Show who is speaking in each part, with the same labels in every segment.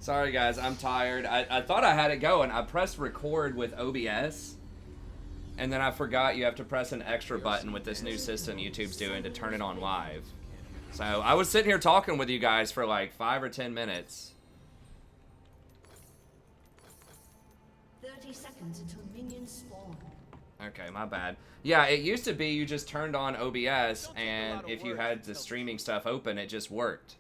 Speaker 1: Sorry guys, I'm tired. I thought I had it going. I pressed record with OBS, and then I forgot you have to press an extra button with this new system YouTube's doing to turn it on live. So I was sitting here talking with you guys for like 5 or 10 minutes.
Speaker 2: 30 seconds until minions spawn.
Speaker 1: Okay, my bad. Yeah, it used to be you just turned on OBS, and if you had the streaming stuff open, it just worked.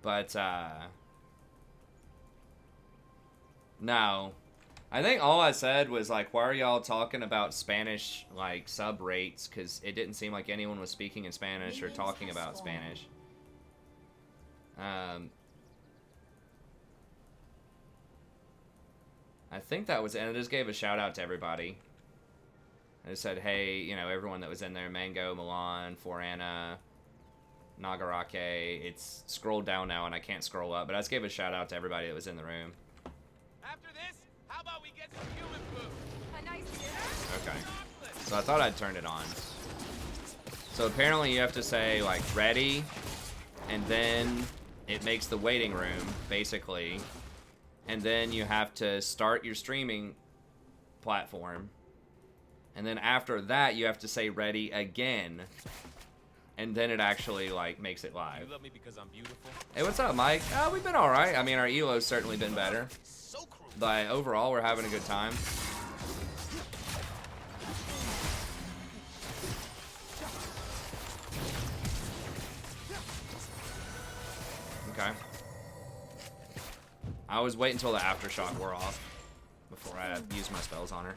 Speaker 1: But, no. I think all I said was, like, why are y'all talking about Spanish, like, sub rates? Because it didn't seem like anyone was speaking in Spanish or talking about Spanish. I think that was it. And I just gave a shout out to everybody. I just said, hey, you know, everyone that was in there, Mango, Milan, Forana, Nagarake. It's scrolled down now and I can't scroll up, but I just gave a shout out to everybody that was in the room.
Speaker 3: After this, how about we get some human food?
Speaker 4: A nice dinner?
Speaker 1: Okay. So I thought I'd turn it on. So apparently you have to say, like, ready, and then it makes the waiting room, basically. And then you have to start your streaming platform. And then after that, you have to say ready again. And then it actually, like, makes it live.
Speaker 3: You love me because I'm beautiful?
Speaker 1: Hey, what's up, Mike? We've been alright. I mean, our ELO's certainly been better.
Speaker 3: So cruel.
Speaker 1: But overall, we're having a good time. Okay. I always wait until the aftershock wore off before I use my spells on her.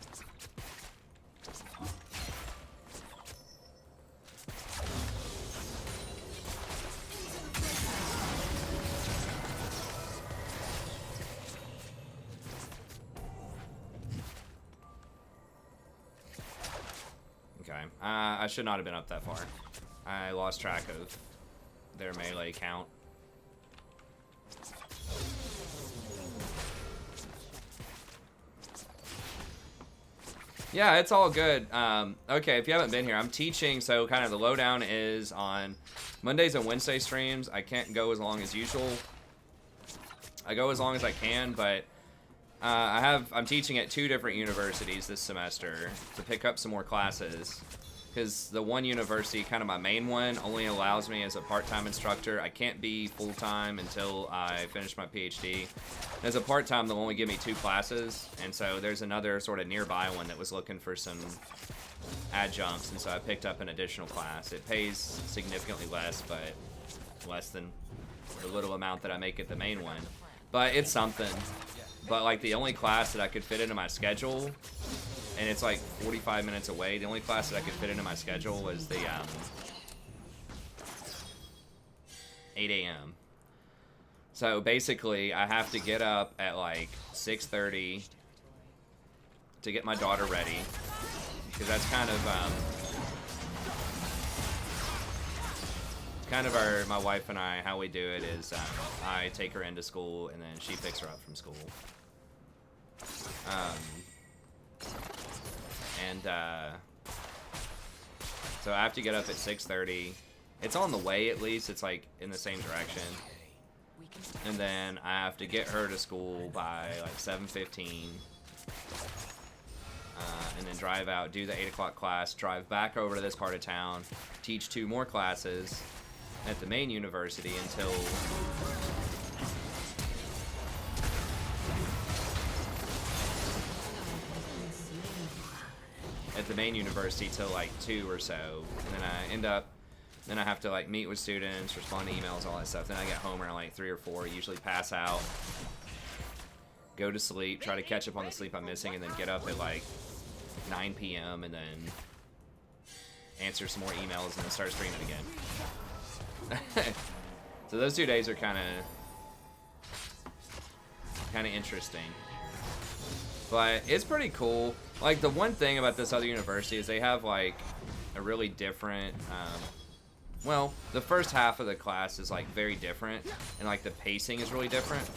Speaker 1: Okay. I should not have been up that far. I lost track of their melee count. Yeah, it's all good. Okay, if you haven't been here, I'm teaching, so kind of the lowdown is on Mondays and Wednesday streams. I can't go as long as usual. I go as long as I can, but I'm teaching at 2 different universities this semester to pick up some more classes. Because the one university, kind of my main one, only allows me as a part-time instructor. I can't be full-time until I finish my PhD. As a part-time, they'll only give me 2 classes, and so there's another sort of nearby one that was looking for some adjuncts, and so I picked up an additional class. It pays significantly less, but less than the little amount that I make at the main one. But it's something. But like the only class that I could fit into my schedule, and it's like 45 minutes away, the only class that I could fit into my schedule was the 8 a.m. So basically, I have to get up at like 6:30 to get my daughter ready, because that's kind of my wife and I, how we do it is I take her into school and then she picks her up from school. So I have to get up at 6:30. It's on the way, at least. It's like in the same direction. And then I have to get her to school by like 7:15. And then drive out, do the 8 o'clock class, drive back over to this part of town, teach 2 more classes at the main university until till like 2 or so, and then I end up, then I have to like meet with students, respond to emails, all that stuff. Then I get home around like 3 or 4, usually pass out, go to sleep, try to catch up on the sleep I'm missing, and then get up at like 9 p.m. and then answer some more emails and then start streaming again. So those 2 days are kind of interesting, but it's pretty cool. Like, the one thing about this other university is they have like a really different well, the first half of the class is like very different, and like the pacing is really different.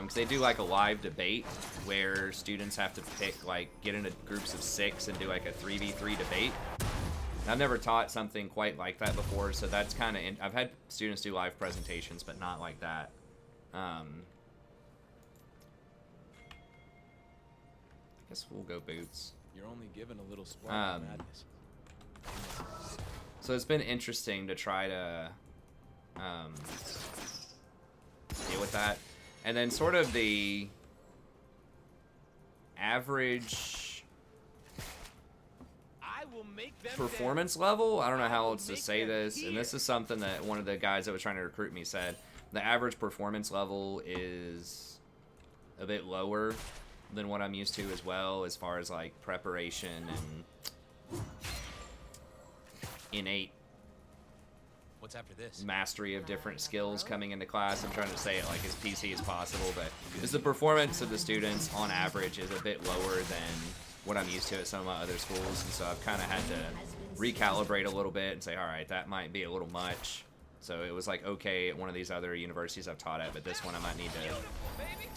Speaker 1: Because they do like a live debate where students have to pick, like, get into groups of 6 and do like a 3v3 debate. And I've never taught something quite like that before, so that's kind of... I've had students do live presentations, but not like that. I guess we'll go boots.
Speaker 3: You're only given a little spark of madness.
Speaker 1: So it's been interesting to try to deal with that. And then sort of the average
Speaker 3: I will make them
Speaker 1: performance level, I don't know how else to say this, and this is something that one of the guys that was trying to recruit me said. The average performance level is a bit lower than what I'm used to as well, as far as like preparation and innate
Speaker 3: What's after this?
Speaker 1: mastery of different skills coming into class. I'm trying to say it like as PC as possible, but just the performance of the students on average is a bit lower than what I'm used to at some of my other schools, and so I've kind of had to recalibrate a little bit and say, all right, that might be a little much. So it was like, okay, at one of these other universities I've taught at, but this one I might need to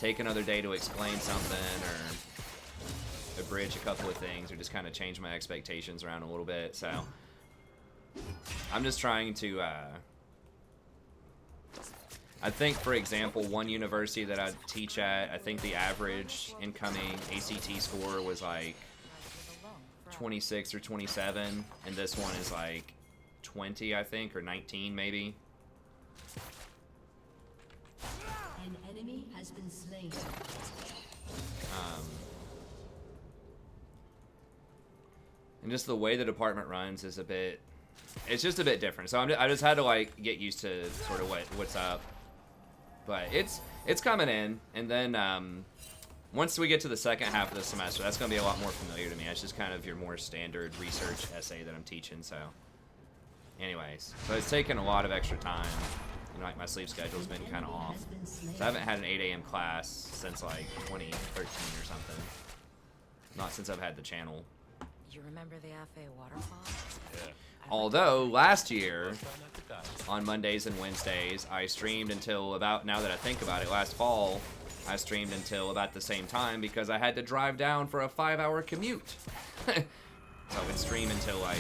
Speaker 1: take another day to explain something or abridge a couple of things or just kind of change my expectations around a little bit. So I'm just trying to, I think, for example, one university that I teach at, I think the average incoming ACT score was like 26 or 27, and this one is like 20, I think, or 19 maybe.
Speaker 2: An enemy has been slain.
Speaker 1: And just the way the department runs is a bit, it's just a bit different. So I just had to like get used to sort of what's up. But it's coming in, and then once we get to the second half of the semester, that's going to be a lot more familiar to me. It's just kind of your more standard research essay that I'm teaching. So anyways, so it's taken a lot of extra time. You know, like my sleep schedule's been kind of off. So I haven't had an 8 a.m. class since like 2013 or something. Not since I've had the channel.
Speaker 4: You remember the Afe waterfall?
Speaker 3: Yeah.
Speaker 1: Although last year, on Mondays and Wednesdays, I streamed until about, now that I think about it, last fall, I streamed until about the same time because I had to drive down for a 5-hour commute. So I would stream until like...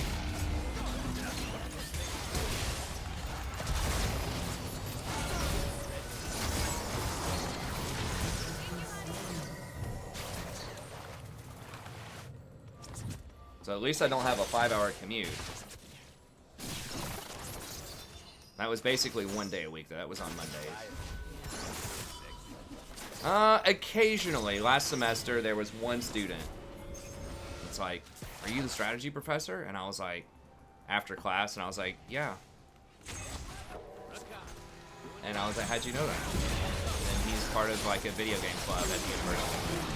Speaker 1: So at least I don't have a 5-hour commute. That was basically one day a week, though. That was on Mondays. Occasionally. Last semester, there was one student. It's like, are you the strategy professor? And I was like, after class, and I was like, yeah. And I was like, how'd you know that? And he's part of like a video game club at the university.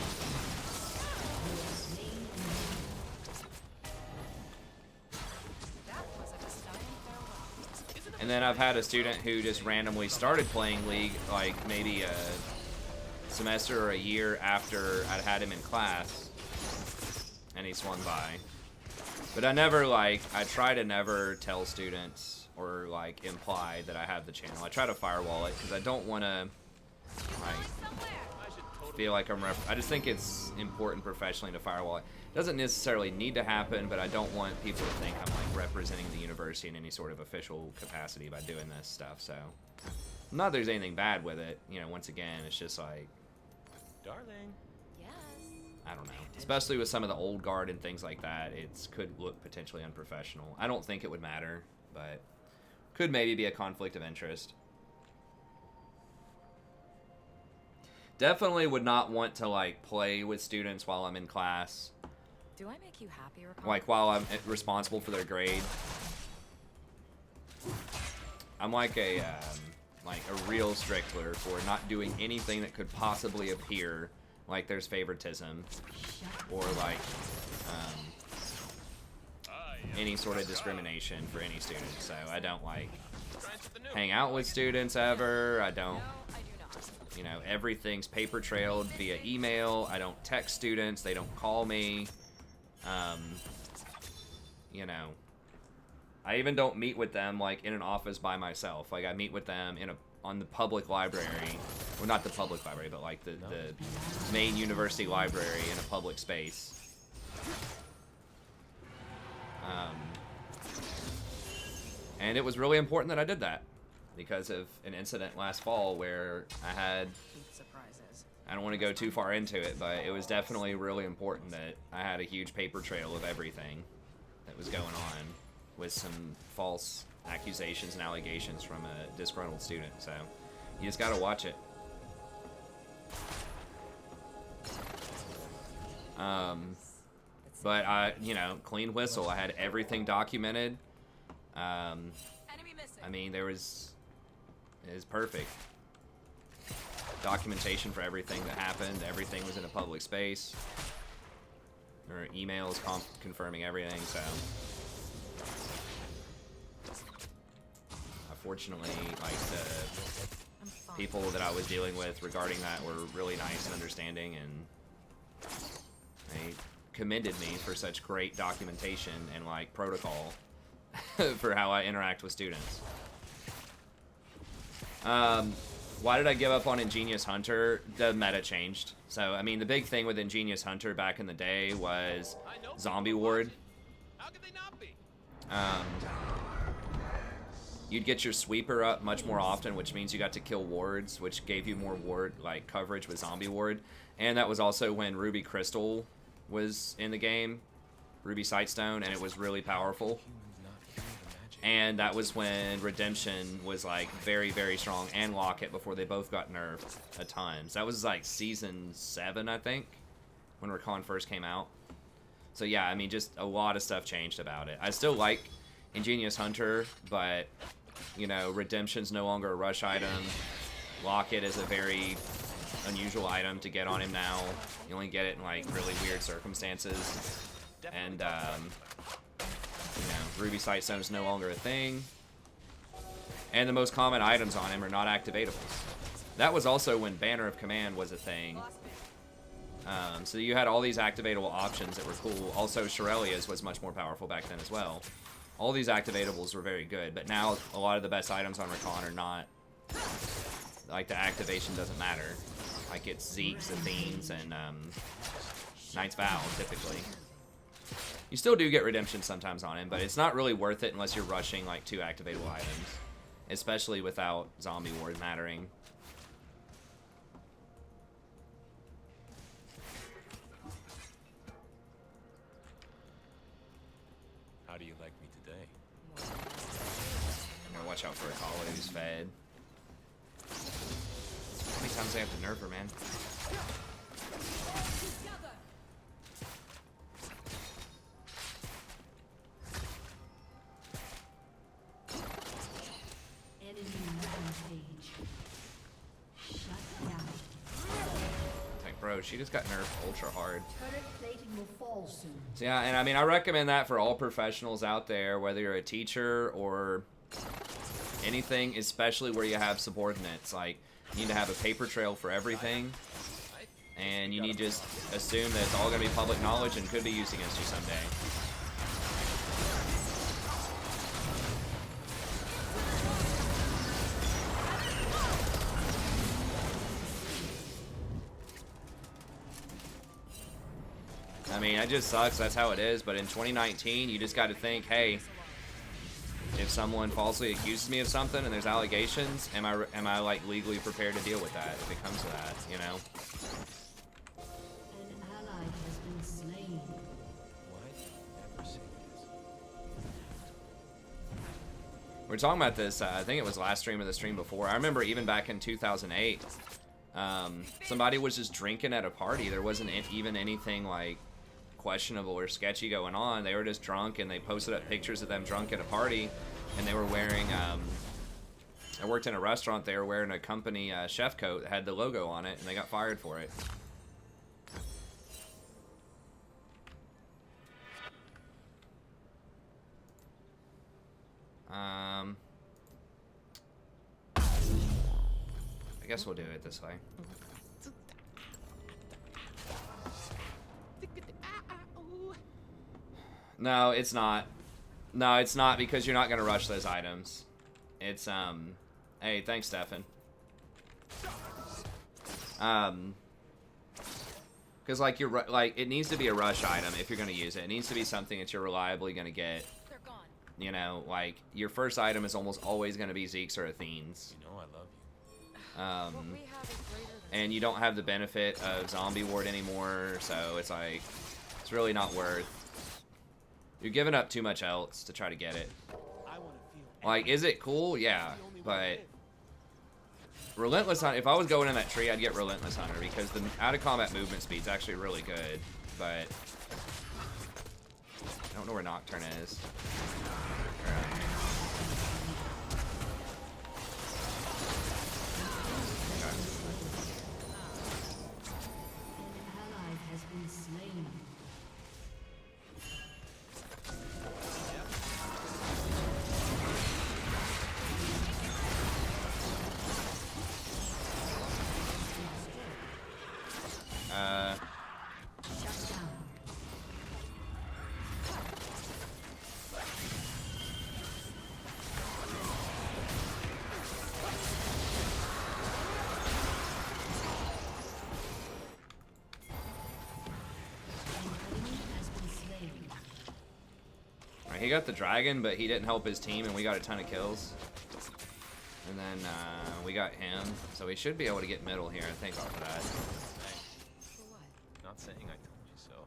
Speaker 1: And then I've had a student who just randomly started playing League, like maybe a semester or a year after I'd had him in class, and he swung by. But I never, like, I try to never tell students or, like, imply that I have the channel. I try to firewall it, because I don't want to, like, feel like I just think it's important professionally to firewall it. Doesn't necessarily need to happen, but I don't want people to think I'm like representing the university in any sort of official capacity by doing this stuff. So, not that there's anything bad with it. You know, once again, it's just like,
Speaker 3: Darling.
Speaker 4: Yes.
Speaker 1: I don't know. Especially with some of the old guard and things like that, it could look potentially unprofessional. I don't think it would matter, but could maybe be a conflict of interest. Definitely would not want to like play with students while I'm in class.
Speaker 4: Do I make you happy or
Speaker 1: Like while I'm responsible for their grade. I'm like a real stickler for not doing anything that could possibly appear like there's favoritism or like any sort of discrimination for any student. So I don't like hang out with students ever. I don't.
Speaker 4: No, I do not.
Speaker 1: You know, everything's paper trailed via email. I don't text students. They don't call me. You know, I even don't meet with them like in an office by myself. Like I meet with them on the public library well, not the public library, but like the main university library in a public space. And it was really important that I did that because of an incident last fall where I had,
Speaker 4: Surprises.
Speaker 1: I don't want to go too far into it, but it was definitely really important that I had a huge paper trail of everything that was going on with some false accusations and allegations from a disgruntled student. So you just got to watch it. But I, you know, clean whistle. I had everything documented.
Speaker 4: Enemy missing.
Speaker 1: I mean, it was perfect. Documentation for everything that happened. Everything was in a public space. There were emails confirming everything. So, fortunately, like the people that I was dealing with regarding that were really nice and understanding, and they commended me for such great documentation and like protocol for how I interact with students. Why did I give up on Ingenious Hunter? The meta changed. So, I mean, the big thing with Ingenious Hunter back in the day was Zombie Ward.
Speaker 3: How could they not be?
Speaker 1: You'd get your sweeper up much more often, which means you got to kill wards, which gave you more ward like coverage with Zombie Ward. And that was also when Ruby Crystal was in the game, Ruby Sightstone, and it was really powerful. And that was when Redemption was like very, very strong, and Locket before they both got nerfed a ton. So that was like season 7, I think, when Recon first came out. So yeah, I mean, just a lot of stuff changed about it. I still like Ingenious Hunter, but you know, Redemption's no longer a rush item. Locket is a very unusual item to get on him now. You only get it in like really weird circumstances. And you know, Ruby Sightstone is no longer a thing. And the most common items on him are not activatables. That was also when Banner of Command was a thing. So you had all these activatable options that were cool. Also, Shirelia's was much more powerful back then as well. All these activatables were very good, but now a lot of the best items on Recon are not, like the activation doesn't matter. Like it's Zeke's, Athene's, and Knight's Vow, typically. You still do get Redemption sometimes on him, but it's not really worth it unless you're rushing like 2 activatable items. Especially without Zombie Ward mattering.
Speaker 5: How do you like me today?
Speaker 1: Gotta watch out for Akali who's fed. How many times they have to nerf her, man? Bro, she just got nerfed ultra hard.
Speaker 2: Turret plating will fall soon.
Speaker 1: So yeah, and I mean, I recommend that for all professionals out there, whether you're a teacher or anything, especially where you have subordinates. Like, you need to have a paper trail for everything, and you need to just assume that it's all going to be public knowledge and could be used against you someday. I mean, it just sucks. That's how it is. But in 2019, you just got to think, hey, if someone falsely accuses me of something and there's allegations, am I like legally prepared to deal with that if it comes to that, you know?
Speaker 2: An ally has been slain.
Speaker 5: Why do you never say this?
Speaker 1: We were talking about this, I think it was last stream or the stream before. I remember even back in 2008, somebody was just drinking at a party. There wasn't even anything like questionable or sketchy going on. They were just drunk, and they posted up pictures of them drunk at a party, and they were wearing I worked in a restaurant. They were wearing a company chef coat that had the logo on it, and they got fired for it. I guess we'll do it this way. No, it's not. No, it's not, because you're not going to rush those items. It's, hey, thanks, Stefan. Because like like it needs to be a rush item if you're gonna use it. It needs to be something that you're reliably gonna get.
Speaker 4: They're gone.
Speaker 1: You know, like your first item is almost always gonna be Zeke's or Athene's.
Speaker 5: You know I love you.
Speaker 4: What we have is greater than
Speaker 1: And you don't have the benefit of zombie ward anymore, so it's like it's really not worth. You're giving up too much else to try to get it.
Speaker 3: I want to feel
Speaker 1: Like, is it cool? Yeah, but Relentless Hunter, if I was going in that tree, I'd get Relentless Hunter because the out-of-combat movement speed's actually really good, but I don't know where Nocturne is.
Speaker 2: Ally has been slain. Shut down.
Speaker 1: Alright, he got the dragon, but he didn't help his team, and we got a ton of kills. And then we got him, so we should be able to get middle here, I think, off of that.
Speaker 4: for what?
Speaker 5: Not saying I told you so.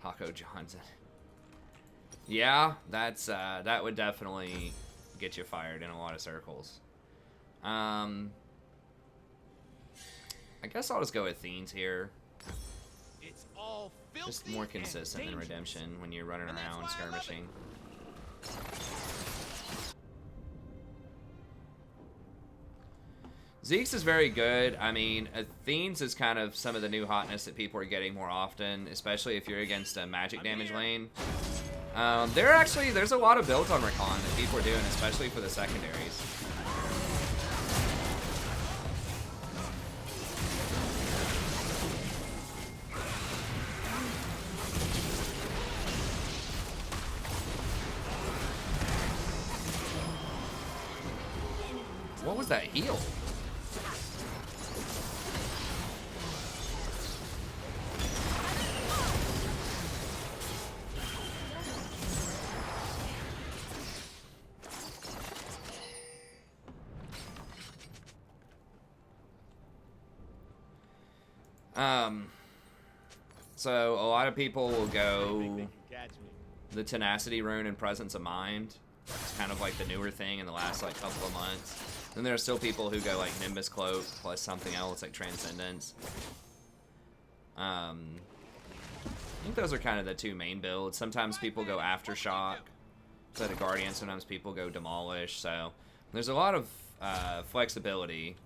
Speaker 1: Taco Johnson. Yeah, that's that would definitely get you fired in a lot of circles. I guess I'll just go with Thenes here.
Speaker 3: it's all filthy
Speaker 1: Just more
Speaker 3: and
Speaker 1: consistent than
Speaker 3: dangerous.
Speaker 1: Redemption when you're running
Speaker 3: And that's
Speaker 1: around
Speaker 3: why I love it.
Speaker 1: skirmishing. Zeke's is very good. I mean, Athene's is kind of some of the new hotness that people are getting more often, especially if you're against a magic damage lane. There's a lot of builds on Recon that people are doing, especially for the secondaries. What was that heal? So a lot of people will go
Speaker 3: Think they can catch me.
Speaker 1: the Tenacity Rune and Presence of Mind. It's kind of like the newer thing in the last like couple of months. Then there are still people who go like Nimbus Cloak plus something else like Transcendence. I think those are kind of the two main builds. Sometimes people go Aftershock instead of Guardian. Sometimes people go Demolish. So there's a lot of flexibility.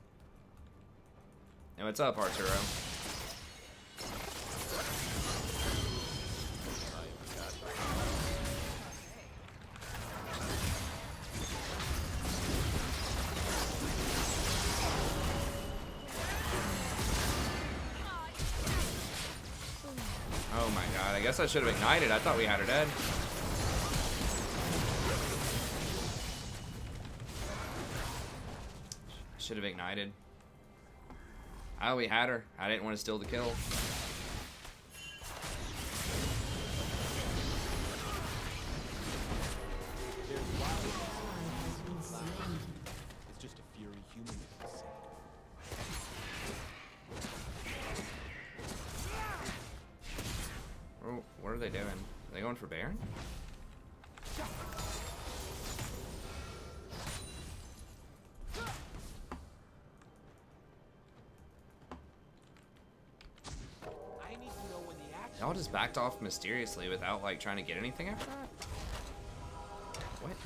Speaker 1: And what's up, Arturo? Oh my god, I guess I should have ignited. I thought we had her dead. I should have ignited. Oh, we had her. I didn't want to steal the kill.
Speaker 3: There's wild it's just a fury human can see.
Speaker 1: Oh, what are they doing? Are they going for Baron?
Speaker 3: I need to know when the action
Speaker 1: Y'all just backed off mysteriously without like trying to get anything after that? What?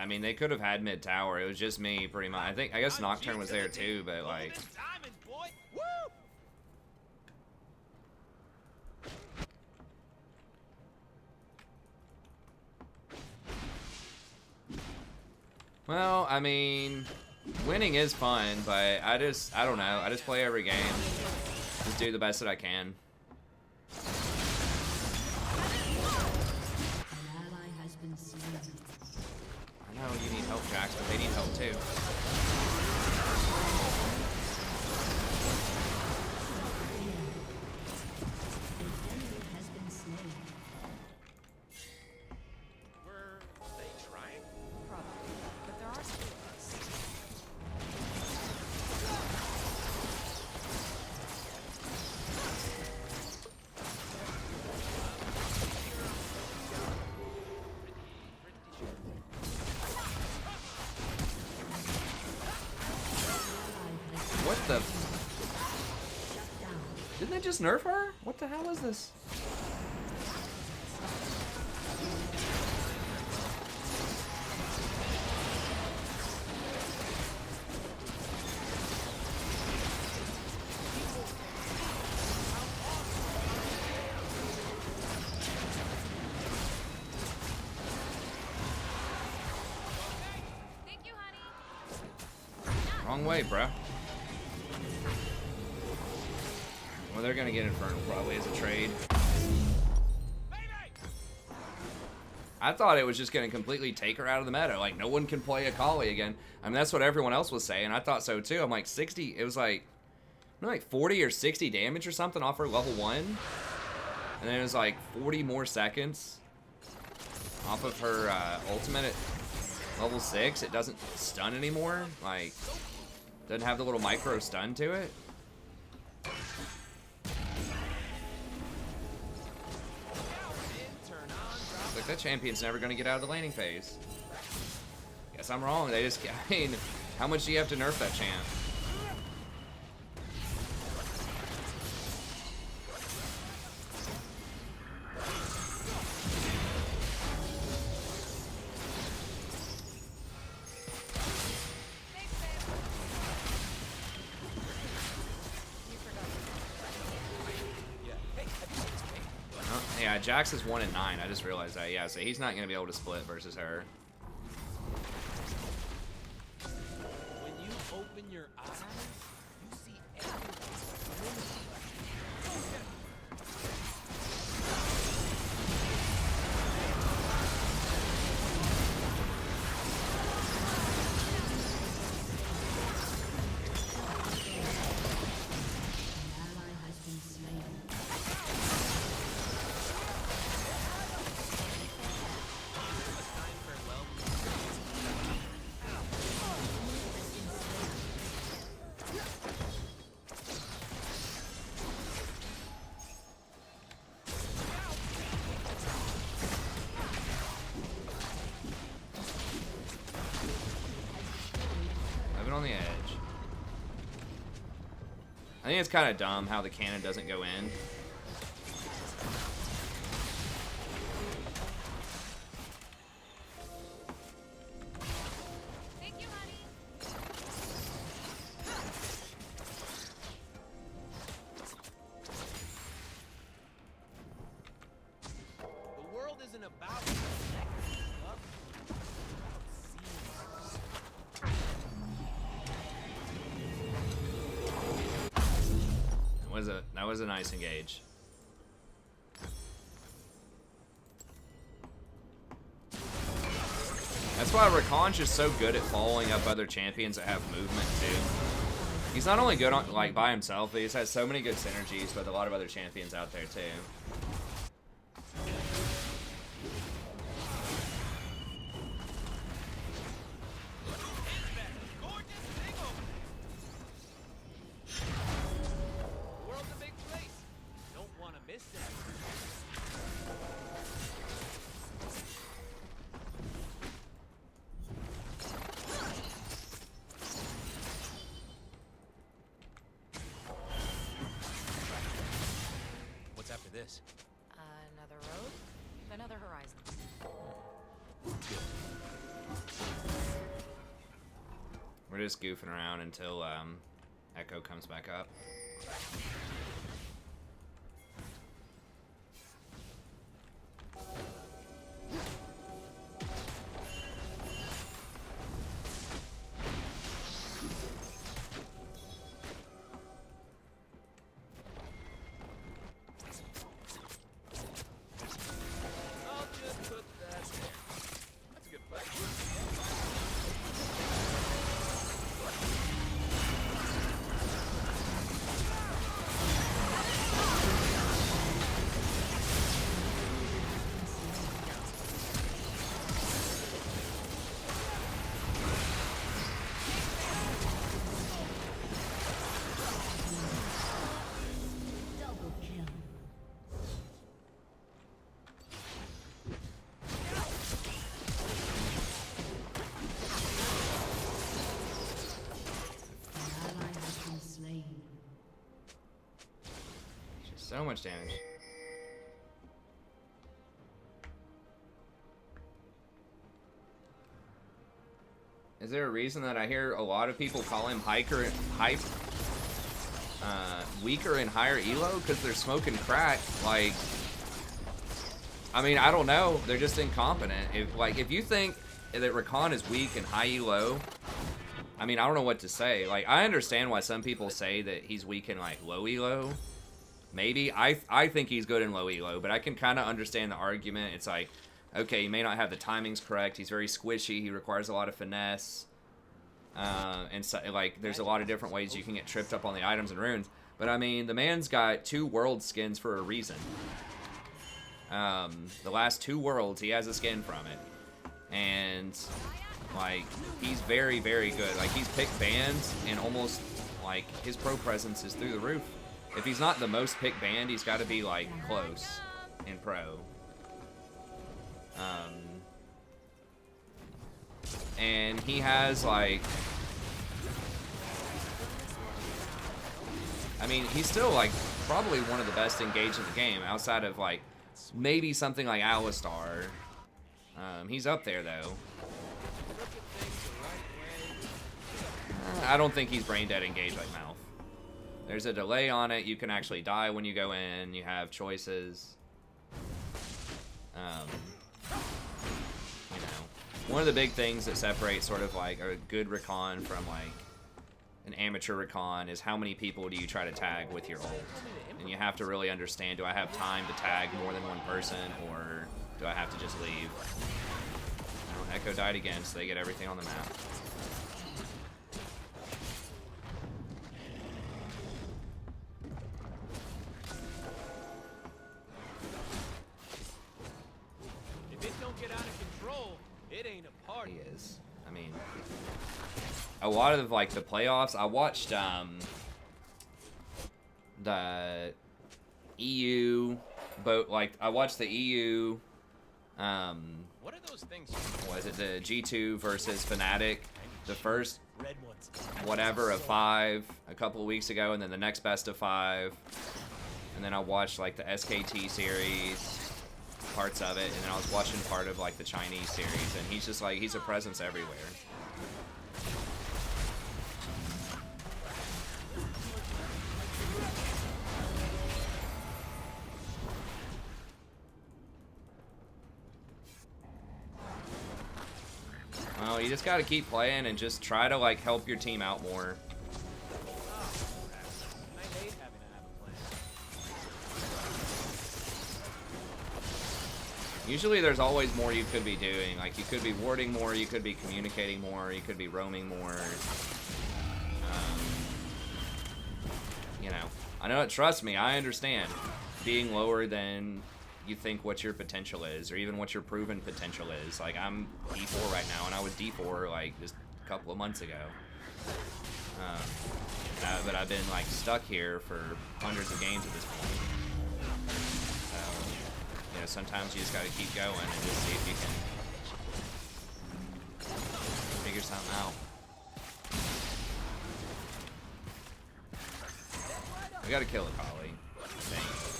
Speaker 1: I mean, they could have had mid tower. It was just me, pretty much. I guess Nocturne was there too, but like.
Speaker 3: Diamond, boy. Woo!
Speaker 1: Well, I mean, winning is fun, but I don't know. I just play every game. Just do the best that I can.
Speaker 2: An ally has been slain.
Speaker 1: I know you need help, Jax, but they need help too.
Speaker 2: An enemy has been slain.
Speaker 5: Were they trying?
Speaker 4: Probably. But there are still us.
Speaker 1: What the? Didn't they just nerf her? What the hell is this?
Speaker 4: Thank you, honey.
Speaker 1: Wrong way, bruh. Well, they're gonna get Infernal probably as a trade. I thought it was just gonna completely take her out of the meta. Like, no one can play Akali again. I mean, that's what everyone else was saying. I thought so too. I'm like, 60, it was like 40 or 60 damage or something off her level 1. And then it was like 40 more seconds off of her ultimate at level 6. It doesn't stun anymore. Like, doesn't have the little micro stun to it. Like, that champion's never gonna get out of the laning phase. Guess I'm wrong. They just, I mean, how much do you have to nerf that champ?
Speaker 4: Thanks, babe. You forgot.
Speaker 1: Oh, yeah, Jax is 1 and 9. I just realized that. Yeah, so he's not gonna be able to split versus her.
Speaker 3: When you open your eyes, you see everything.
Speaker 2: An ally has been slain.
Speaker 1: I've been on the edge. I think it's kind of dumb how the cannon doesn't go in.
Speaker 4: Thank you, honey.
Speaker 3: The world isn't about up.
Speaker 1: That was a nice engage. That's why Rakan's just so good at following up other champions that have movement too. He's not only good on like by himself, but he just has so many good synergies with a lot of other champions out there too.
Speaker 3: The world's a big place. Don't want to miss that.
Speaker 5: What's after this?
Speaker 4: Another road, another horizon.
Speaker 5: Good.
Speaker 1: just goofing around until Echo comes back up.
Speaker 3: I'll just put that there. That's a good fight.
Speaker 2: Double kill. An ally has been slain.
Speaker 1: Just so much damage. Is there a reason that I hear a lot of people call him weaker and higher elo? Because they're smoking crack. Like, I mean, I don't know. They're just incompetent. If you think that Rakan is weak and high elo, I mean, I don't know what to say. Like, I understand why some people say that he's weak in like low elo. Maybe I think he's good in low elo, but I can kind of understand the argument. It's like, okay, he may not have the timings correct. He's very squishy. He requires a lot of finesse. And so, like, there's a lot of different ways you can get tripped up on the items and runes. But I mean, the man's got 2 world skins for a reason. The last 2 worlds, he has a skin from it. And, like, he's very, very good. Like, he's picked bans, and almost, like, his pro presence is through the roof. If he's not the most picked band, he's got to be, like, close in pro. And he has, like, I mean, he's still, like, probably one of the best engaged in the game, outside of, like, maybe something like Alistar. He's up there, though. I don't think he's brain dead engaged like Mouth. There's a delay on it. You can actually die when you go in. You have choices. You know, one of the big things that separates sort of like a good Rakan from like an amateur Rakan is how many people do you try to tag with your ult. And you have to really understand, do I have time to tag more than one person, or do I have to just leave? Oh, Echo died again, so they get everything on the map.
Speaker 3: If it don't get out of control, it ain't a party.
Speaker 1: He is. I mean, a lot of like the playoffs, I watched the EU boat, like I watched the EU
Speaker 5: What are those things?
Speaker 1: was it the G2 versus Fnatic, the first
Speaker 3: Red ones.
Speaker 1: whatever of 5 a couple of weeks ago, and then the next best of 5, and then I watched like the SKT series, parts of it, and then I was watching part of like the Chinese series, and he's just like, he's a presence everywhere. Well, you just got to keep playing and just try to like help your team out more.
Speaker 3: I hate having to have a plan.
Speaker 1: Usually there's always more you could be doing. Like, you could be warding more, you could be communicating more, you could be roaming more. You know, I know, trust me, I understand being lower than you think what your potential is, or even what your proven potential is. Like, I'm D4 right now, and I was D4 like just a couple of months ago. But I've been like stuck here for hundreds of games at this point. So, you know, sometimes you just gotta keep going and just see if you can figure something out. We gotta kill Akali, I think.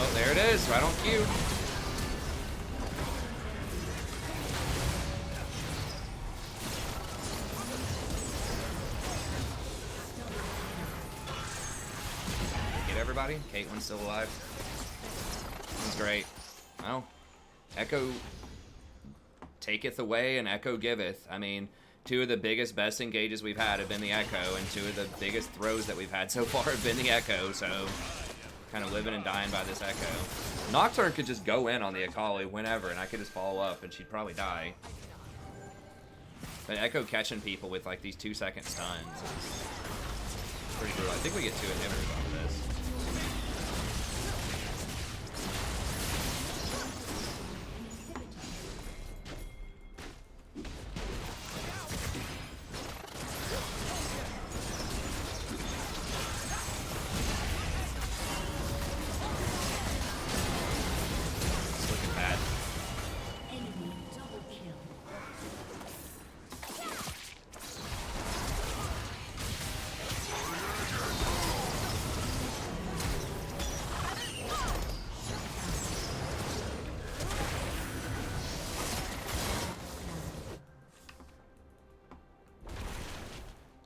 Speaker 1: Oh, there it is, right on cue. everybody. Caitlyn's still alive. That's great. Well, Echo taketh away and Echo giveth. I mean, two of the biggest, best engages we've had have been the Echo, and two of the biggest throws that we've had so far have been the Echo, so kind of living and dying by this Echo. Nocturne could just go in on the Akali whenever, and I could just follow up, and she'd probably die. But Echo catching people with, like, these 2-second stuns is pretty brutal. I think we get 2 inhibitors off of this. It's looking bad.
Speaker 2: Enemy double kill.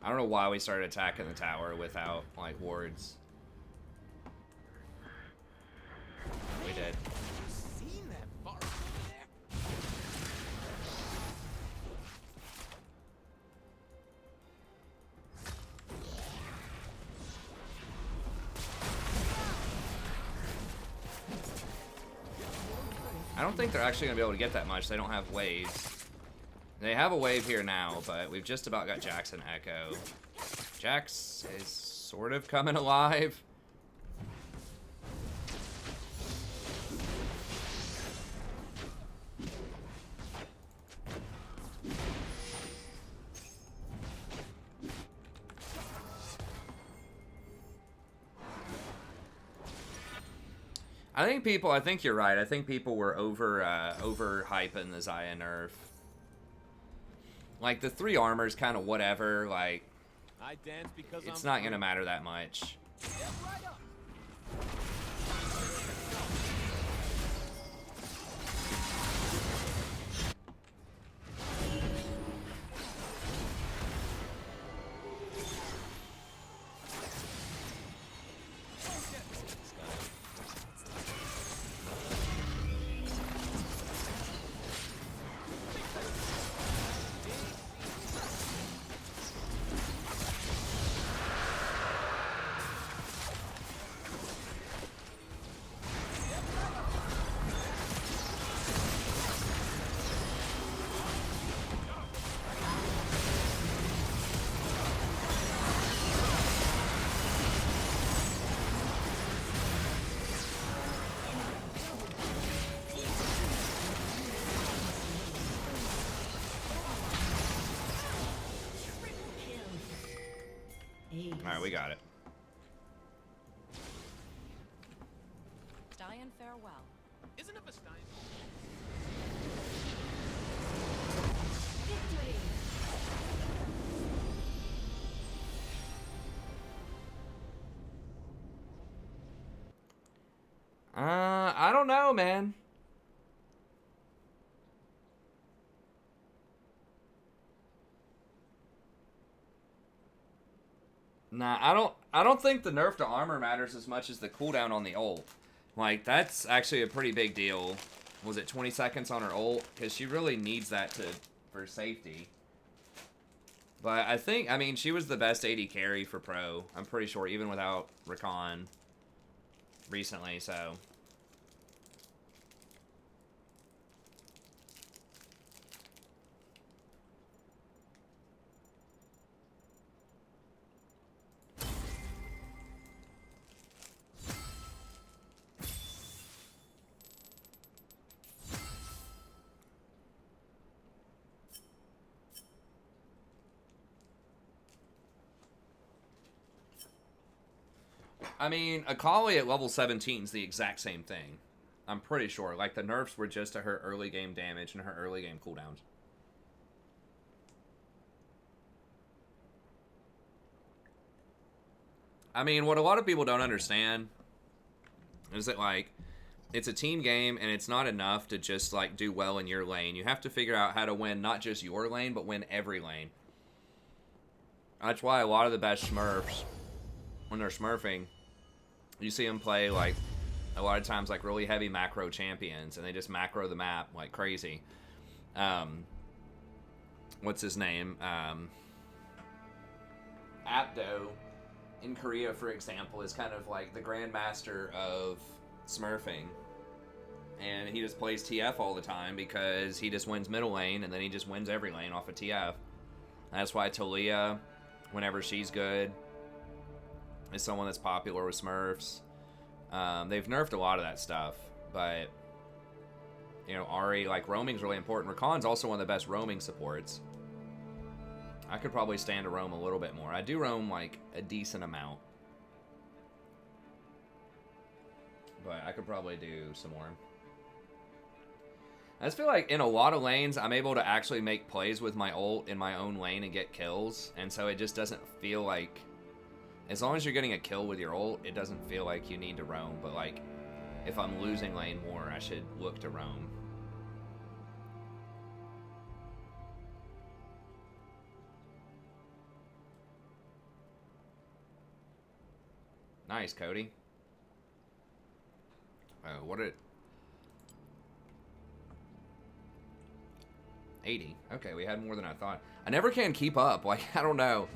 Speaker 1: I don't know why we started attacking the tower without, like, wards. We did.
Speaker 3: Seen that far over there?
Speaker 1: I don't think they're actually going to be able to get that much. They don't have waves. They have a wave here now, but we've just about got Jax and Echo. Jax is sort of coming alive. I think you're right. I think people were over hyping the Xayah nerf. Like, the 3 armor's kind of whatever, like,
Speaker 3: I dance because
Speaker 1: it's
Speaker 3: I'm
Speaker 1: not
Speaker 3: free.
Speaker 1: gonna matter that much.
Speaker 3: Step right up.
Speaker 1: Alright, we got it.
Speaker 4: Die and farewell.
Speaker 3: Isn't it a Stein?
Speaker 1: I don't know, man. Nah, I don't think the nerf to armor matters as much as the cooldown on the ult. Like, that's actually a pretty big deal. Was it 20 seconds on her ult? Because she really needs that for safety. But I mean, she was the best AD carry for pro. I'm pretty sure, even without Rakan recently, so. I mean, Akali at level 17 is the exact same thing. I'm pretty sure. Like, the nerfs were just to her early game damage and her early game cooldowns. I mean, what a lot of people don't understand is that, like, it's a team game and it's not enough to just, like, do well in your lane. You have to figure out how to win not just your lane, but win every lane. That's why a lot of the best Smurfs, when they're smurfing, You see them play like a lot of times like really heavy macro champions, and they just macro the map like crazy. What's his name? Apto in Korea, for example, is kind of like the grandmaster of smurfing. And he just plays TF all the time because he just wins middle lane, and then he just wins every lane off of TF. That's why Talia, whenever she's good, is someone that's popular with Smurfs. They've nerfed a lot of that stuff, but you know, Ahri, like, roaming's really important. Rakan's also one of the best roaming supports. I could probably stand to roam a little bit more. I do roam like a decent amount, but I could probably do some more. I just feel like in a lot of lanes, I'm able to actually make plays with my ult in my own lane and get kills. And so it just doesn't feel like, as long as you're getting a kill with your ult, it doesn't feel like you need to roam. But like, if I'm losing lane more, I should look to roam. Nice, Cody. Oh, what did... 80. Okay, we had more than I thought. I never can keep up. Like, I don't know.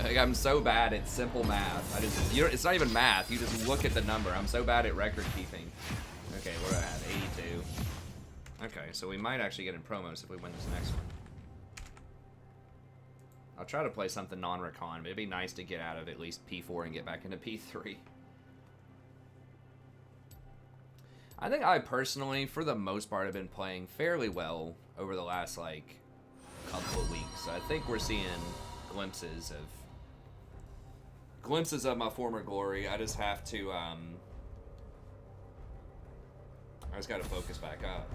Speaker 1: Like, I'm so bad at simple math. It's not even math. You just look at the number. I'm so bad at record keeping. Okay, what do I have? 82. Okay, so we might actually get in promos if we win this next one. I'll try to play something non-Rakan, but it'd be nice to get out of at least P4 and get back into P3. I think I personally, for the most part, have been playing fairly well over the last, like, couple of weeks. I think we're seeing glimpses of my former glory. I just have to, I just gotta focus back up.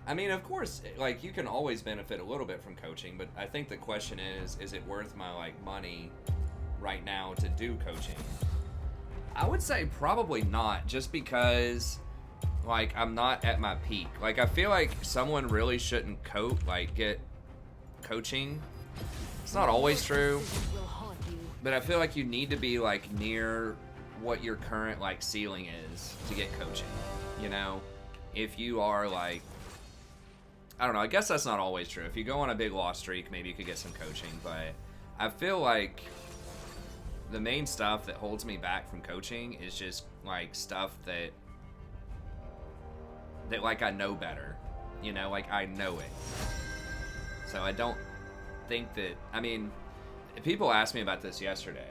Speaker 1: I mean, of course, like, you can always benefit a little bit from coaching, but I think the question is it worth my, like, money right now to do coaching? I would say probably not, just because, like, I'm not at my peak. Like, I feel like someone really shouldn't get coaching. It's not always true, but I feel like you need to be, like, near what your current, like, ceiling is to get coaching, you know? If you are, like, I don't know, I guess that's not always true. If you go on a big loss streak, maybe you could get some coaching, but I feel like the main stuff that holds me back from coaching is just, like, stuff that like, I know better, you know, like, I know it. So I don't think that, I mean, people asked me about this yesterday.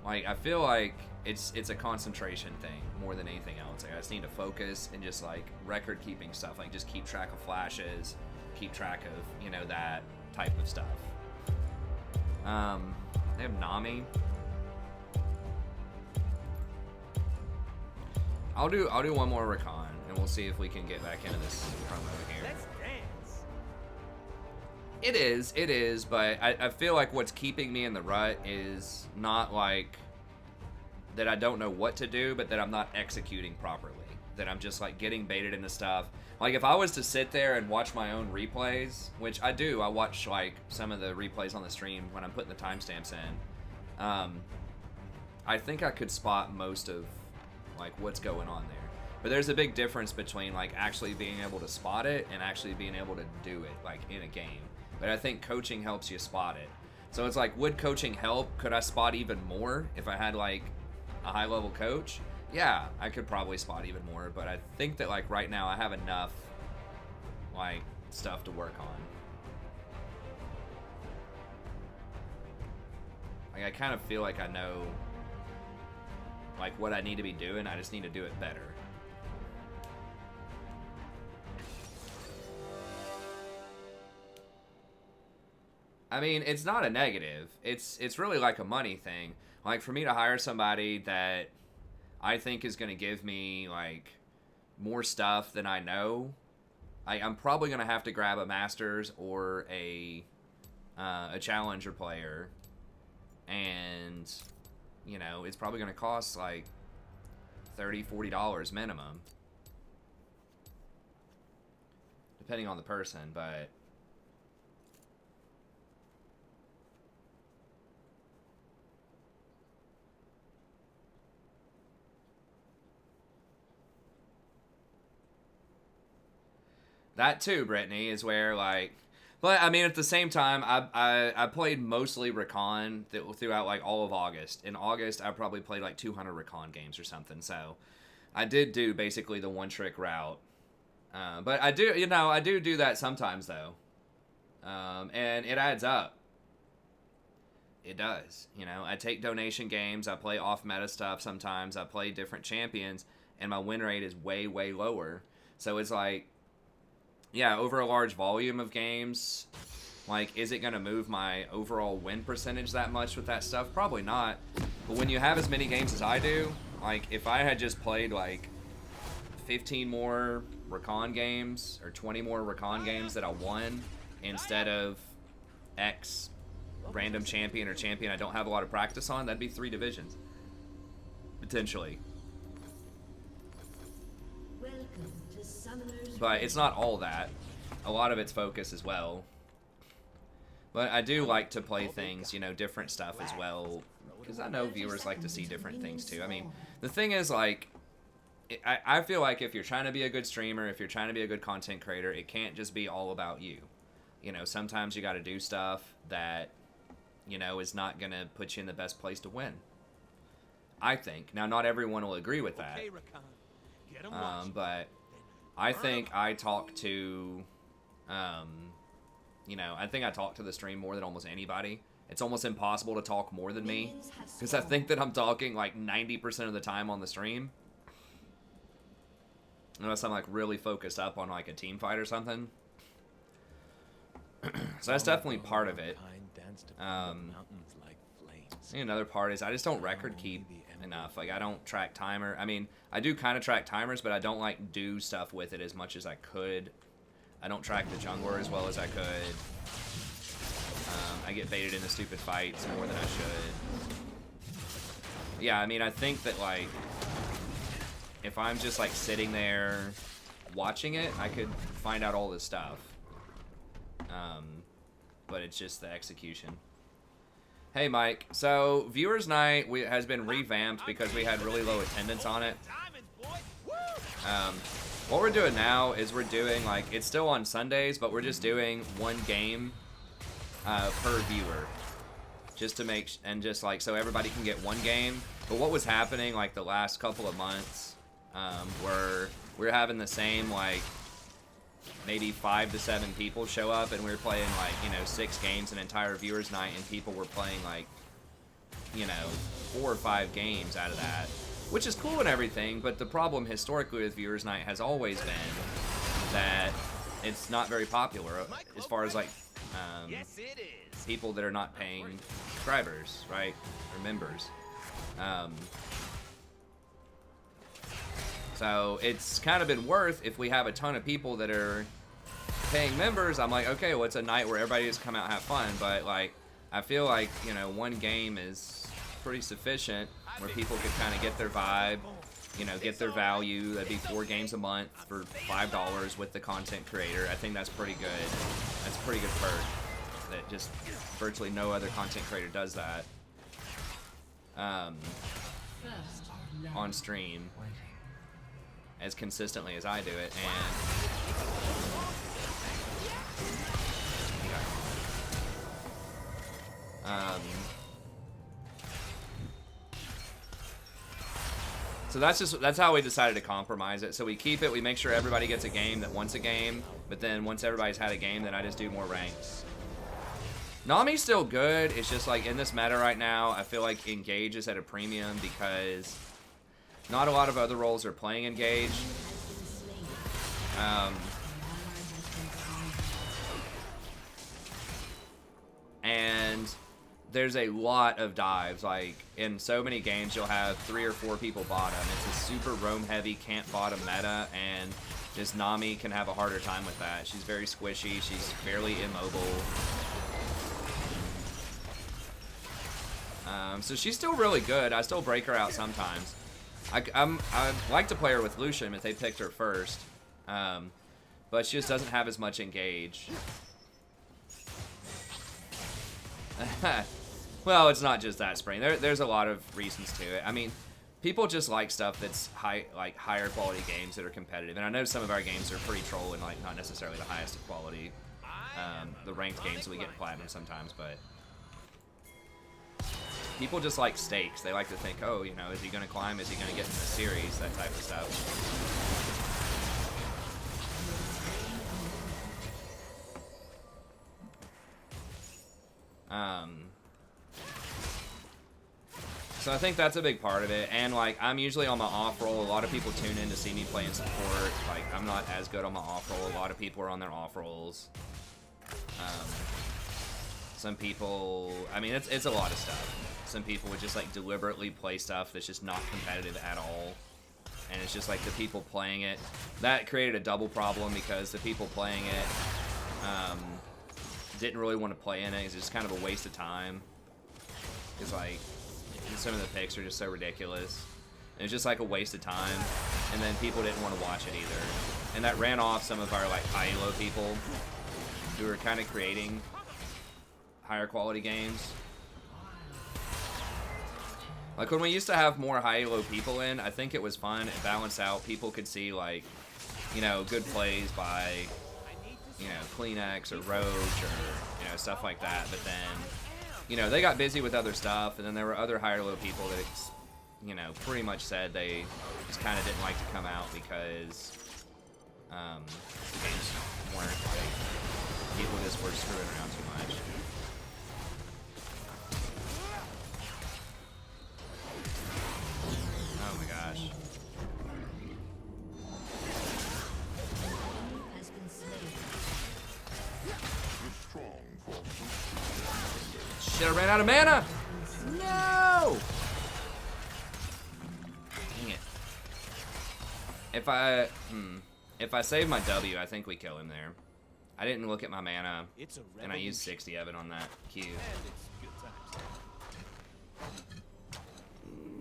Speaker 1: Like, I feel like it's a concentration thing more than anything else. Like, I just need to focus and just, like, record keeping stuff, like, just keep track of flashes, keep track of, you know, that type of stuff. They have Nami. I'll do one more Rakan, and we'll see if we can get back into this promo here.
Speaker 3: Let's dance.
Speaker 1: It is, but I feel like what's keeping me in the rut is not, like, that I don't know what to do, but that I'm not executing properly. That I'm just, like, getting baited into stuff. Like, if I was to sit there and watch my own replays, which I do, I watch, like, some of the replays on the stream when I'm putting the timestamps in, I think I could spot most of, like, what's going on there. But there's a big difference between, like, actually being able to spot it and actually being able to do it, like, in a game. But I think coaching helps you spot it. So it's like, would coaching help? Could I spot even more if I had, like, a high-level coach? Yeah, I could probably spot even more, but I think that, like, right now I have enough, like, stuff to work on. Like, I kind of feel like I know, like, what I need to be doing. I just need to do it better. I mean, it's not a negative. It's really like a money thing. Like, for me to hire somebody that I think is going to give me, like, more stuff than I know, I'm probably going to have to grab a Masters or a Challenger player. And, you know, it's probably going to cost, like, $30, $40 minimum. Depending on the person, but... That too, Brittany, is where like, but I mean at the same time, I played mostly Recon throughout like all of August. In August, I probably played like 200 Recon games or something. So I did do basically the one trick route. But I do that sometimes though, and it adds up. It does. I take donation games. I play off meta stuff sometimes. I play different champions, and my win rate is way, way lower. So it's like, yeah, over a large volume of games, like, is it going to move my overall win percentage that much with that stuff? Probably not. But when you have as many games as I do, like, if I had just played, like, 15 more Recon games or 20 more Recon games that I won instead of X random champion or champion I don't have a lot of practice on, that'd be 3 divisions. Potentially.
Speaker 2: Welcome to Summoner's
Speaker 1: But it's not all that. A lot of it's focus as well. But I do like to play things, different stuff as well. Because I know viewers like to see different things too. I mean, the thing is, like, I feel like if you're trying to be a good streamer, if you're trying to be a good content creator, it can't just be all about you. Sometimes you got to do stuff that, is not going to put you in the best place to win. I think. Now, not everyone will agree with that. But I think I talk to, I think I talk to the stream more than almost anybody. It's almost impossible to talk more than me. Because I think that I'm talking like 90% of the time on the stream. Unless I'm like really focused up on like a team fight or something. So that's definitely part of it. Another part is I just don't record keep enough. Like, I don't track timer. I mean, I do kind of track timers, but I don't like do stuff with it as much as I could. I don't track the jungler as well as I could. I get baited into stupid fights more than I should. Yeah, I mean, I think that, like, if I'm just like sitting there watching it, I could find out all this stuff. But it's just the execution. Hey, Mike. So, Viewers Night has been revamped because we had really low attendance on it. What we're doing now is we're doing, like, it's still on Sundays, but we're just doing one game per viewer. Just to make, and just, like, so everybody can get one game. But what was happening, like, the last couple of months, we're having the same, like, maybe 5 to 7 people show up, and we were playing, like, 6 games an entire Viewers Night, and people were playing, like, 4 or 5 games out of that, which is cool and everything. But the problem historically with Viewers Night has always been that it's not very popular as far as, like, people that are not paying subscribers, right, or members. So it's kind of been worth, if we have a ton of people that are paying members, I'm like, okay, well, it's a night where everybody just come out and have fun. But, like, I feel like, one game is pretty sufficient where people could kind of get their vibe, get their value. That'd be 4 games a month for $5 with the content creator. I think that's pretty good. That's a pretty good perk. That just virtually no other content creator does that on stream as consistently as I do it. And so that's how we decided to compromise it. So we keep it, we make sure everybody gets a game that wants a game, but then once everybody's had a game, then I just do more ranks. Nami's still good. It's just like in this meta right now, I feel like Engage is at a premium because not a lot of other roles are playing Engage. And there's a lot of dives. Like, in so many games, you'll have 3 or 4 people bottom. It's a super roam-heavy, can't bottom meta, and just Nami can have a harder time with that. She's very squishy. She's fairly immobile. So she's still really good. I still break her out sometimes. I like to play her with Lucian if they picked her first. But she just doesn't have as much Engage. Well, it's not just that, Spring. There's a lot of reasons to it. I mean, people just like stuff that's higher quality games that are competitive. And I know some of our games are pretty troll and like not necessarily the highest of quality. The ranked games we get platinum sometimes, but people just like stakes. They like to think, oh, you know, is he gonna climb? Is he gonna get in the series? That type of stuff. So I think that's a big part of it, and like I'm usually on my off roll. A lot of people tune in to see me playing support. Like I'm not as good on my off roll. A lot of people are on their off rolls. Some people, I mean, it's a lot of stuff. Some people would just like deliberately play stuff that's just not competitive at all, and it's just like the people playing it. That created a double problem because the people playing it didn't really want to play in it. It's just kind of a waste of time. It's like some of the picks are just so ridiculous. It was just like a waste of time, and then people didn't want to watch it either. And that ran off some of our like high elo people who were kind of creating higher quality games. Like when we used to have more high elo people in, I think it was fun. It balanced out. People could see like, you know, good plays by, you know, Kleenex or Roach or, you know, stuff like that. But then, you know, they got busy with other stuff, and then there were other higher low people that, you know, pretty much said they just kind of didn't like to come out because the games weren't like, people just were screwing around too much. Oh my gosh.
Speaker 2: Has been slain.
Speaker 1: Shit, I ran out of mana! No! Dang it. If I save my W, I think we kill him there. I didn't look at my mana, and I used 60 of it on that Q.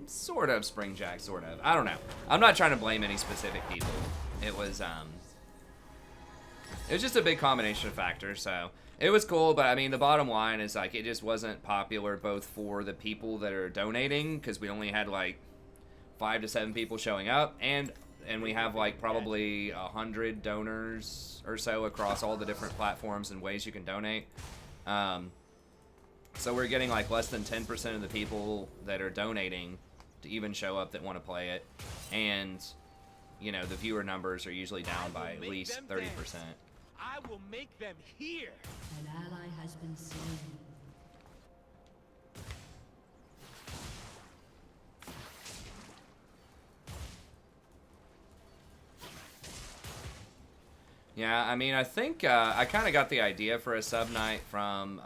Speaker 1: Sort of, Springjack, sort of. I don't know. I'm not trying to blame any specific people. It was just a big combination of factors, so it was cool, but I mean, the bottom line is like it just wasn't popular both for the people that are donating, because we only had like 5 to 7 people showing up, and we have like probably 100 donors or so across all the different platforms and ways you can donate. So we're getting like less than 10% of the people that are donating to even show up that want to play it, and you know the viewer numbers are usually down by at least 30%.
Speaker 3: I will make them hear.
Speaker 2: An ally has been slain.
Speaker 1: Yeah, I mean, I think I kind of got the idea for a sub night from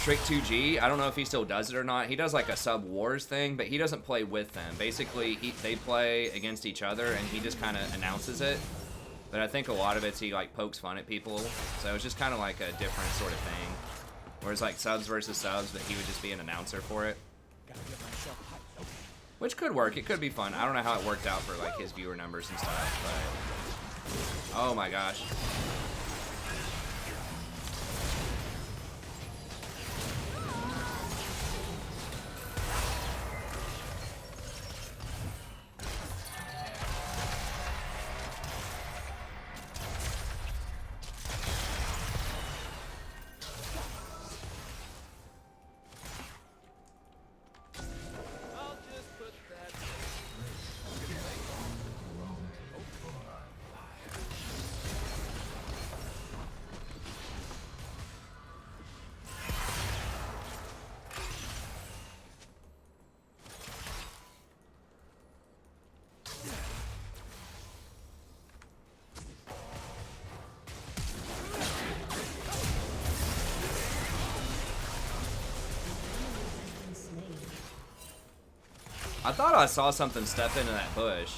Speaker 1: Trick 2G. I don't know if he still does it or not. He does like a sub wars thing, but he doesn't play with them. Basically, they play against each other, and he just kind of announces it. But I think a lot of it's he like pokes fun at people, so it's just kind of like a different sort of thing. Whereas like subs versus subs, but he would just be an announcer for it. Which could work. It could be fun. I don't know how it worked out for like his viewer numbers and stuff, but oh my gosh. I thought I saw something step into that bush.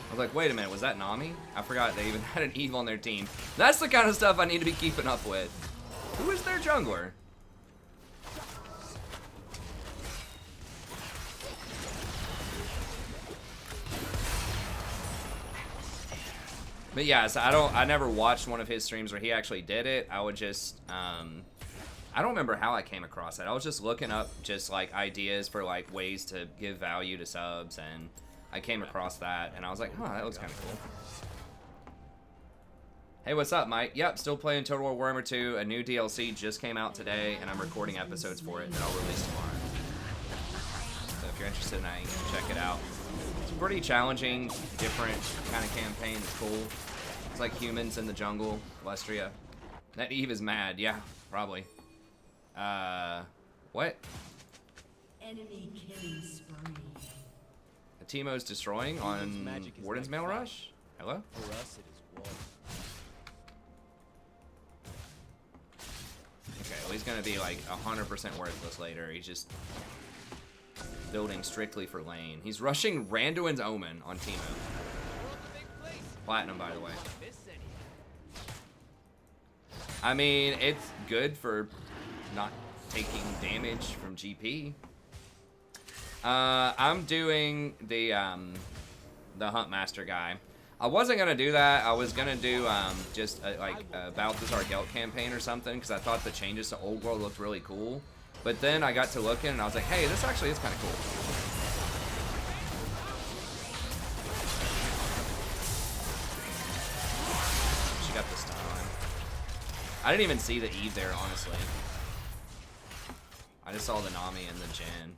Speaker 1: I was like, wait a minute, was that Nami? I forgot they even had an Eve on their team. That's the kind of stuff I need to be keeping up with. Who is their jungler? But yeah, so I never watched one of his streams where he actually did it. I would just I don't remember how I came across that. I was just looking up just like ideas for like ways to give value to subs, and I came across that, and I was like, huh, that looks kind of cool. Hey, what's up, Mike? Yep, still playing Total War Warhammer 2. A new DLC just came out today, and I'm recording episodes for it that I'll release tomorrow. So if you're interested in that, you can check it out. It's a pretty challenging, different kind of campaign. It's cool. It's like humans in the jungle, Lestria. That Eve is mad. Yeah, probably. What?
Speaker 2: Enemy killing spree.
Speaker 1: Teemo's destroying on Warden's Mail Rush? Hello?
Speaker 3: For us, it is war.
Speaker 1: Okay, well he's gonna be like 100% worthless later. He's just building strictly for lane. He's rushing Randuin's Omen on Teemo. Platinum, by the way. I mean, it's good for not taking damage from GP. I'm doing the Huntmaster guy. I wasn't gonna do that. I was gonna do just like a Balthazar Gelt campaign or something because I thought the changes to Old World looked really cool. But then I got to looking and I was like, hey, this actually is kind of cool. She got the stun. I didn't even see the Eve there, honestly. I just saw the Nami and the Jhin.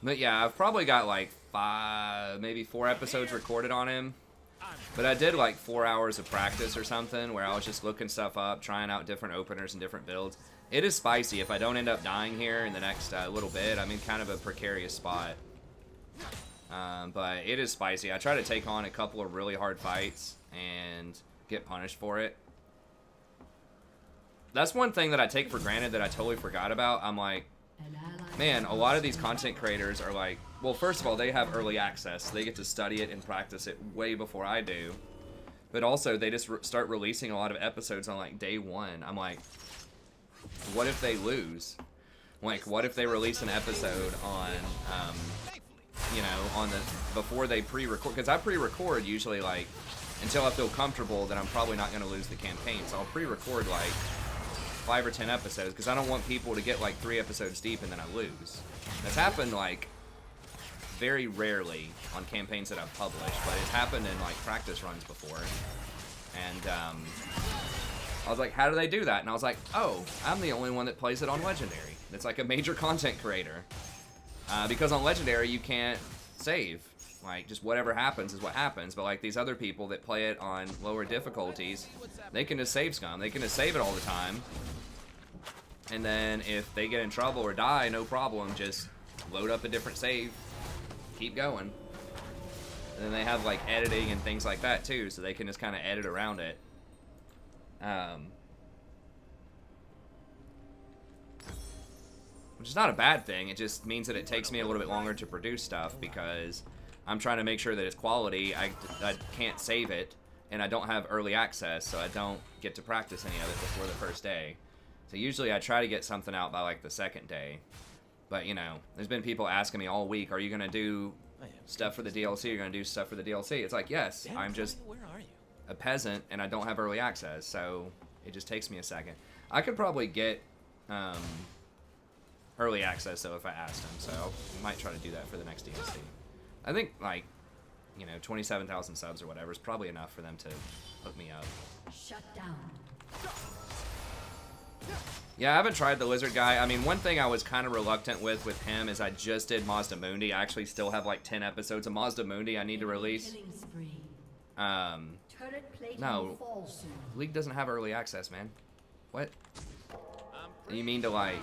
Speaker 1: But yeah, I've probably got like 5, maybe 4 episodes recorded on him. But I did like 4 hours of practice or something where I was just looking stuff up, trying out different openers and different builds. It is spicy. If I don't end up dying here in the next little bit, I'm in kind of a precarious spot. But it is spicy. I try to take on a couple of really hard fights and get punished for it. That's one thing that I take for granted that I totally forgot about. I'm like, man, a lot of these content creators are like, well, first of all, they have early access. They get to study it and practice it way before I do. But also, they just start releasing a lot of episodes on like day 1. I'm like, what if they lose? Like, what if they release an episode on, you know, on the before they pre-record? Because I pre-record usually like until I feel comfortable that I'm probably not going to lose the campaign. So I'll pre-record like 5 or 10 episodes because I don't want people to get like 3 episodes deep and then I lose. That's happened like very rarely on campaigns that I've published, but it's happened in like practice runs before. And I was like, how do they do that? And I was like, oh, I'm the only one that plays it on Legendary. It's like a major content creator. Because on Legendary you can't save. Like, just whatever happens is what happens. But like these other people that play it on lower difficulties, they can just save scum. They can just save it all the time. And then if they get in trouble or die, no problem. Just load up a different save. Keep going. And then they have like editing and things like that too, so they can just kind of edit around it. Which is not a bad thing. It just means that it takes me a little bit longer to produce stuff because I'm trying to make sure that it's quality. I can't save it, and I don't have early access, so I don't get to practice any of it before the first day. So usually I try to get something out by like the second day. But, you know, there's been people asking me all week, are you going to do stuff for the DLC? Are you going to do stuff for the DLC? It's like, yes, I'm just a peasant, and I don't have early access, so it just takes me a second. I could probably get early access, though, if I asked him, so I might try to do that for the next DLC. I think, like, you know, 27,000 subs or whatever is probably enough for them to hook me up.
Speaker 2: Shut down.
Speaker 1: Yeah, I haven't tried the lizard guy. I mean, one thing I was kind of reluctant with him is I just did Mazda Mundi. I actually still have like 10 episodes of Mazda Mundi I need to release. No, League doesn't have early access, man. What? You mean to like...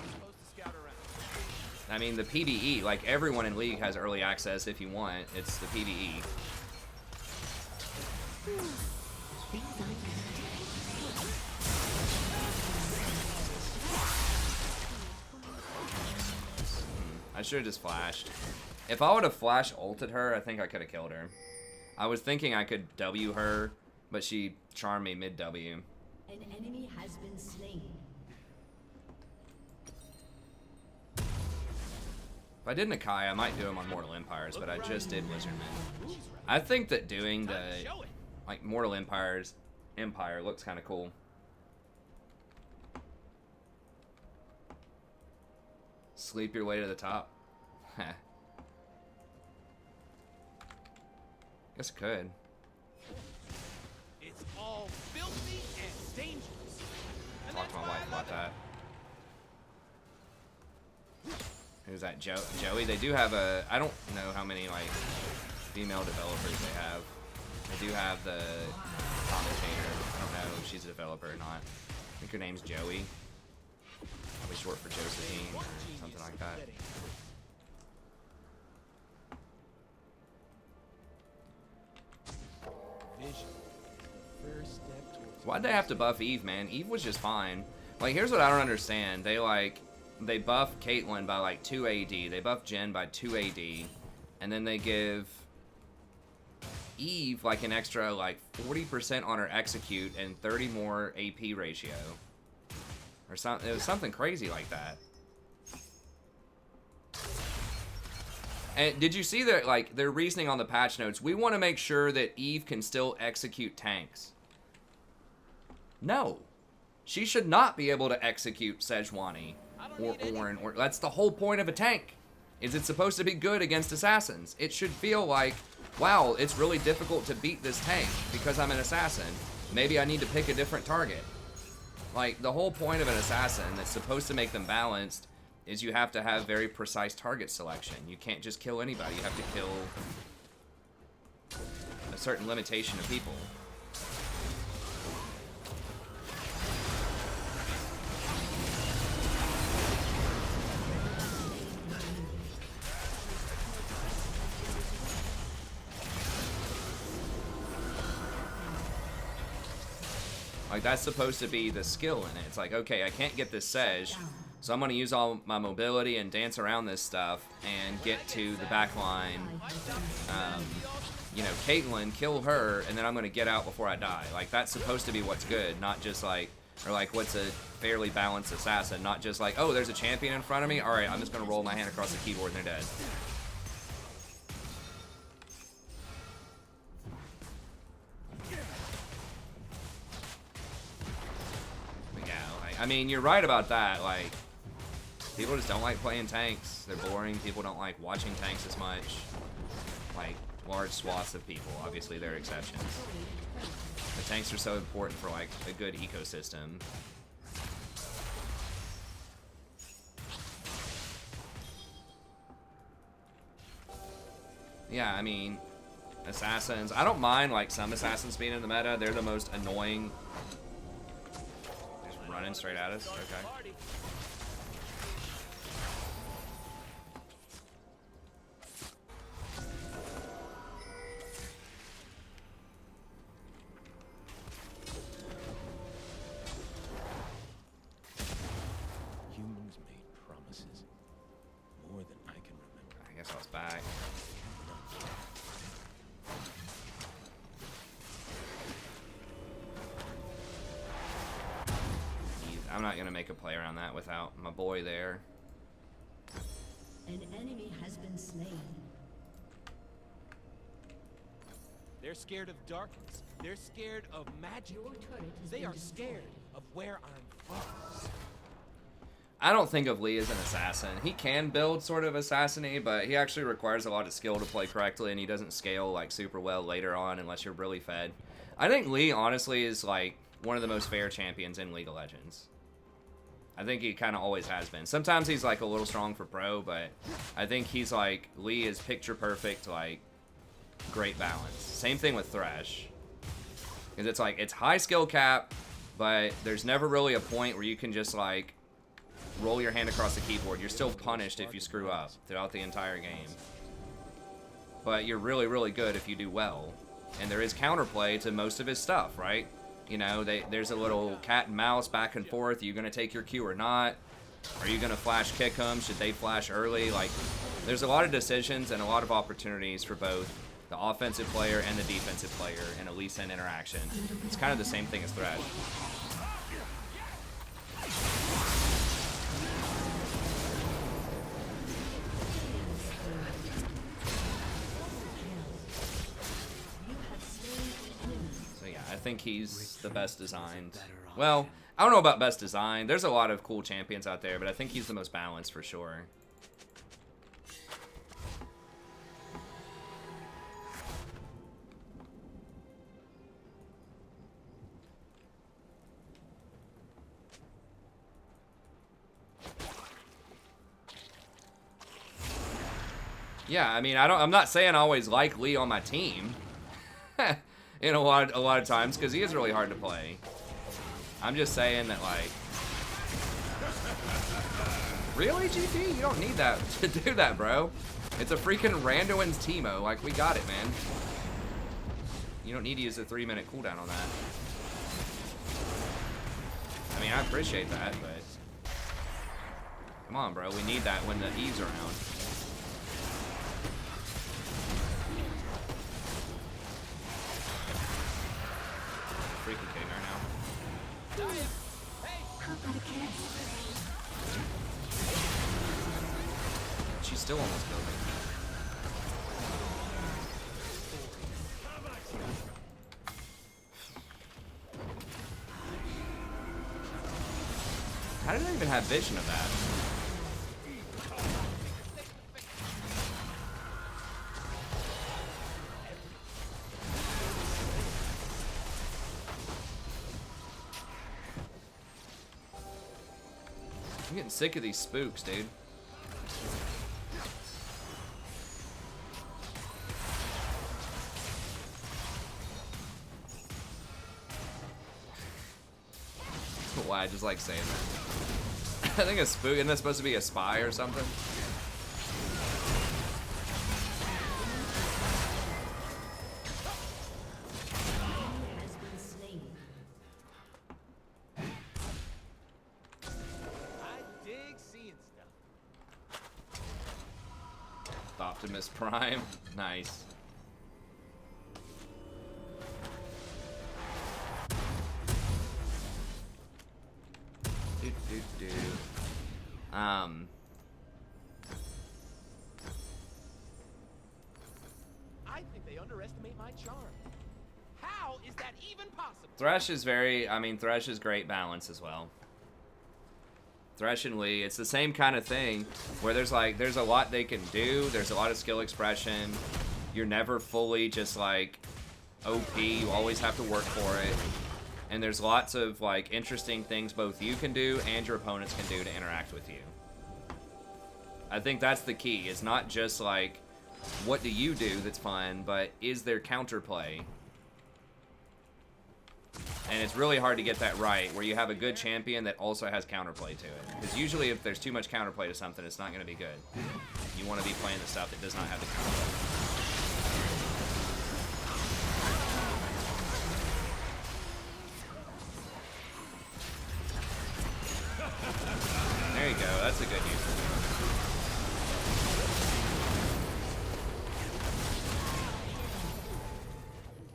Speaker 1: I mean, the PvE, like everyone in League has early access if you want. It's the PvE. I should have just flashed. If I would have flash ulted her, I think I could have killed her. I was thinking I could W her, but she charmed me mid W.
Speaker 2: An enemy has been slain.
Speaker 1: If I did Nakai, I might do him on Mortal Empires, but I just did Lizardmen. I think that doing the like Mortal Empires, Empire. Looks kind of cool. Sleep your way to the top. Guess I could.
Speaker 3: It's all filthy and dangerous. And
Speaker 1: Talk to
Speaker 3: that's
Speaker 1: my
Speaker 3: why
Speaker 1: wife
Speaker 3: I love
Speaker 1: about
Speaker 3: it.
Speaker 1: that. Who's that? Joey? They do have a... I don't know how many, like, female developers they have. They do have the commentator. I don't know if she's a developer or not. I think her name's Joey. Probably short for Josephine or something like that.
Speaker 3: Vision. First step towards
Speaker 1: Why'd they have to buff Eve, man? Eve was just fine. Like, here's what I don't understand. They buff Caitlyn by, like, 2 AD. They buff Jen by 2 AD. And then they give Eve, like, an extra, like, 40% on her execute and 30 more AP ratio. Or something. It was something crazy like that. And did you see that, like, their reasoning on the patch notes? We want to make sure that Eve can still execute tanks. No. She should not be able to execute Sejuani or Ornn. Or that's the whole point of a tank. Is it's supposed to be good against assassins. It should feel like, wow, it's really difficult to beat this tank because I'm an assassin. Maybe I need to pick a different target. Like, the whole point of an assassin that's supposed to make them balanced is you have to have very precise target selection. You can't just kill anybody. You have to kill a certain limitation of people. Like, that's supposed to be the skill in it. It's like, okay, I can't get this Sej, so I'm going to use all my mobility and dance around this stuff and get to the back line. You know, Caitlyn, kill her, and then I'm going to get out before I die. Like, that's supposed to be what's good, not just like, or like, what's a fairly balanced assassin, not just like, oh, there's a champion in front of me, alright, I'm just going to roll my hand across the keyboard and they're dead. I mean, you're right about that. Like, people just don't like playing tanks. They're boring. People don't like watching tanks as much. Like, large swaths of people. Obviously, there are exceptions. The tanks are so important for, like, a good ecosystem. Yeah, I mean, assassins. I don't mind, like, some assassins being in the meta. They're the most annoying. Running straight at us? Okay.
Speaker 3: Humans made promises more than I can remember.
Speaker 1: I guess I was back. I'm not gonna make a play around that without my boy there.
Speaker 2: An enemy has been slain.
Speaker 3: They're scared of darkness. They're scared of magic.
Speaker 2: Your turret has
Speaker 3: They
Speaker 2: been
Speaker 3: are
Speaker 2: destroyed.
Speaker 3: scared of where I'm from.
Speaker 1: I don't think of Lee as an assassin. He can build sort of assassiny, but he actually requires a lot of skill to play correctly, and he doesn't scale like super well later on unless you're really fed. I think Lee honestly is like one of the most fair champions in League of Legends. I think he kind of always has been. Sometimes he's like a little strong for pro, but I think he's like, Lee is picture perfect, like great balance. Same thing with Thresh. Because it's like, it's high skill cap, but there's never really a point where you can just like roll your hand across the keyboard. You're still punished if you screw up throughout the entire game. But you're really, really good if you do well. And there is counterplay to most of his stuff, right? You know, there's a little cat and mouse back and forth. Are you going to take your Q or not? Are you going to flash kick them? Should they flash early? Like, there's a lot of decisions and a lot of opportunities for both the offensive player and the defensive player in a Lee Sin interaction. It's kind of the same thing as Thresh. think he's the best designed. Well, I don't know about best designed. There's a lot of cool champions out there, but I think he's the most balanced for sure. Yeah, I mean, I'm not saying I always like Lee on my team. In a lot of times, because he is really hard to play. I'm just saying that, like, really, GP? You don't need that to do that, bro. It's a freaking Randuin's Teemo. Like, we got it, man. You don't need to use a 3-minute cooldown on that. I mean, I appreciate that, but come on, bro. We need that when the Eve's around. Freaking kidding right now. She's still almost killed me. How did I even have vision of that? I'm getting sick of these spooks, dude. Why I just like saying that. I think a spook, isn't that supposed to be a spy or something?
Speaker 2: Has been slain.
Speaker 5: I dig seeing stuff.
Speaker 1: Optimus Prime. Nice.
Speaker 5: I think they underestimate my charm. How is that even possible?
Speaker 1: Thresh is Thresh is great balance as well. Thresh and Lee, it's the same kind of thing where there's a lot they can do. There's a lot of skill expression. You're never fully just like OP. You always have to work for it. And there's lots of like interesting things both you can do and your opponents can do to interact with you. I think that's the key. It's not just like, what do you do that's fun, but is there counterplay? And it's really hard to get that right, where you have a good champion that also has counterplay to it. Because usually if there's too much counterplay to something, it's not going to be good. You want to be playing the stuff that does not have the counterplay. There you go, that's a good use.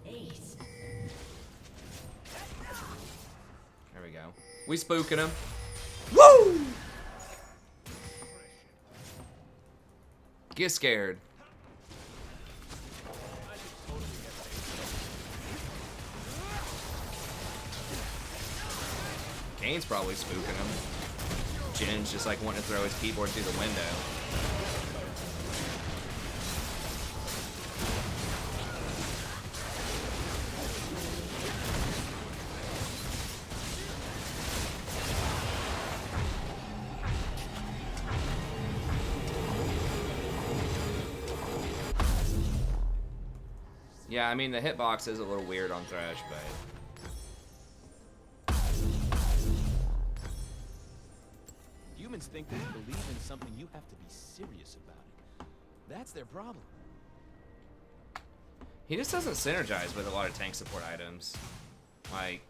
Speaker 2: Ace.
Speaker 1: There we go. We spooking him. Woo! Get scared. Kane's probably spooking him. Jin's just like wanting to throw his keyboard through the window. Yeah, I mean the hitbox is a little weird on Thresh, but
Speaker 3: Humans think that to believe in something, you have to be serious about it. That's their problem.
Speaker 1: he just doesn't synergize with a lot of tank support items. Like,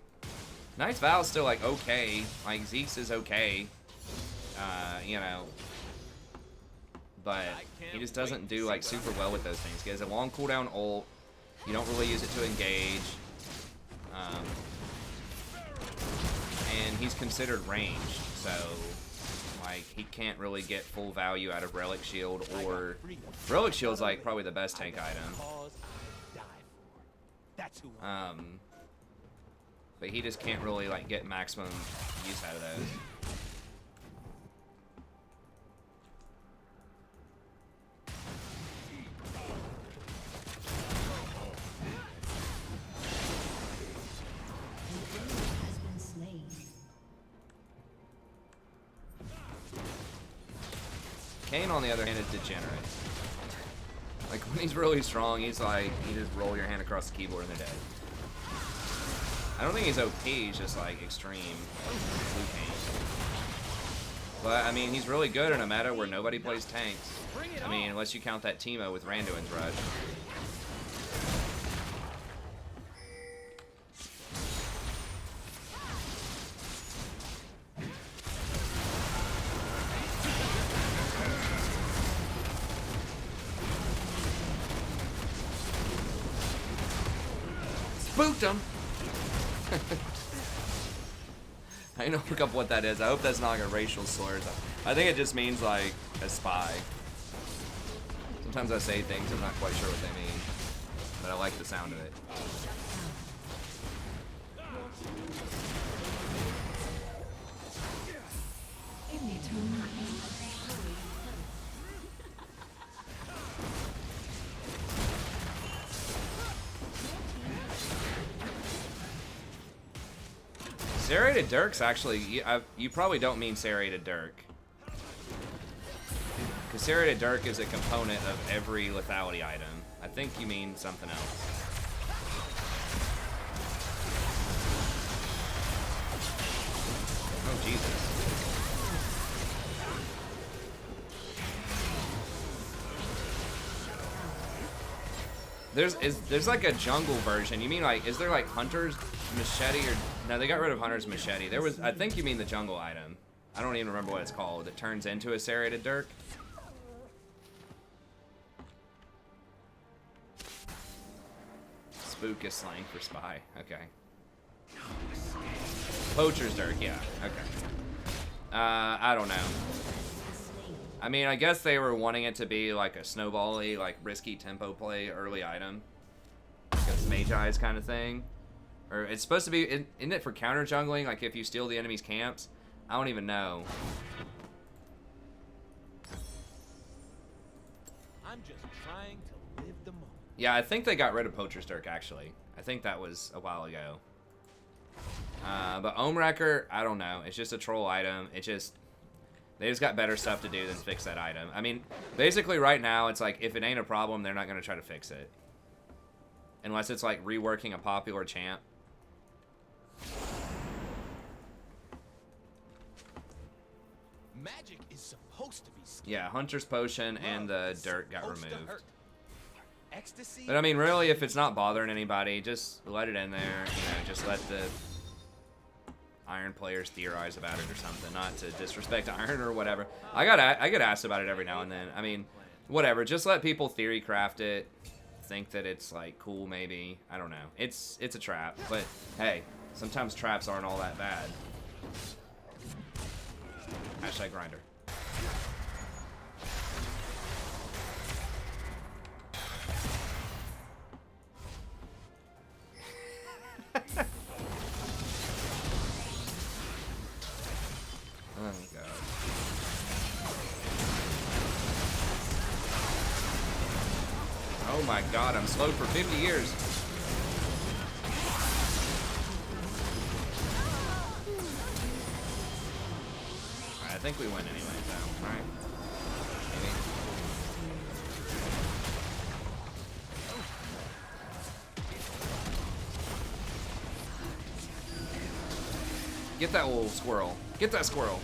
Speaker 1: Knight's Vow is still like okay. Like Zeke's is okay. You know. But he just doesn't do like super well with those things. He has a long cooldown ult. You don't really use it to engage. And he's considered ranged, so like he can't really get full value out of Relic Shield, or Relic Shield's like probably the best tank item.
Speaker 3: Cause I die for. That's who I am.
Speaker 1: but he just can't really like get maximum use out of those.
Speaker 2: Has been slain.
Speaker 1: Kane, on the other hand, is degenerate. Like, when he's really strong, he's like, you just roll your hand across the keyboard and they're dead. I don't think he's OP, he's just like extreme. Blue Kane. But, I mean, he's really good in a meta where nobody plays tanks. I mean, unless you count that Teemo with Randuin's Rush. Spooked him! I didn't look up what that is. I hope that's not like a racial slur. I think it just means like a spy. Sometimes I say things I'm not quite sure what they mean, but I like the sound of it. Serrated Dirk's actually, you probably don't mean Serrated Dirk. Because Serrated Dirk is a component of every lethality item. I think you mean something else. Oh, Jesus. There's like a jungle version. You mean like, is there like Hunter's Machete or... No, they got rid of Hunter's Machete. There was, I think you mean the jungle item. I don't even remember what it's called. It turns into a Serrated Dirk. Spook is slang for spy. Okay. Poacher's Dirk, yeah. Okay. I don't know. I mean, I guess they were wanting it to be like a snowball-y, like risky tempo play early item. Like a Mage Eyes kind of thing. Or it's supposed to be, isn't it for counter jungling? Like if you steal the enemy's camps? I don't even know.
Speaker 3: I'm just trying to live the moment.
Speaker 1: Yeah, I think they got rid of Poacher's Dirk, actually. I think that was a while ago. But Ohmwrecker, I don't know. It's just a troll item. It just... They just got better stuff to do than fix that item. I mean, basically right now, it's like, if it ain't a problem, they're not going to try to fix it. Unless it's like reworking a popular champ.
Speaker 3: Magic is supposed to be scary.
Speaker 1: Yeah, Hunter's Potion and the Dirt got
Speaker 3: Supposed to
Speaker 1: removed.
Speaker 3: hurt. Ecstasy.
Speaker 1: But I mean, really, if it's not bothering anybody, just let it in there. You know, just let the Iron players theorize about it or something. Not to disrespect Iron or whatever. I get asked about it every now and then. I mean, whatever. Just let people theory craft it. Think that it's like cool, maybe. I don't know. It's a trap, but hey, sometimes traps aren't all that bad. Hashtag grinder. Oh god. Oh my god, I'm slowed for 50 years. Alright, I think we win anyway, though. Alright. Maybe. Get that little squirrel. Get that squirrel.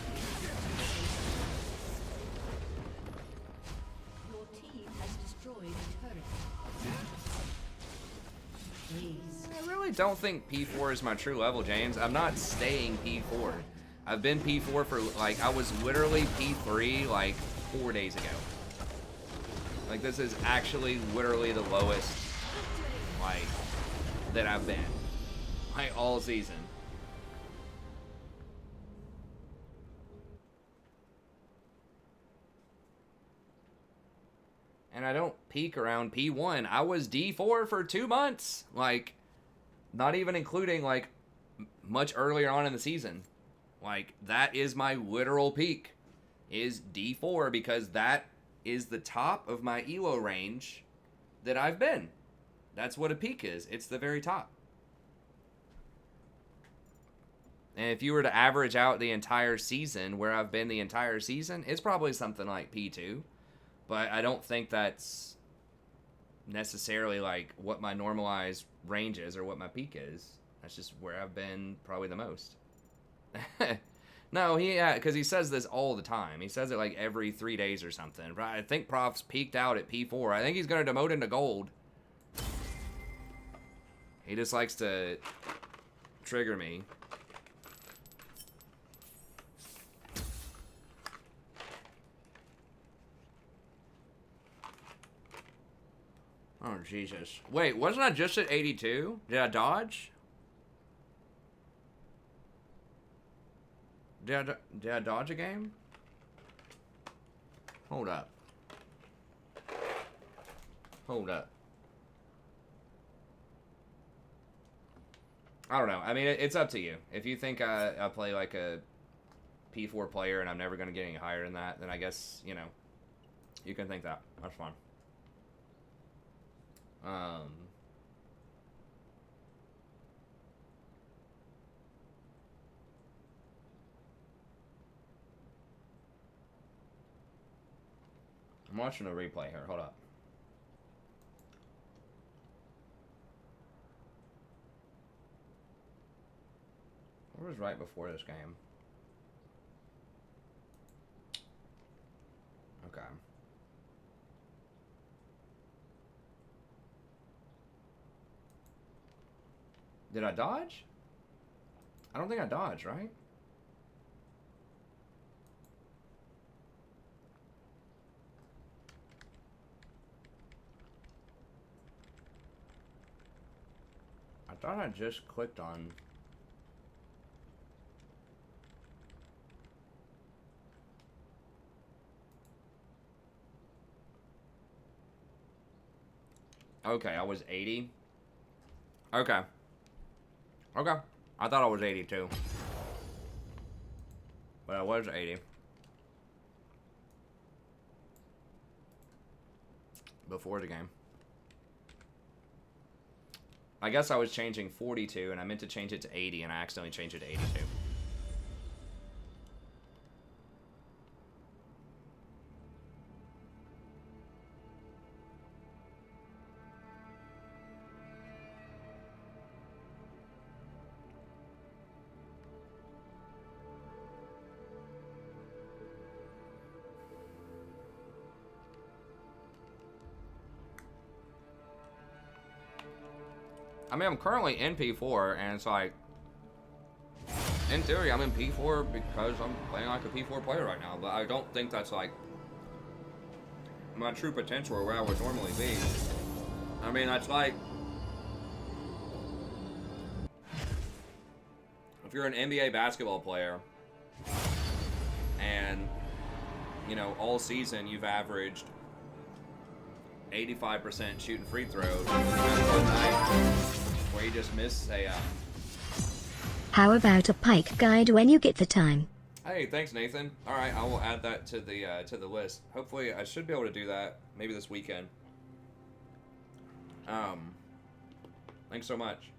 Speaker 2: Your team has destroyed a turret. Please.
Speaker 1: I really don't think P4 is my true level, James. I'm not staying P4. I've been P4 for, like, I was literally P3, like, 4 days ago. Like, this is actually literally the lowest, like, that I've been. Like, all season. And I don't peak around P1. I was D4 for 2 months. Like, not even including, like, much earlier on in the season. Like, that is my literal peak, is D4, because that is the top of my elo range that I've been. That's what a peak is. It's the very top. And if you were to average out the entire season, where I've been the entire season, it's probably something like P2. But I don't think that's necessarily like what my normalized range is or what my peak is. That's just where I've been probably the most. No, because he says this all the time. He says it like every 3 days or something. But I think Prof's peaked out at P4. I think he's going to demote into gold. He just likes to trigger me. Oh, Jesus. Wait, wasn't I just at 82? Did I dodge? Did I dodge a game? Hold up. Hold up. I don't know. I mean, it's up to you. If you think I play like a P4 player and I'm never going to get any higher than that, then I guess, you know, you can think that. That's fine. I'm watching a replay here. Hold up. What was right before this game? Okay. Did I dodge? I don't think I dodged, right? I thought I just clicked on... Okay, I was 80. Okay. Okay. I thought I was 82. But I was 80. Before the game. I guess I was changing 42, and I meant to change it to 80, and I accidentally changed it to 82. I mean, I'm currently in P4, and it's like, in theory, I'm in P4 because I'm playing like a P4 player right now, but I don't think that's like my true potential or where I would normally be. I mean, that's like, if you're an NBA basketball player, and, you know, all season you've averaged 85% shooting free throws, one night where you just miss a
Speaker 6: How about a pike guide when you get the time?
Speaker 1: Hey, thanks, Nathan. All right, I will add that to the list. Hopefully, I should be able to do that maybe this weekend. Thanks so much.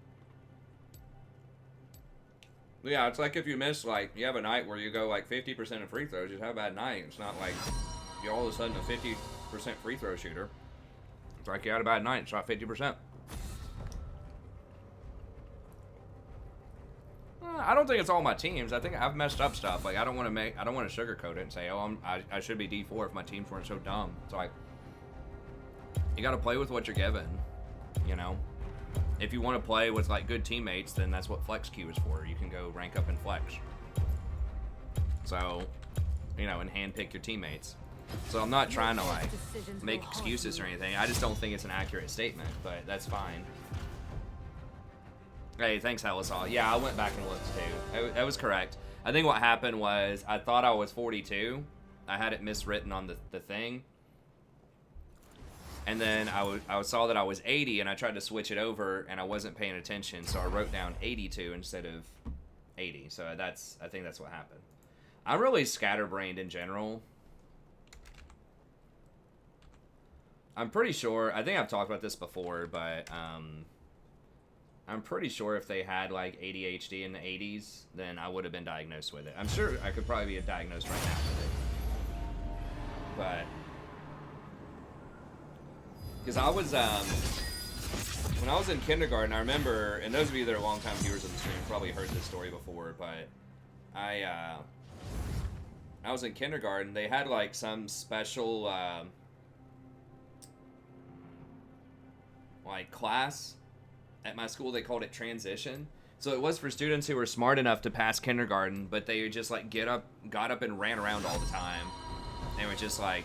Speaker 1: Yeah, it's like if you miss, like, you have a night where you go like 50% of free throws, you have a bad night. It's not like you're all of a sudden a 50% free throw shooter. It's like you had a bad night. It's not 50%. I don't think it's all my teams. I think I've messed up stuff. Like, I don't want to sugarcoat it and say, oh, I should be D4 if my teams weren't so dumb. It's like, you got to play with what you're given, you know? If you want to play with, like, good teammates, then that's what flex queue is for. You can go rank up in flex. So, you know, and handpick your teammates. So I'm not trying to, like, make excuses or anything. I just don't think it's an accurate statement, but that's fine. Hey, thanks, Hellasol. Yeah, I went back and looked, too. That was correct. I think what happened was I thought I was 42. I had it miswritten on the thing. And then I saw that I was 80, and I tried to switch it over, and I wasn't paying attention, so I wrote down 82 instead of 80. So I think that's what happened. I'm really scatterbrained in general. I'm pretty sure, I think I've talked about this before, but I'm pretty sure if they had like ADHD in the 80s, then I would have been diagnosed with it. I'm sure I could probably be diagnosed right now with it. But because I was when I was in kindergarten, I remember, and those of you that are longtime viewers of the stream probably heard this story before, but I was in kindergarten. They had like some special like class at my school. They called it transition. So it was for students who were smart enough to pass kindergarten, but they just like got up and ran around all the time. They were just like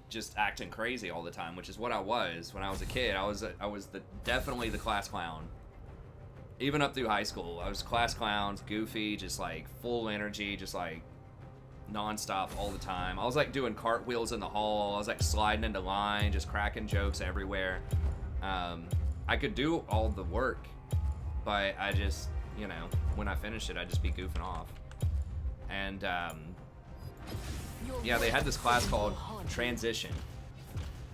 Speaker 1: just acting crazy all the time, which is what I was when I was a kid. I was definitely the class clown. Even up through high school, I was class clowns, goofy, just like full energy, just like nonstop all the time. I was like doing cartwheels in the hall. I was like sliding into line, just cracking jokes everywhere. I could do all the work, but I just, you know, when I finished it, I'd just be goofing off. And yeah, they had this class called transition.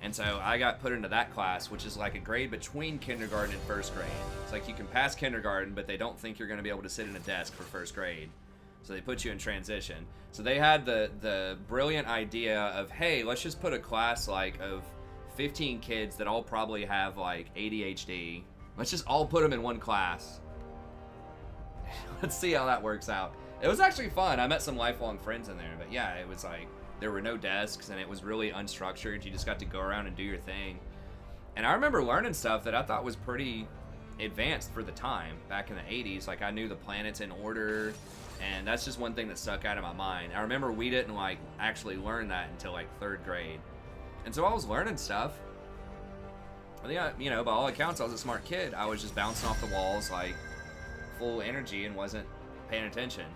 Speaker 1: And so I got put into that class, which is like a grade between kindergarten and first grade. It's like you can pass kindergarten, but they don't think you're going to be able to sit in a desk for first grade. So they put you in transition. So they had the brilliant idea of, hey, let's just put a class like of 15 kids that all probably have like ADHD. Let's just all put them in one class. Let's see how that works out. It was actually fun. I met some lifelong friends in there, but yeah, it was like there were no desks and it was really unstructured. You just got to go around and do your thing. And I remember learning stuff that I thought was pretty advanced for the time back in the 80s. Like I knew the planets in order, and that's just one thing that stuck out of my mind. I remember we didn't like actually learn that until like third grade. And so I was learning stuff. I think you know, by all accounts, I was a smart kid. I was just bouncing off the walls like full energy and wasn't paying attention.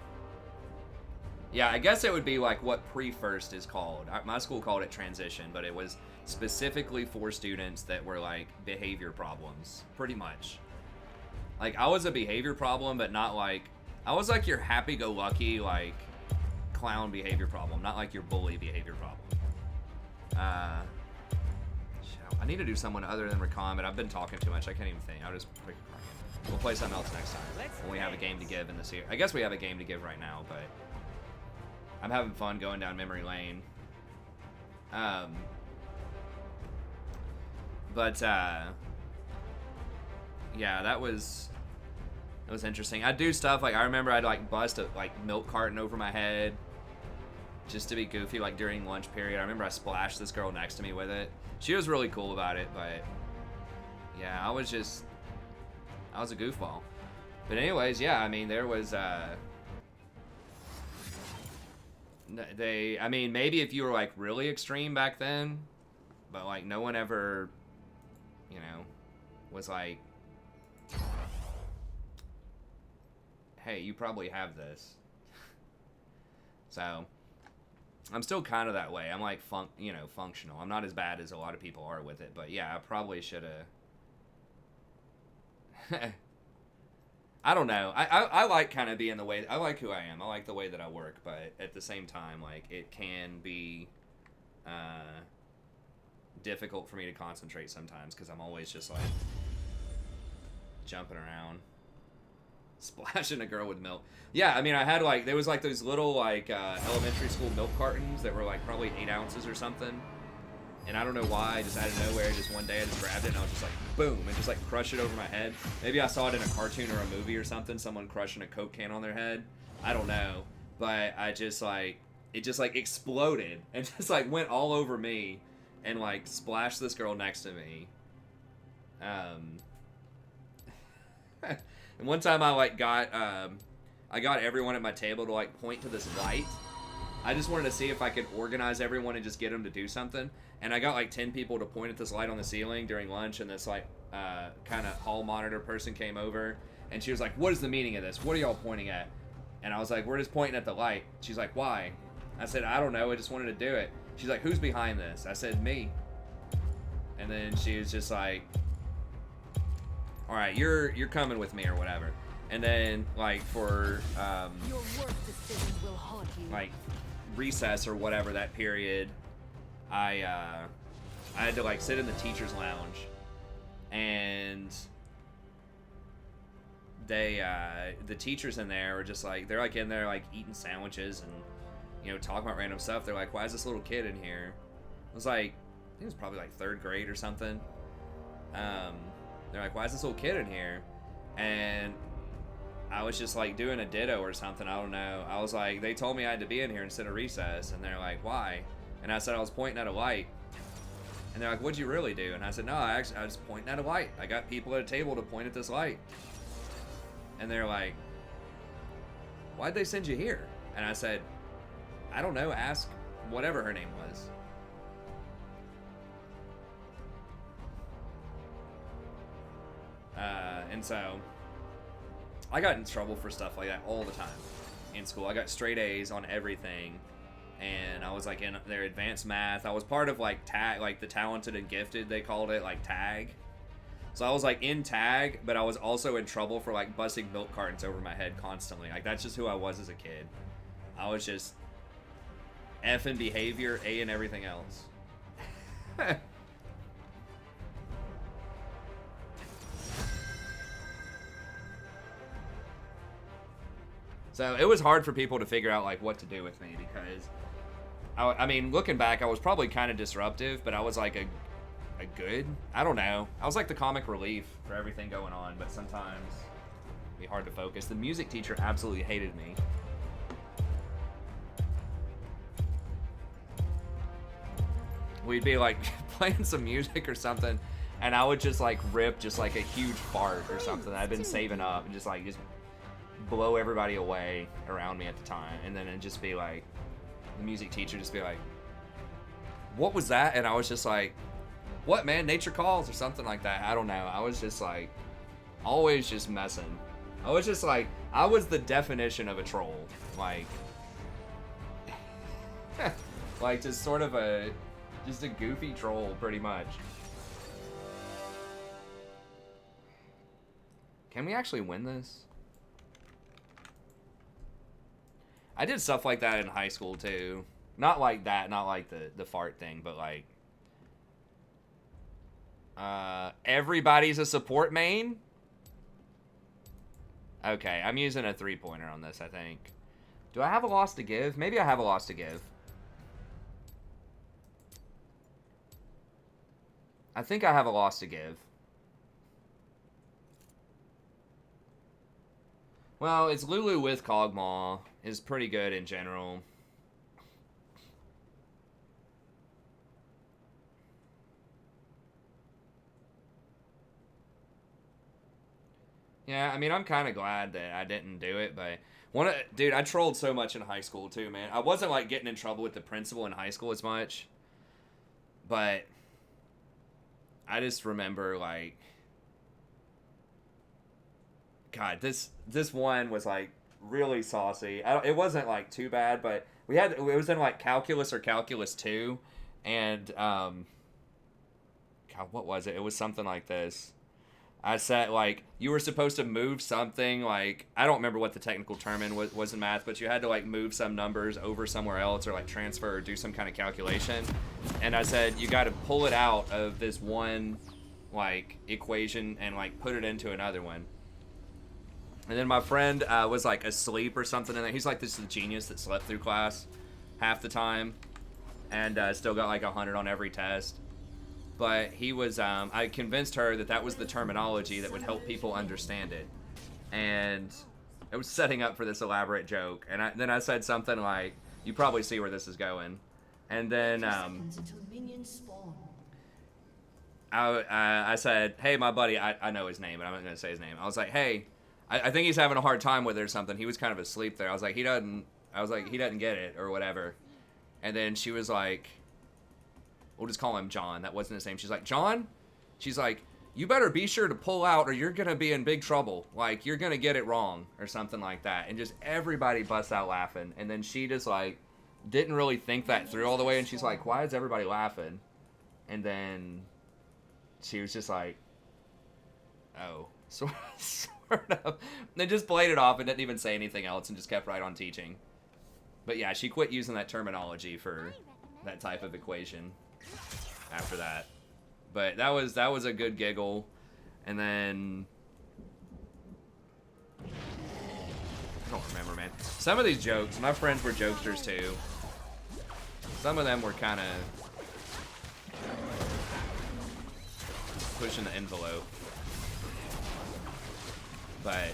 Speaker 1: Yeah, I guess it would be like what pre-first is called. My school called it transition, but it was specifically for students that were like behavior problems, pretty much. Like I was a behavior problem, but not like, I was like your happy-go-lucky like clown behavior problem, not like your bully behavior problem. I need to do someone other than Recon, but I've been talking too much. I can't even think. I'll just pick a We'll play something else next time when we have a game to give in this year. I guess we have a game to give right now, but I'm having fun going down memory lane. Yeah, that was interesting. I'd do stuff like, I remember I'd like bust a like milk carton over my head just to be goofy, like during lunch period. I remember I splashed this girl next to me with it. She was really cool about it, but yeah, I was a goofball. But anyways, yeah, I mean, there was I mean, maybe if you were like really extreme back then, but like no one ever, you know, was like, hey, you probably have this. So I'm still kind of that way. I'm like functional. I'm not as bad as a lot of people are with it, but yeah, I probably should have. I don't know. I like kind of being the way, I like who I am. I like the way that I work, but at the same time, like, it can be difficult for me to concentrate sometimes because I'm always just like jumping around, splashing a girl with milk. Yeah, I mean, I had like, there was like those little like elementary school milk cartons that were like probably 8 ounces or something. And I don't know why, just out of nowhere, just one day I just grabbed it and I was just like, boom, and just like crushed it over my head. Maybe I saw it in a cartoon or a movie or something, someone crushing a Coke can on their head. I don't know. But I just like, it just like exploded and just like went all over me and like splashed this girl next to me. And one time I like got everyone at my table to like point to this light. I just wanted to see if I could organize everyone and just get them to do something. And I got like 10 people to point at this light on the ceiling during lunch, and this like kind of hall monitor person came over, and she was like, what is the meaning of this? What are y'all pointing at? And I was like, we're just pointing at the light. She's like, why? I said, I don't know, I just wanted to do it. She's like, who's behind this? I said, me. And then she was just like, all right, you're coming with me or whatever. And then, like, for,
Speaker 2: Your worst decisions will haunt you.
Speaker 1: like, recess or whatever that period, I had to, like, sit in the teacher's lounge. And they, the teachers in there were just, like, they're, like, in there, like, eating sandwiches and, you know, talking about random stuff. They're like, why is this little kid in here? I was like, I think it was probably, like, 3rd grade or something. They're like, why is this little kid in here? And I was just like doing a ditto or something. I don't know. I was like, they told me I had to be in here instead of recess. And they're like, why? And I said I was pointing at a light. And they're like, what'd you really do? And I said, no, I was pointing at a light. I got people at a table to point at this light. And they're like, why'd they send you here? And I said, I don't know. Ask whatever her name was. And so I got in trouble for stuff like that all the time in school. I got straight A's on everything, and I was like in their advanced math. I was part of like tag, like the talented and gifted, they called it, like tag. So I was like in tag, but I was also in trouble for like busting milk cartons over my head constantly. Like that's just who I was as a kid. I was just F in behavior, A in everything else. So it was hard for people to figure out like what to do with me because, I mean, looking back, I was probably kind of disruptive, but I was like a good, I don't know. I was like the comic relief for everything going on, but sometimes it'd be hard to focus. The music teacher absolutely hated me. We'd be like playing some music or something, and I would just like rip just like a huge fart or something that I'd been saving up and just blow everybody away around me at the time. And then it'd just be like, the music teacher just be like, what was that? And I was just like, what, man? Nature calls or something like that. I don't know. I was just like, always just messing. I was just like, I was the definition of a troll. Like, like just sort of just a goofy troll, pretty much. Can we actually win this? I did stuff like that in high school too. Not like that, not like the fart thing, but like everybody's a support main? Okay, I'm using a 3-pointer on this, I think. Do I have a loss to give? Maybe I have a loss to give. I think I have a loss to give. Well, it's Lulu with Kog'Maw is pretty good in general. Yeah, I mean, I'm kind of glad that I didn't do it, but dude, I trolled so much in high school too, man. I wasn't like getting in trouble with the principal in high school as much, but I just remember like, God, this one was like really saucy. It wasn't like too bad, but it was in like calculus or calculus 2, and God, what was it? It was something like this. I said like you were supposed to move something, like I don't remember what the technical term was in math, but you had to like move some numbers over somewhere else or like transfer or do some kind of calculation. And I said you got to pull it out of this one like equation and like put it into another one. And then my friend was like asleep or something in there. He's like this genius that slept through class half the time and still got like 100 on every test. But he was, I convinced her that was the terminology that would help people understand it. And it was setting up for this elaborate joke. And then I said something like, you probably see where this is going. And then I said, hey, my buddy, I know his name, but I'm not going to say his name. I was like, hey, I think he's having a hard time with it or something. He was kind of asleep there. I was like, he doesn't get it or whatever. And then she was like, we'll just call him John. That wasn't his name. She's like, John? She's like, you better be sure to pull out or you're going to be in big trouble. Like, you're going to get it wrong or something like that. And just everybody busts out laughing. And then she just, like, didn't really think that through all the way. And she's like, why is everybody laughing? And then she was just like, oh, sort part of. They just played it off and didn't even say anything else and just kept right on teaching. But yeah, she quit using that terminology for that type of equation after that. But that was a good giggle. And then I don't remember, man. Some of these jokes, my friends were jokesters too. Some of them were kind of pushing the envelope. But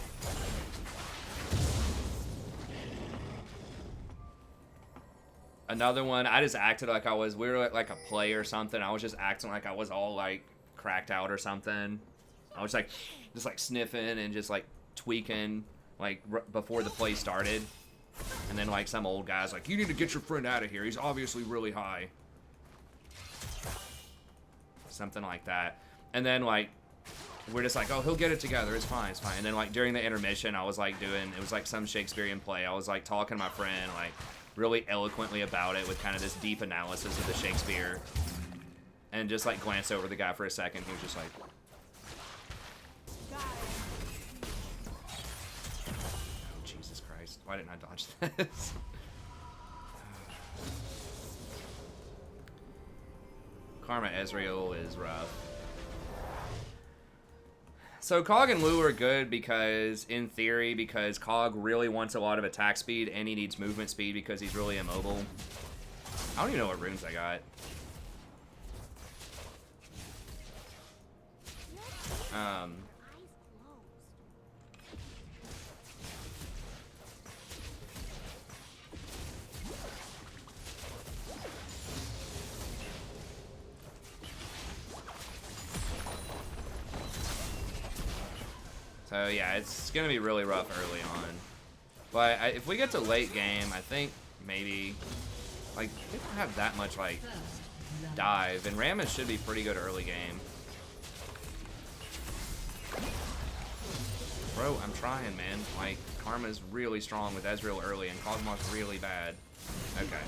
Speaker 1: another one, I just acted like we were at like a play or something. I was just acting like I was all like cracked out or something. I was like, just like sniffing and just like tweaking like before the play started. And then like some old guy's like, you need to get your friend out of here. He's obviously really high. Something like that. And then like, we're just like, oh, he'll get it together. It's fine, it's fine. And then like during the intermission, I was like it was like some Shakespearean play. I was like talking to my friend like really eloquently about it with kind of this deep analysis of the Shakespeare. And just like glanced over the guy for a second. He was just like, oh, Jesus Christ. Why didn't I dodge this? Karma Ezreal is rough. So Cog and Lulu are good because, in theory, because Cog really wants a lot of attack speed and he needs movement speed because he's really immobile. I don't even know what runes I got. So yeah, it's gonna be really rough early on. But if we get to late game, I think maybe, like, we don't have that much, like, dive. And Rammus should be pretty good early game. Bro, I'm trying, man. Like, Karma's really strong with Ezreal early, and Kog'Maw's really bad. Okay.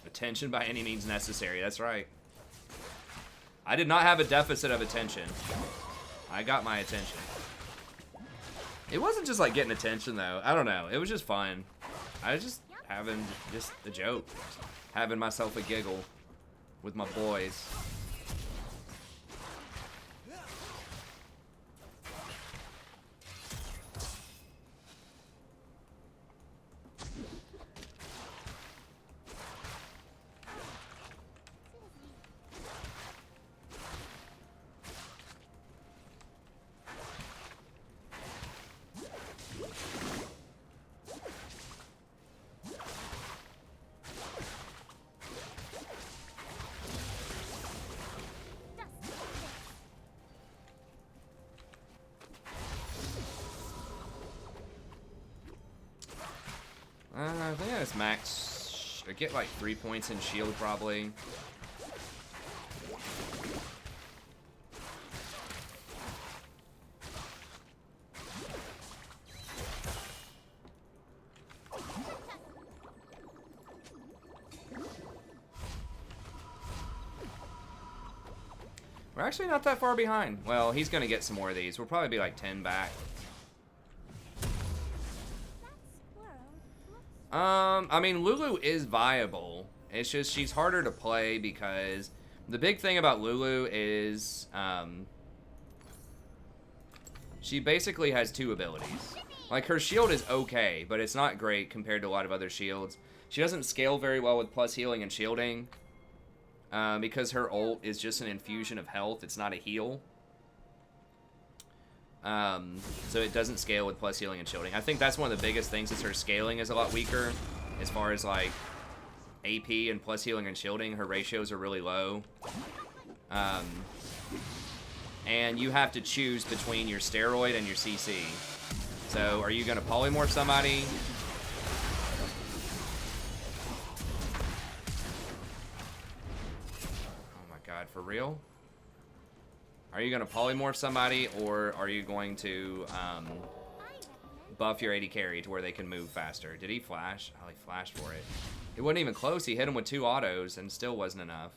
Speaker 1: Attention by any means necessary, that's right. I did not have a deficit of attention. I got my attention. It wasn't just like getting attention though. I don't know. It was just fun. I was just having just a joke. Having myself a giggle with my boys. I think that's max. I get like 3 points in shield probably. We're actually not that far behind. Well, he's gonna get some more of these. We'll probably be like 10 back. I mean, Lulu is viable. It's just she's harder to play because the big thing about Lulu is she basically has two abilities. Like, her shield is okay, but it's not great compared to a lot of other shields. She doesn't scale very well with plus healing and shielding because her ult is just an infusion of health. It's not a heal. So it doesn't scale with plus healing and shielding. I think that's one of the biggest things is her scaling is a lot weaker as far as like AP and plus healing and shielding. Her ratios are really low. And you have to choose between your steroid and your CC. So are you going to polymorph somebody? Oh my god, for real? Are you going to polymorph somebody, or are you going to buff your AD carry to where they can move faster? Did he flash? Oh, he flashed for it. It wasn't even close. He hit him with 2 autos and still wasn't enough.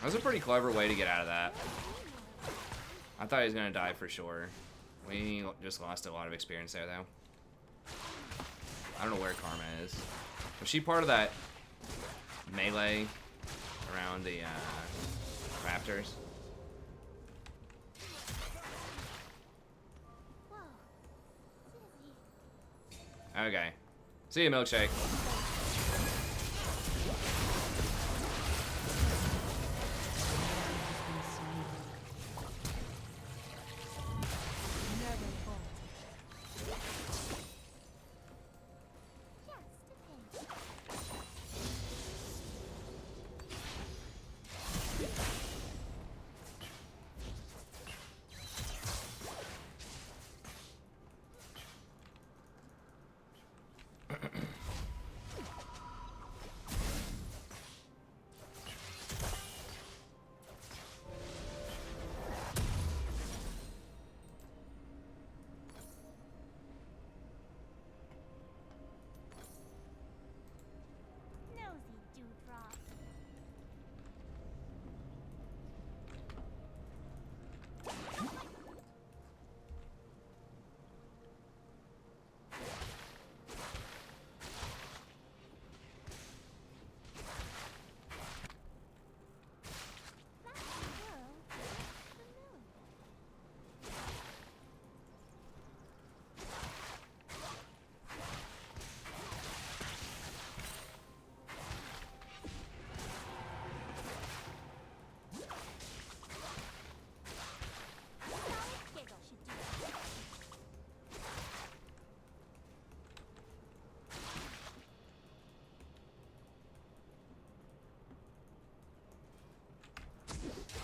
Speaker 1: That was a pretty clever way to get out of that. I thought he was gonna die for sure. We just lost a lot of experience there, though. I don't know where Karma is. Was she part of that melee around the raptors? Okay. See you, milkshake.
Speaker 4: Nosy dewdrop.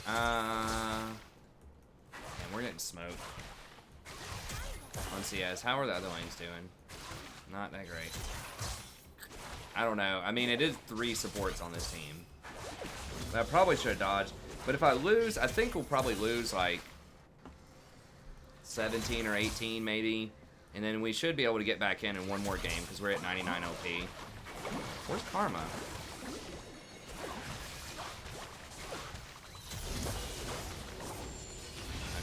Speaker 1: Man, we're getting smoked. On CS. How are the other lanes doing? Not that great. I don't know. I mean, it is 3 supports on this team. I probably should have dodged. But if I lose, I think we'll probably lose like 17 or 18 maybe. And then we should be able to get back in one more game because we're at 99 OP. Where's Karma?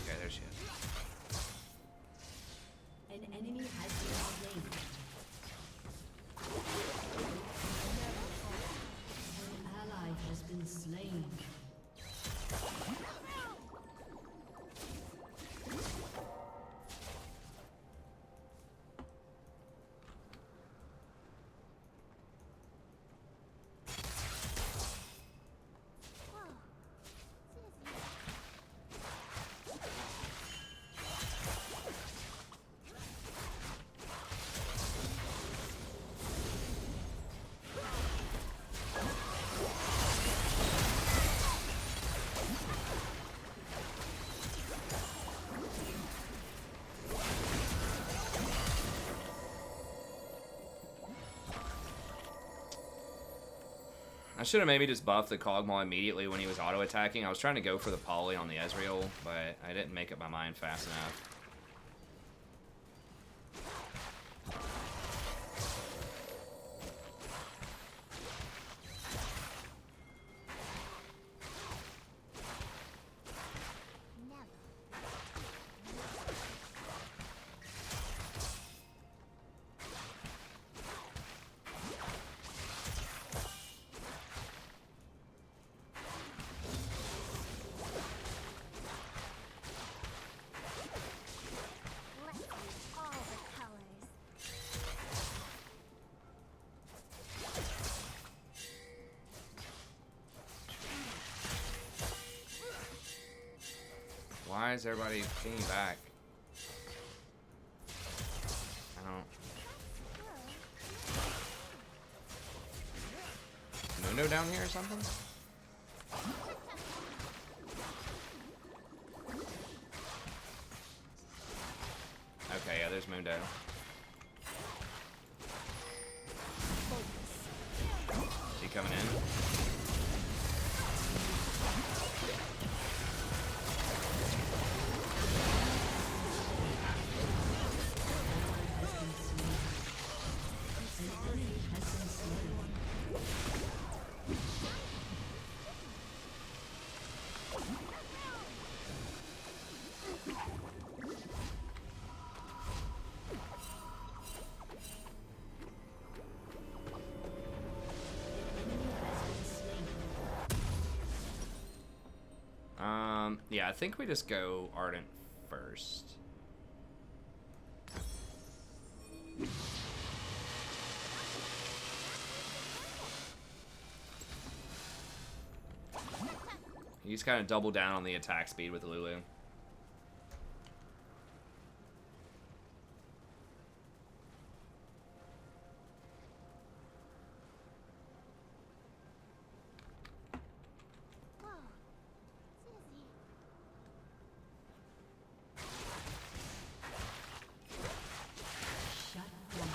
Speaker 1: Okay, there she is.
Speaker 6: An enemy has been slain. An ally has been slain.
Speaker 1: I should have maybe just buffed the Kog'Maw immediately when he was auto-attacking. I was trying to go for the poly on the Ezreal, but I didn't make up my mind fast enough.
Speaker 4: Let's use all the colors.
Speaker 1: Why is everybody pinging back? I don't... Mundo down here or something? Okay, yeah, there's Mundo. Is he coming in? Yeah, I think we just go Ardent first. He's kind of double down on the attack speed with Lulu.
Speaker 4: Whoa. Dizzy.
Speaker 2: Shut down.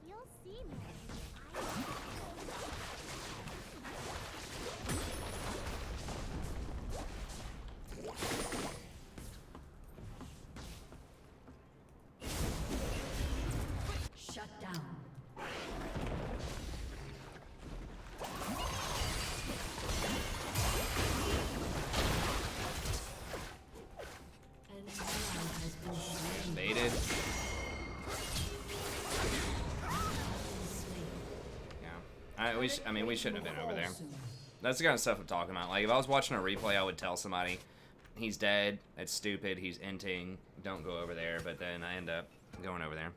Speaker 4: You'll see more.
Speaker 2: Shut down. An ally has been slain.
Speaker 1: Baited. Yeah. I mean, we shouldn't have been over there. That's the kind of stuff I'm talking about. Like, if I was watching a replay, I would tell somebody, he's dead, it's stupid, he's inting, don't go over there, but then I end up going over there.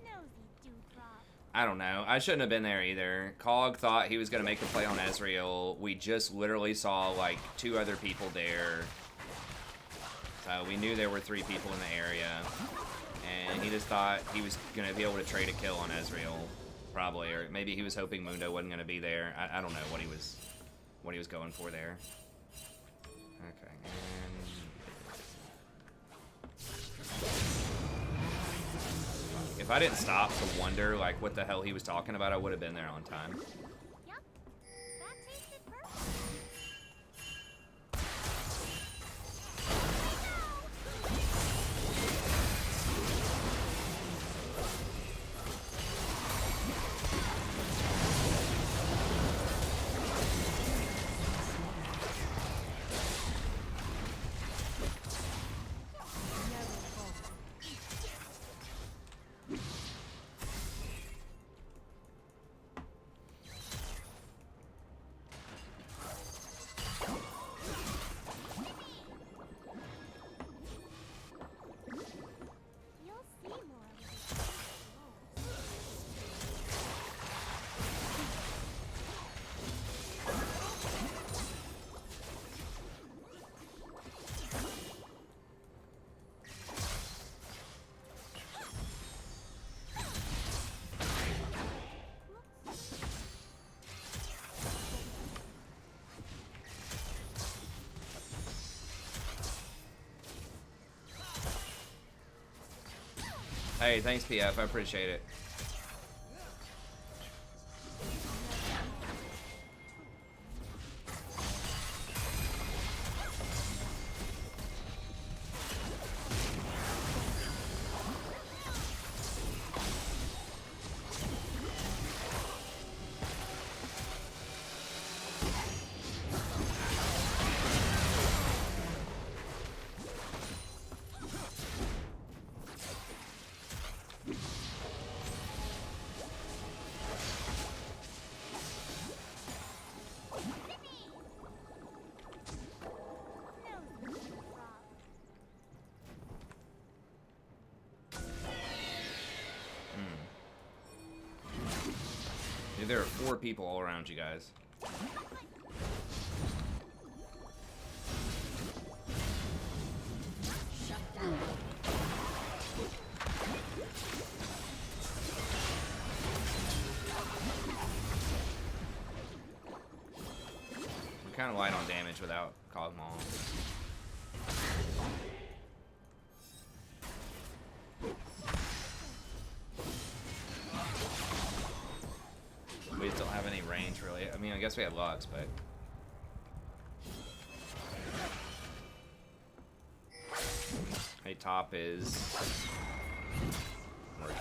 Speaker 4: Nosy dewdrop.
Speaker 1: I don't know. I shouldn't have been there either. Cog thought he was going to make a play on Ezreal. We just literally saw, like, 2 other people there. So we knew there were 3 people in the area. And he just thought he was going to be able to trade a kill on Ezreal. Probably. Or maybe he was hoping Mundo wasn't going to be there. I don't know what he was going for there. Okay. And... if I didn't stop to wonder, like, what the hell he was talking about, I would have been there on time.
Speaker 4: Yup. That tasted perfect. You'll see more of this.
Speaker 1: Hey, thanks, PF. I appreciate it. Dude, there are 4 people all around you guys. kind of light on damage without Cogmaw. We just don't have any range, really. I mean, I guess we have Lux, but... Hey, top is... working.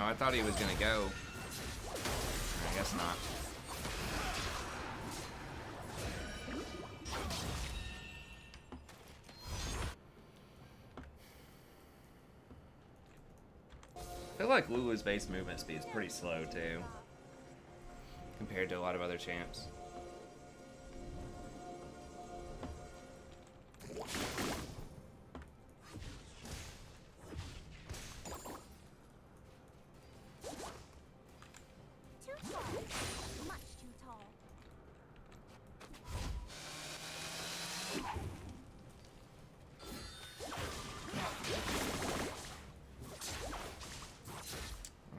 Speaker 1: I thought he was gonna go. I guess not. I feel like Lulu's base movement speed is pretty slow too, compared to a lot of other champs.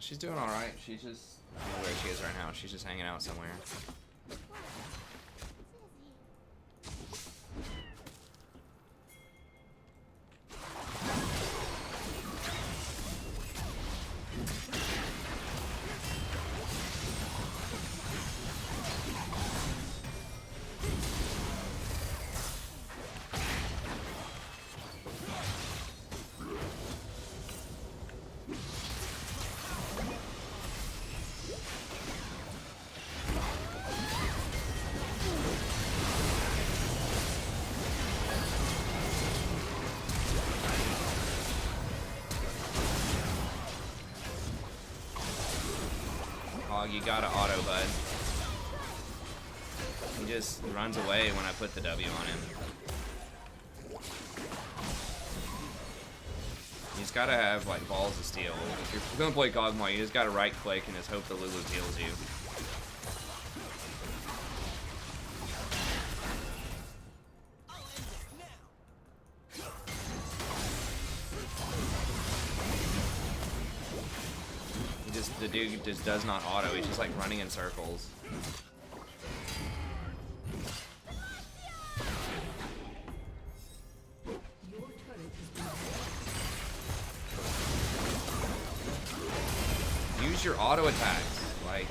Speaker 1: She's doing alright. She's just... I don't know where she is right now. She's just hanging out somewhere. You gotta auto, bud. He just runs away when I put the W on him. You just gotta have like balls of steel. If you're gonna play Cogmaw, you just gotta right click and just hope the Lulu heals you. The dude just does not auto, he's just like running in circles. Use your auto attacks, like...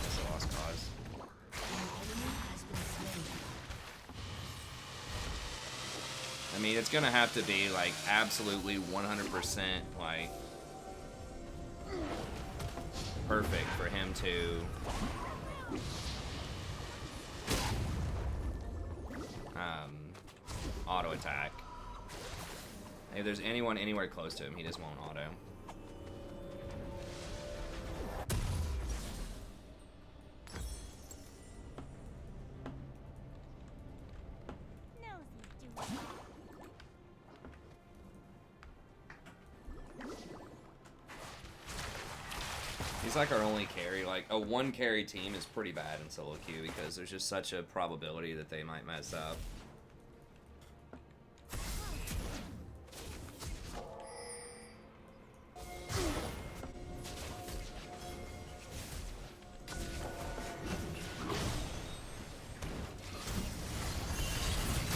Speaker 1: That's a lost cause. I mean, it's gonna have to be like absolutely 100% like... perfect for him to auto attack. If there's anyone anywhere close to him, he just won't auto. He's like our only carry. Like a one carry team is pretty bad in solo queue because there's just such a probability that they might mess up.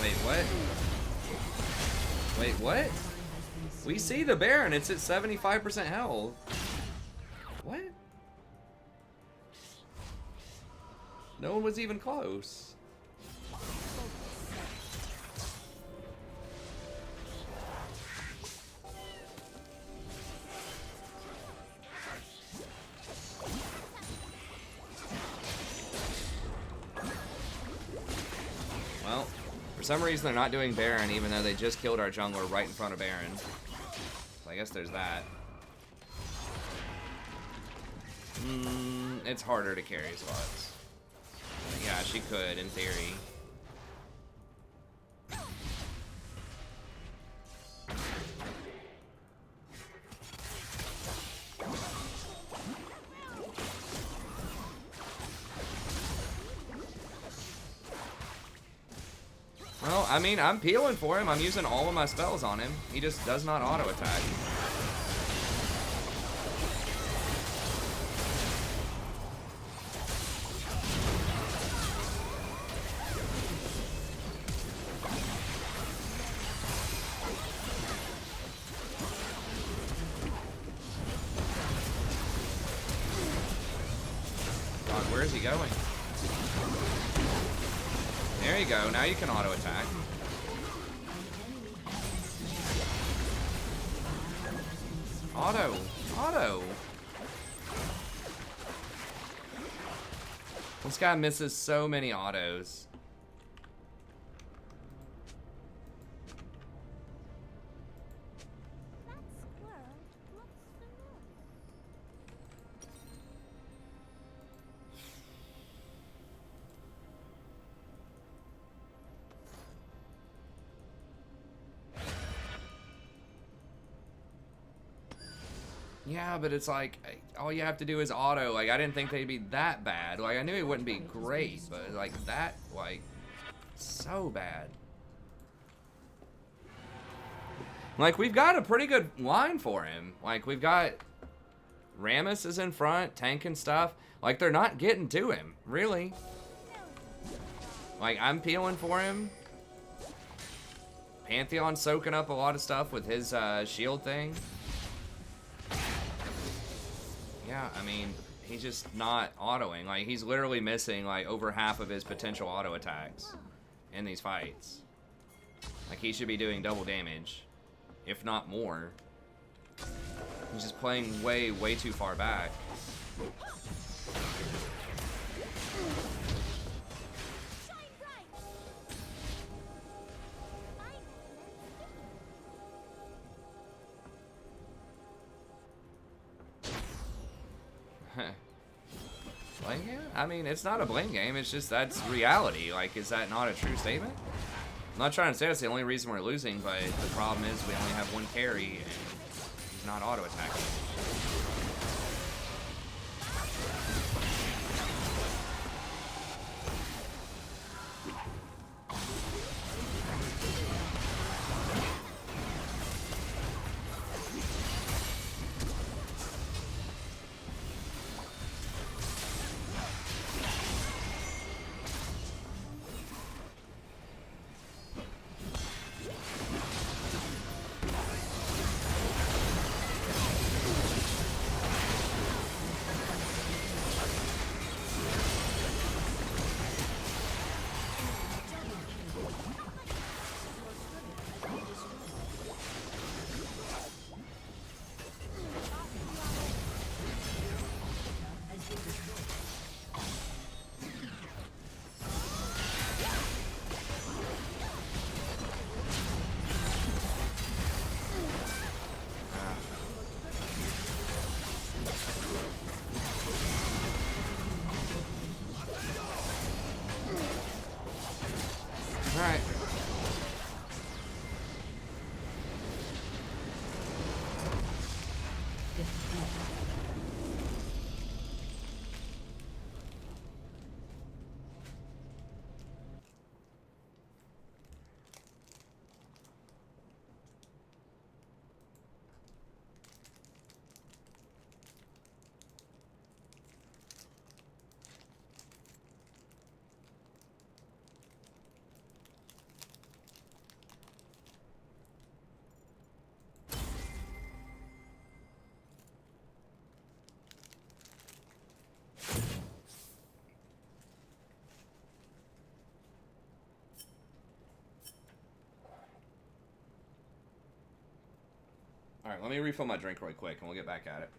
Speaker 1: Wait, what? Wait, what? We see the Baron. It's at 75% health. What? No one was even close. Well, for some reason they're not doing Baron, even though they just killed our jungler right in front of Baron. So I guess there's that. It's harder to carry slots. Yeah, she could, in theory. Well, I mean, I'm peeling for him. I'm using all of my spells on him. He just does not auto-attack. God, where is he going? There you go. Now you can auto-attack. Auto. Auto. This guy misses so many autos.
Speaker 4: That squirrel looks familiar.
Speaker 1: Yeah, but it's like, all you have to do is auto. Like, I didn't think they'd be that bad. Like, I knew it wouldn't be great, but like that, like, so bad. Like, we've got a pretty good line for him. Like, we've got Rammus is in front, tanking stuff. Like, they're not getting to him, really. Like, I'm peeling for him. Pantheon's soaking up a lot of stuff with his shield thing. Yeah, I mean, he's just not autoing. Like, he's literally missing, like, over half of his potential auto attacks in these fights. Like, he should be doing double damage, if not more. He's just playing way, way too far back.
Speaker 4: Shine bright.
Speaker 1: Blame game? I mean, it's not a blame game. It's just that's reality. Like, is that not a true statement? I'm not trying to say that's the only reason we're losing, but the problem is we only have one carry and he's not auto attacking. Alright. Alright, let me refill my drink really quick and we'll get back at it.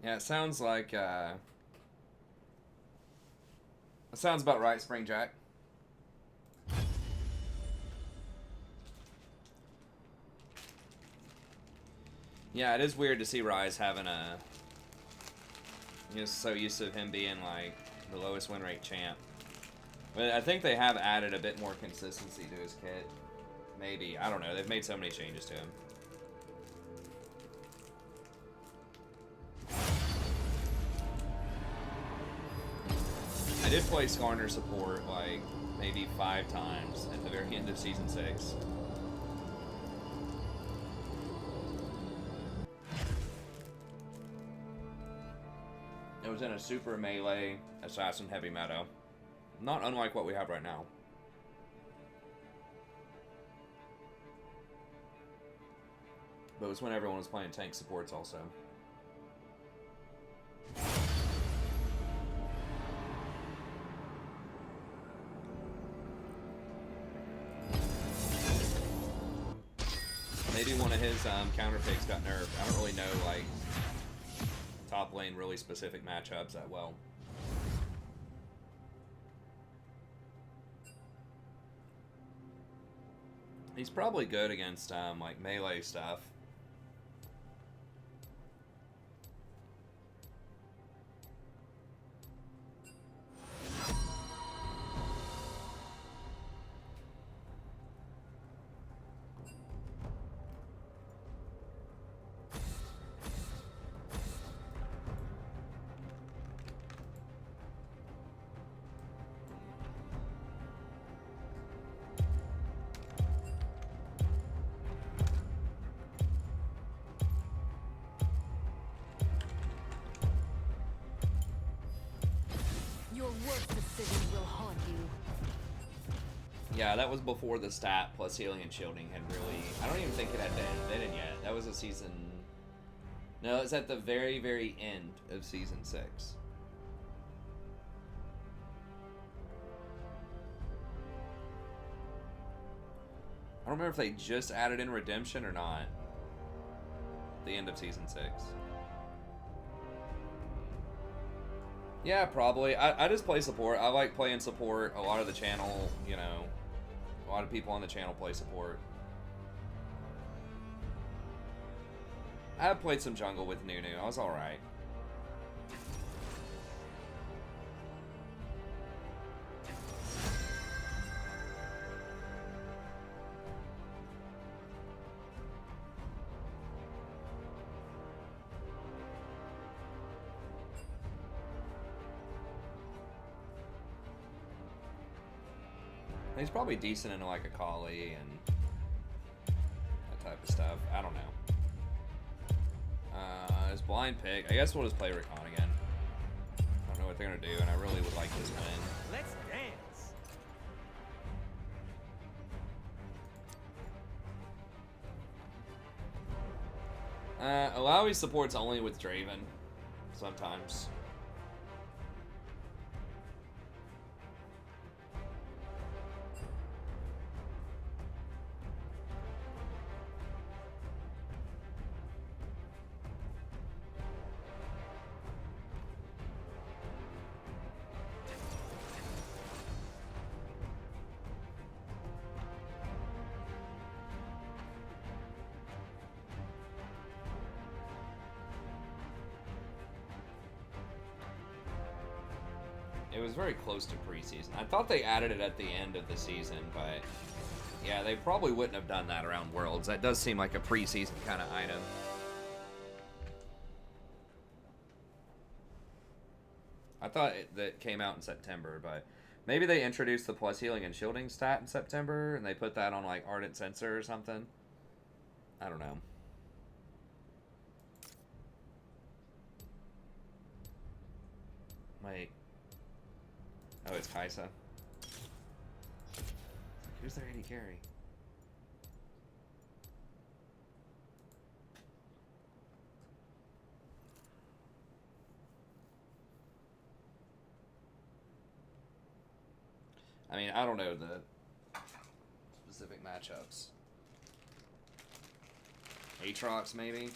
Speaker 1: Yeah, it sounds like, it sounds about right, Spring Jack. Yeah, it is weird to see Rise having a... You're so used to him being, like, the lowest win rate champ. But I think they have added a bit more consistency to his kit. Maybe. I don't know. They've made so many changes to him. I did play Skarner support, like, maybe 5 times at the very end of Season 6. It was in a super melee assassin heavy meta. Not unlike what we have right now. But it was when everyone was playing tank supports also. Maybe one of his counter picks got nerfed. I don't really know, like, top lane really specific matchups that well. He's probably good against like melee stuff.
Speaker 2: Your worst decision will haunt you.
Speaker 1: Yeah, that was before the stat plus healing and shielding had really... I don't even think it had been invented yet. That was a season... No, it's at the very, very end of Season 6. I don't remember if they just added in Redemption or not. The end of Season 6. Yeah, probably. I just play support. I like playing support. A lot of the channel, you know, a lot of people on the channel play support. I have played some jungle with Nunu. I was alright. He's probably decent into like a collie and that type of stuff. I don't know. His blind pick. I guess we'll just play Recon again. I don't know what they're gonna do, and I really would like this win.
Speaker 5: Let's dance.
Speaker 1: Alawi supports only with Draven. Sometimes. It was very close to preseason. I thought they added it at the end of the season, but yeah, they probably wouldn't have done that around Worlds. That does seem like a preseason kind of item. I thought that came out in September, but maybe they introduced the plus healing and shielding stat in September, and they put that on like Ardent Sensor or something. I don't know. Wait. Oh, it's Kaisa. Who's their AD carry? I mean, I don't know the specific matchups. Aatrox, maybe?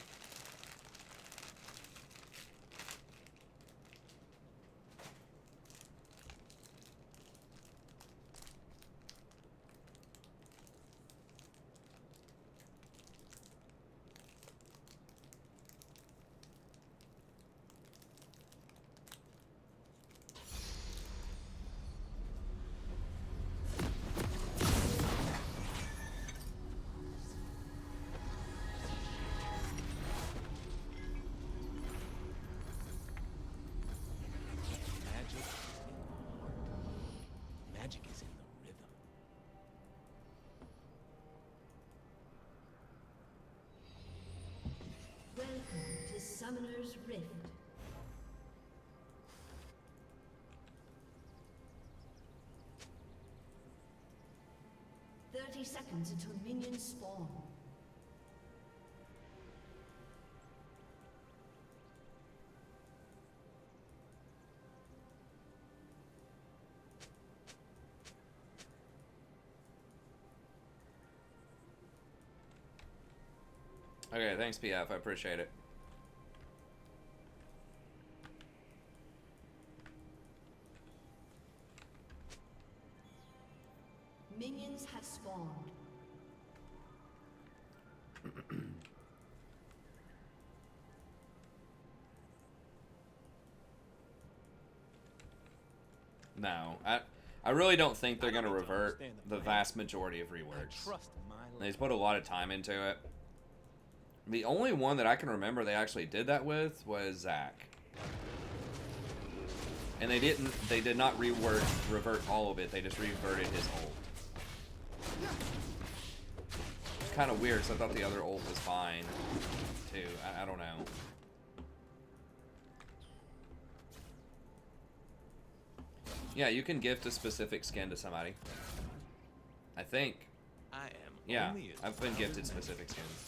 Speaker 3: Magic is in the rhythm.
Speaker 7: Welcome to Summoner's Rift. "30 seconds until minions spawn.
Speaker 1: Okay, thanks, PF. I appreciate it.
Speaker 7: Minions have spawned.
Speaker 1: No, I really don't think they're
Speaker 3: I
Speaker 1: going to
Speaker 3: don't need to
Speaker 1: revert
Speaker 3: understand
Speaker 1: the
Speaker 3: the
Speaker 1: vast majority of
Speaker 3: I
Speaker 1: reworks.
Speaker 3: trust my
Speaker 1: They
Speaker 3: luck.
Speaker 1: just put a lot of time into it. The only one that I can remember they actually did that with was Zac. And they did not revert all of it, they just reverted his ult. It's kind of weird, because I thought the other ult was fine, too. I don't know. Yeah, you can gift a specific skin to somebody. I think.
Speaker 3: I am
Speaker 1: Yeah,
Speaker 3: only as
Speaker 1: I've been
Speaker 3: proud
Speaker 1: gifted
Speaker 3: as my
Speaker 1: specific skins.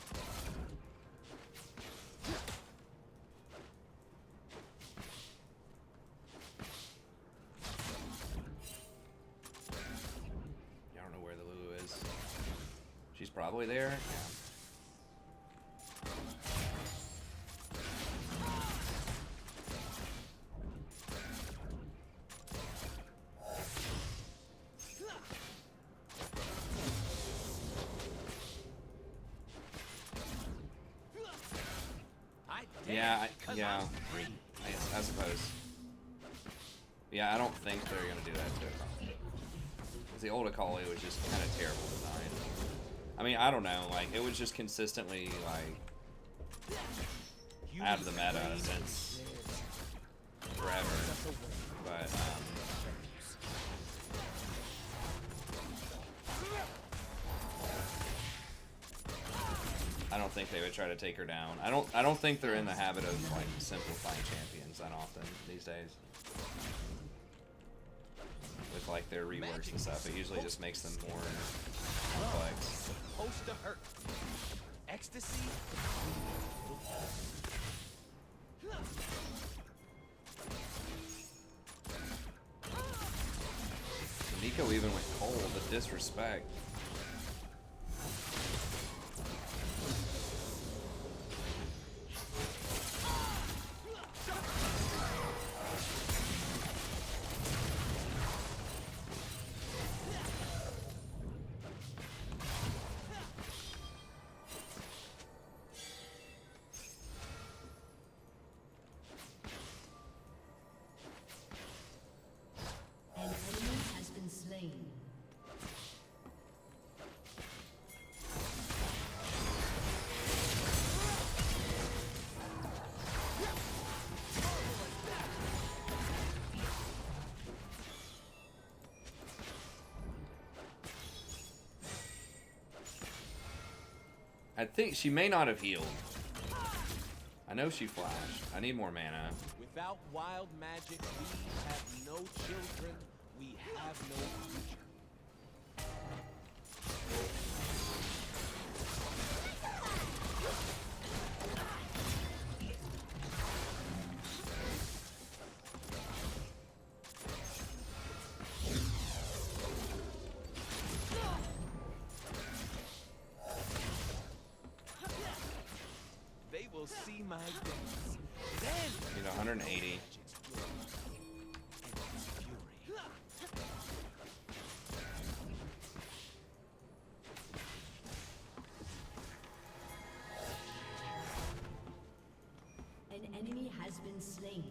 Speaker 1: I don't know where the Lulu is. She's probably there. Yeah. Yeah, I suppose. Yeah, I don't think they're gonna do that to it. Because the old Akali was just kind of terrible design. I mean, I don't know, like, it was just consistently, like, out of the meta since forever. But, think they would try to take her down. I don't think they're in the habit of like simplifying champions that often these days. With like their reworks and stuff, it usually just makes them more complex.
Speaker 3: Supposed to hurt. Ecstasy.
Speaker 1: Nico even went cold. The disrespect.
Speaker 7: An enemy has been slain.
Speaker 1: I think she may not have healed. I know she flashed. I need more mana.
Speaker 3: Without wild magic, we have no children. We have no future. They will see my dance. Then
Speaker 1: Need 180.
Speaker 3: magic's fury and its fury.
Speaker 7: An enemy has been slain.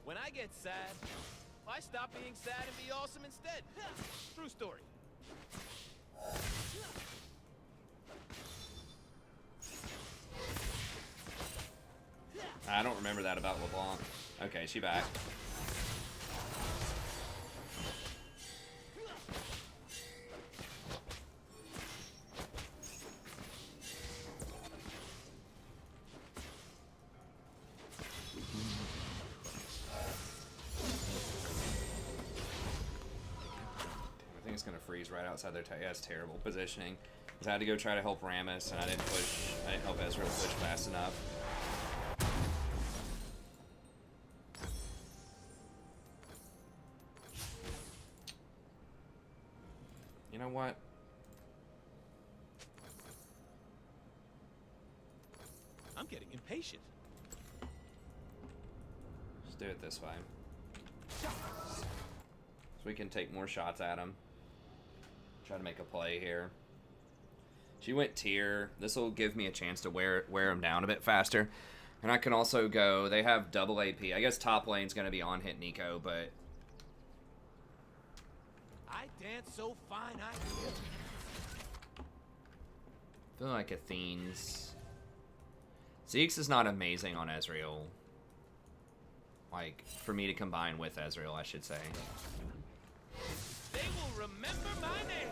Speaker 3: When I get sad, I stop being sad and be awesome instead. True story.
Speaker 1: I don't remember that about LeBlanc. Okay, she back. I think it's gonna freeze right outside their yeah, it's terrible positioning. 'Cause I had to go try to help Rammus, and I didn't help Ezreal push fast enough. You know what?
Speaker 3: I'm getting impatient.
Speaker 1: Let's do it this way. So we can take more shots at him. Try to make a play here. She went tier. This will give me a chance to wear him down a bit faster. And I can also go, they have double AP. I guess top lane's going to be on hit Nico, but
Speaker 3: I dance so fine, I feel.
Speaker 1: I feel like Athene's... Zeke's is not amazing on Ezreal. Like, for me to combine with Ezreal, I should say.
Speaker 3: They will remember my name.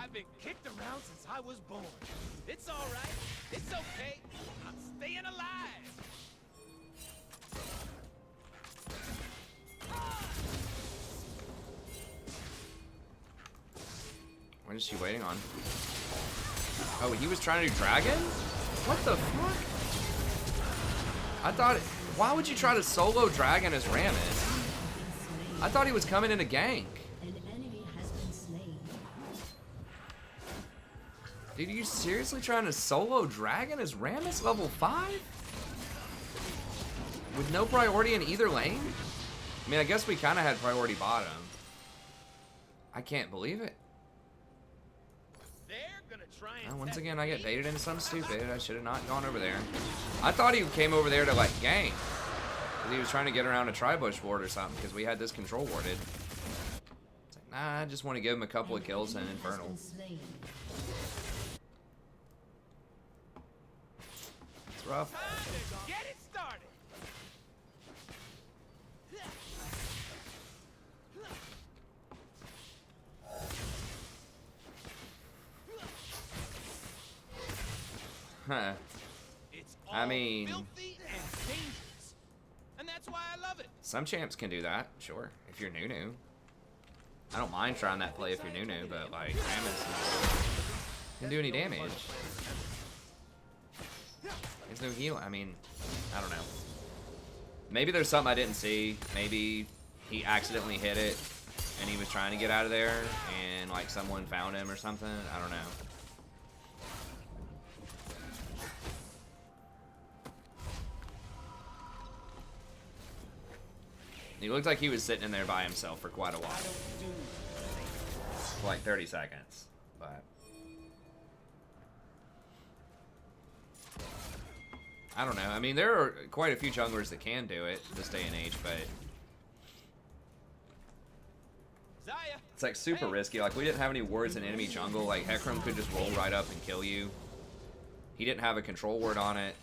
Speaker 3: I've been kicked around since I was born. It's all right. It's okay. I'm staying alive.
Speaker 1: What is she waiting on? Oh, he was trying to do dragon? What the fuck? I thought... Why would you try to solo dragon as Rammus? I thought he was coming in a gank.
Speaker 7: An enemy has been slain.
Speaker 1: Dude, are you seriously trying to solo dragon as Rammus level 5? With no priority in either lane? I mean, I guess we kind of had priority bottom. I can't believe it.
Speaker 3: They're gonna try and
Speaker 1: Well, once
Speaker 3: test
Speaker 1: again, I get
Speaker 3: me.
Speaker 1: baited into something stupid. I should have not gone over there. I thought he came over there to, like, gank. Because he was trying to get around a tri-bush ward or something, because we had this control warded. It's like, nah, I just want to give him a couple of kills and Infernal.
Speaker 7: Been slain.
Speaker 1: It's rough.
Speaker 3: Time to get it started.
Speaker 1: Huh.
Speaker 3: It's
Speaker 1: I
Speaker 3: all
Speaker 1: mean-
Speaker 3: filthy and dangerous. And that's why I love it.
Speaker 1: Some champs can do that, sure, if you're new. I don't mind trying that play if you're new, but, like, Rammus can do any damage. There's no heal. I mean, I don't know. Maybe there's something I didn't see. Maybe he accidentally hit it and he was trying to get out of there and, like, someone found him or something. I don't know. He looked like he was sitting in there by himself for quite a while. For like 30 seconds. But I don't know. I mean, there are quite a few junglers that can do it this day and age, but
Speaker 3: Zaya,
Speaker 1: it's like super risky. Like, we didn't have any wards in enemy jungle. Like, Hecarim could just roll right up and kill you. He didn't have a control ward on it.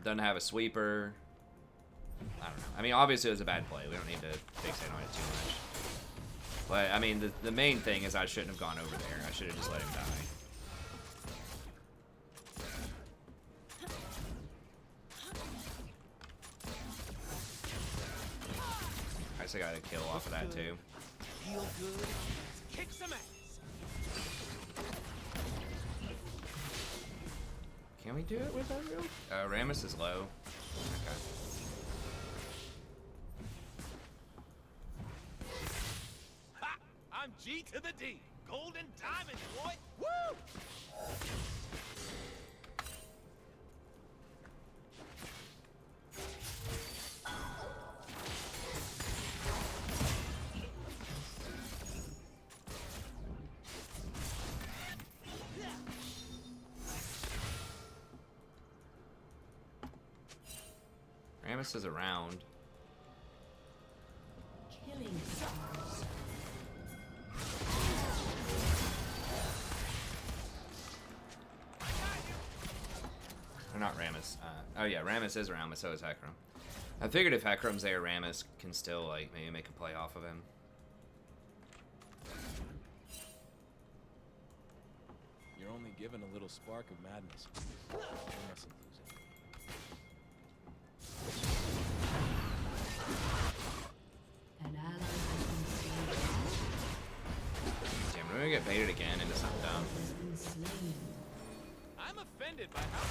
Speaker 1: Doesn't have a sweeper. I don't know. I mean, obviously it was a bad play. We don't need to fixate on it too much. But, I mean, the main thing is I shouldn't have gone over there. I should have just let him die. I guess I got a kill off of that, too.
Speaker 3: feel good. Let's kick some ass.
Speaker 1: Can we do it with Ezreal? Rammus is low. Okay.
Speaker 3: Ha! I'm G to the D. Golden diamond, boy. Woo!
Speaker 1: Rammus is around.
Speaker 7: Killing stars.
Speaker 1: Or not Rammus. Oh yeah, Rammus is around, but so is Hecarim. I figured if Hecarim's there, Rammus can still, like, maybe make a play off of him.
Speaker 5: You're only given a little spark of madness. You mustn't lose it.
Speaker 7: An ally has been slain.
Speaker 1: Damn, we're gonna get baited again into something dumb.
Speaker 7: Has been slain.
Speaker 3: I'm offended by how.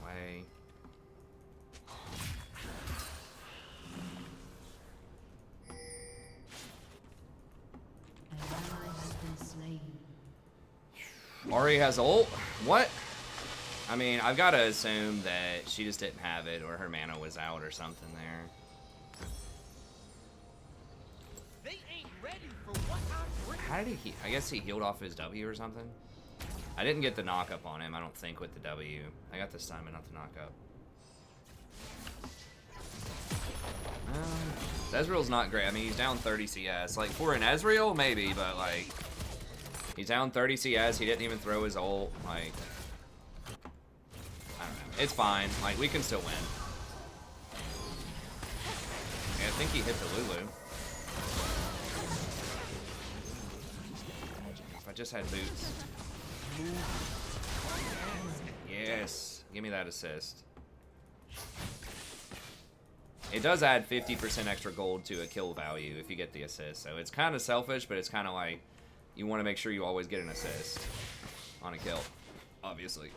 Speaker 1: Way.
Speaker 7: An ally has been slain.
Speaker 1: Ori has ult? What? I mean, I've got to assume that she just didn't have it, or her mana was out or something there.
Speaker 3: They ain't ready for what I'm bringing.
Speaker 1: How did he? I guess he healed off his W or something. I didn't get the knock up on him, I don't think, with the W. I got the stun, but not the knock up. Ezreal's not great. I mean, he's down 30 CS. Like, for an Ezreal, maybe, but, like, he's down 30 CS. He didn't even throw his ult. Like, I don't know. It's fine. Like, we can still win. Yeah, I think he hit the Lulu. If I just had boots. Yes. Give me that assist. It does add 50% extra gold to a kill value if you get the assist. So it's kind of selfish, but it's kind of like you want to make sure you always get an assist on a kill, obviously.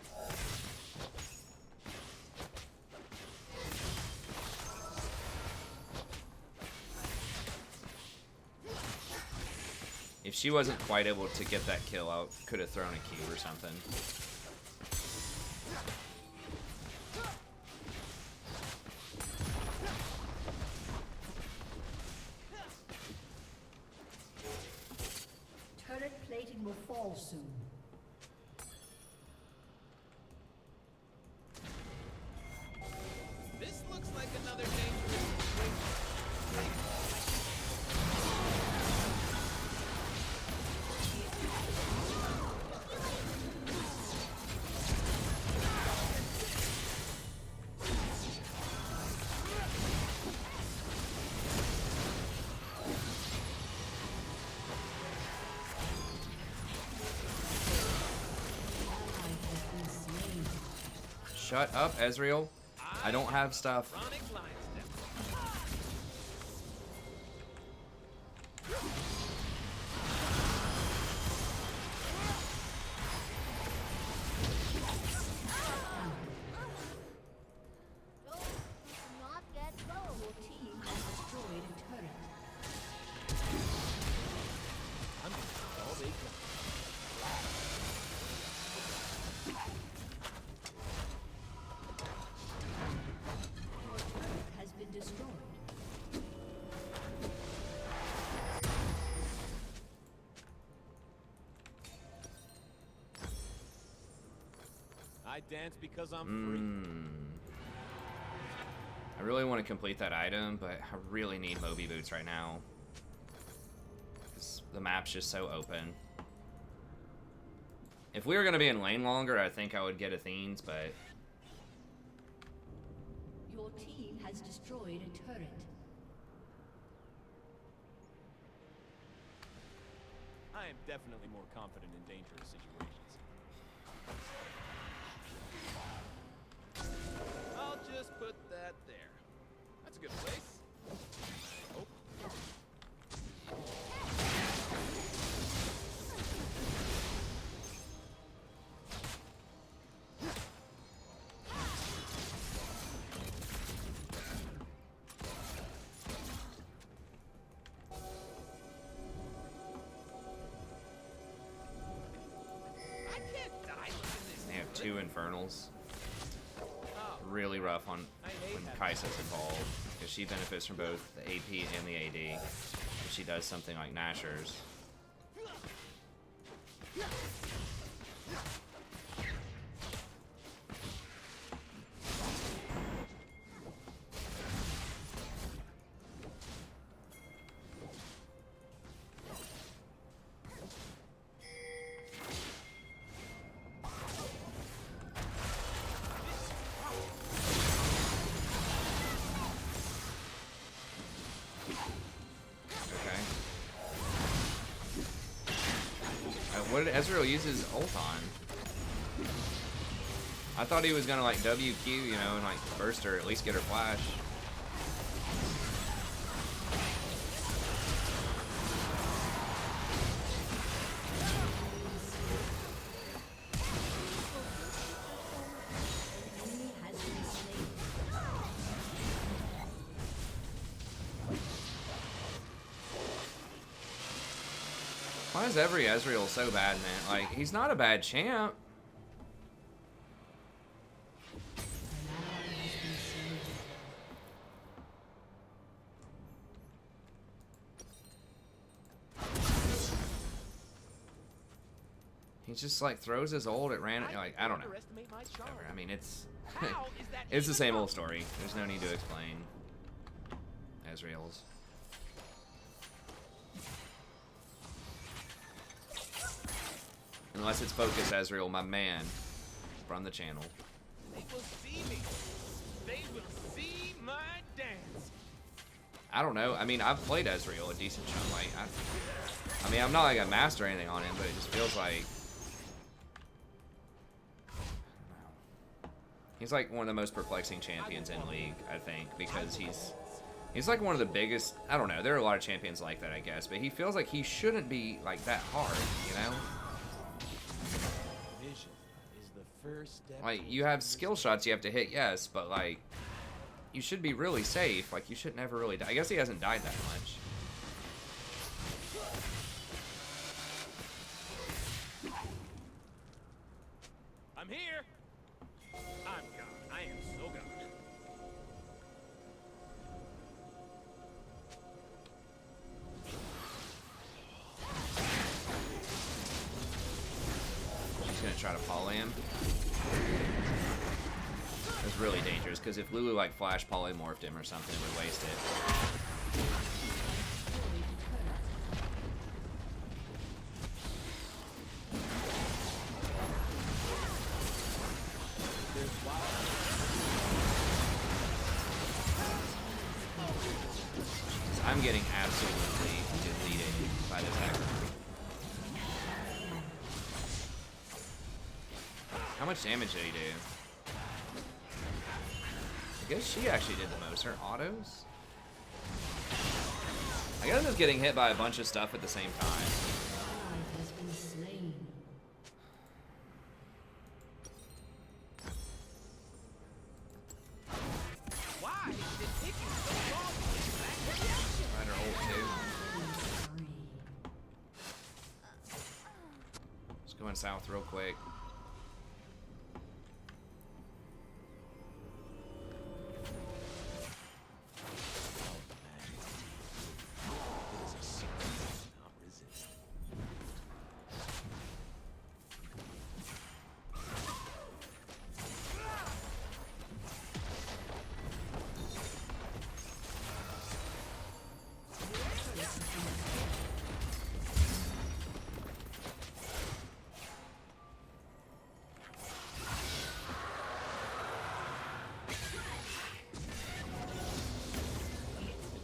Speaker 1: If she wasn't quite able to get that kill, I could have thrown a cube or something.
Speaker 7: Turret plating will fall soon.
Speaker 3: This looks like another dangerous situation.
Speaker 1: Shut up, Ezreal. I don't have stuff.
Speaker 3: Chronic line step.
Speaker 4: Not get low.
Speaker 7: Your team has destroyed a turret.
Speaker 3: I'm gonna all they got.
Speaker 7: Your turret has been destroyed.
Speaker 3: I dance because I'm free.
Speaker 1: I really want to complete that item, but I really need Moby Boots right now. 'Cause the map's just so open. If we were going to be in lane longer, I think I would get Athene's, but
Speaker 7: Your team has destroyed a turret.
Speaker 3: I am definitely more confident in dangerous situations. I'll just put that there. That's a good place. Oh. I can't die looking this.
Speaker 1: they have 2 Infernals.
Speaker 3: Oh,
Speaker 1: Really rough on
Speaker 3: I hate
Speaker 1: when
Speaker 3: that.
Speaker 1: Kai'Sa's involved, because she benefits from both the AP and the AD. If she does something like Nashor's. Okay. What did Ezreal use his ult on? I thought he was gonna like WQ, you know, and like burst her, at least get her flash.
Speaker 7: Enemy has been slain.
Speaker 1: Why is every Ezreal so bad, man? Like, he's not a bad champ.
Speaker 7: An ally has been slain.
Speaker 1: He just like throws his ult at random. Like, I don't know.
Speaker 5: Underestimate my charm.
Speaker 1: Whatever. I mean, it's
Speaker 5: How is that
Speaker 1: it's the
Speaker 5: even
Speaker 1: same old
Speaker 5: possible?
Speaker 1: story. There's no need to explain Ezreal's. Unless it's Focus Ezreal, my man, from the channel.
Speaker 3: They will see me. They will see my dance.
Speaker 1: I don't know. I mean, I've played Ezreal a decent chunk. Like, I mean, I'm not like a master or anything on him, but it just feels like he's like one of the most perplexing champions in League, I think, because he's He's like one of the biggest. I don't know. There are a lot of champions like that, I guess, but he feels like he shouldn't be like that hard, you know?
Speaker 3: Vision is the first step.
Speaker 1: Like, you have skill shots you have to hit, yes, but like, you should be really safe. Like, you should never really die. I guess he hasn't died that much.
Speaker 3: I'm here. I'm gone. I am so gone.
Speaker 1: She's gonna try to poly him. It's really dangerous because if Lulu like flash polymorphed him or something, it would waste it. I'm getting absolutely deleted by this hacker. How much damage did he do? I guess she actually did the most. Her autos? I guess I'm just getting hit by a bunch of stuff at the same time.
Speaker 7: Ally has been slain.
Speaker 3: Why is it taking so long?
Speaker 1: Right, her ult too. Just going south real quick.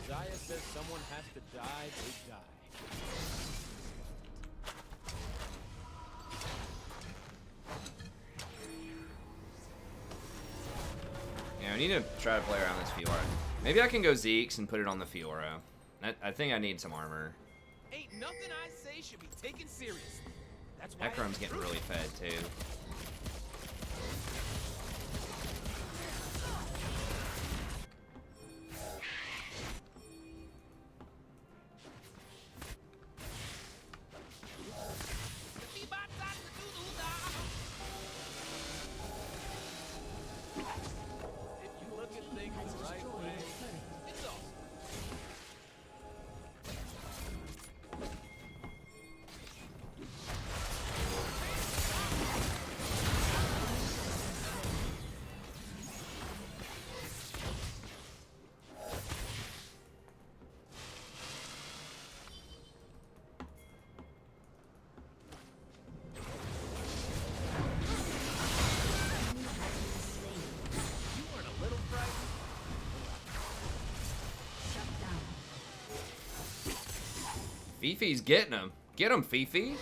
Speaker 3: Jaya says someone has to die, they die.
Speaker 1: Yeah, I need to try to play around this Fiora. Maybe I can go Zeke's and put it on the Fiora. I think I need some armor.
Speaker 3: Ain't nothing I say should be taken seriously. That's why
Speaker 1: Ekron's getting really fed too.
Speaker 3: If you look at things the right way, it's awesome. You weren't a little frightened?
Speaker 7: Shut down.
Speaker 1: Fifi's getting him. Get him, Fifi.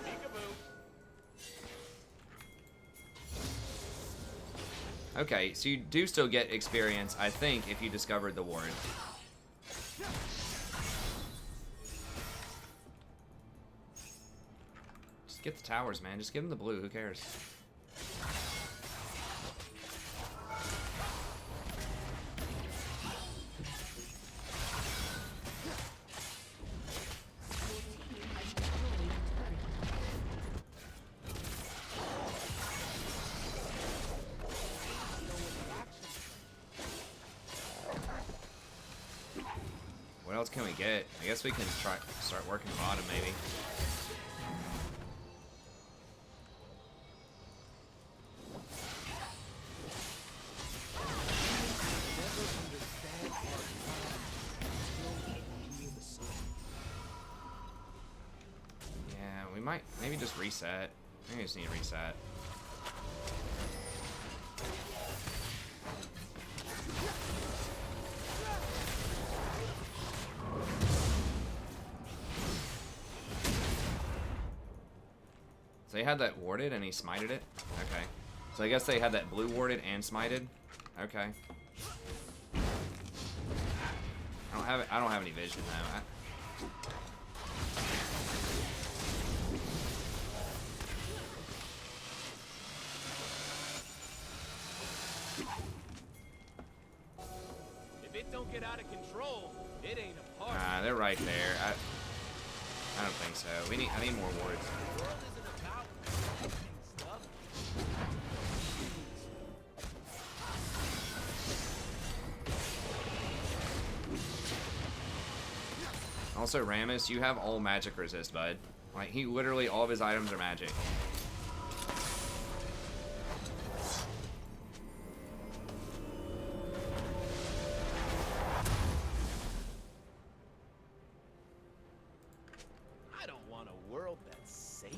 Speaker 3: Peekaboo.
Speaker 1: Okay, so you do still get experience, I think, if you discovered the ward. Just get the towers, man. Just give him the blue. Who cares? What else can we get? I guess we can try start working bottom, maybe. Yeah, we might maybe just reset. Maybe we just need to reset. So they had that warded and he smited it? Okay. So I guess they had that blue warded and smited? Okay. I don't have any vision though.
Speaker 3: If it don't get out of control, it ain't a party.
Speaker 1: Nah, they're right there. I don't think so. I need more wards.
Speaker 3: The world isn't about stuff.
Speaker 1: Also, Rammus, you have all magic resist, bud. Like, he literally, all of his items are magic.
Speaker 3: I don't want a world that's safe.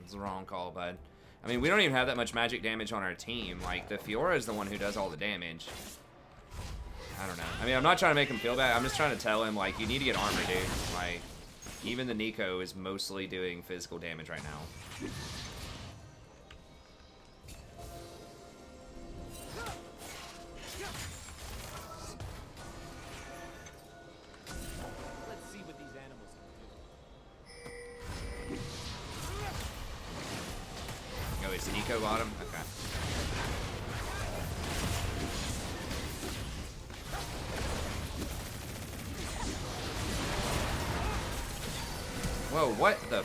Speaker 1: It's the wrong call, bud. I mean, we don't even have that much magic damage on our team. Like, the Fiora is the one who does all the damage. I don't know. I mean, I'm not trying to make him feel bad. I'm just trying to tell him, like, you need to get armor, dude. Like, even the Nico is mostly doing physical damage right now.
Speaker 3: Let's see what these animals can do.
Speaker 1: Oh, is Nico bottom? Okay. Whoa, what the?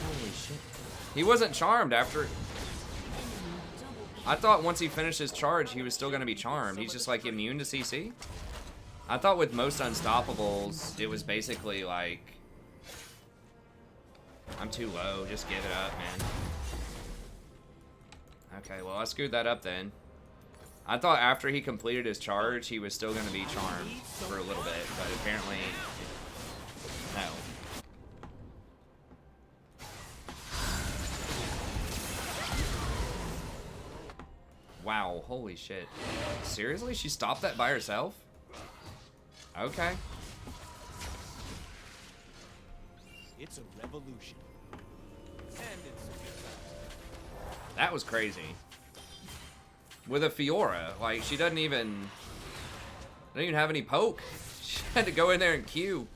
Speaker 1: Holy shit. He wasn't charmed after. I thought once he finished his charge, he was still going to be charmed. He's just like immune to CC. I thought with most unstoppables, it was basically like, I'm too low, just give it up, man. Okay, well, I screwed that up then. I thought after he completed his charge, he was still going to be charmed for a little bit, but apparently, no. Wow, holy shit. Seriously? She stopped that by herself? Okay.
Speaker 3: It's a revolution. And it's
Speaker 1: That was crazy. With a Fiora, like, she doesn't even have any poke. She had to go in there and Q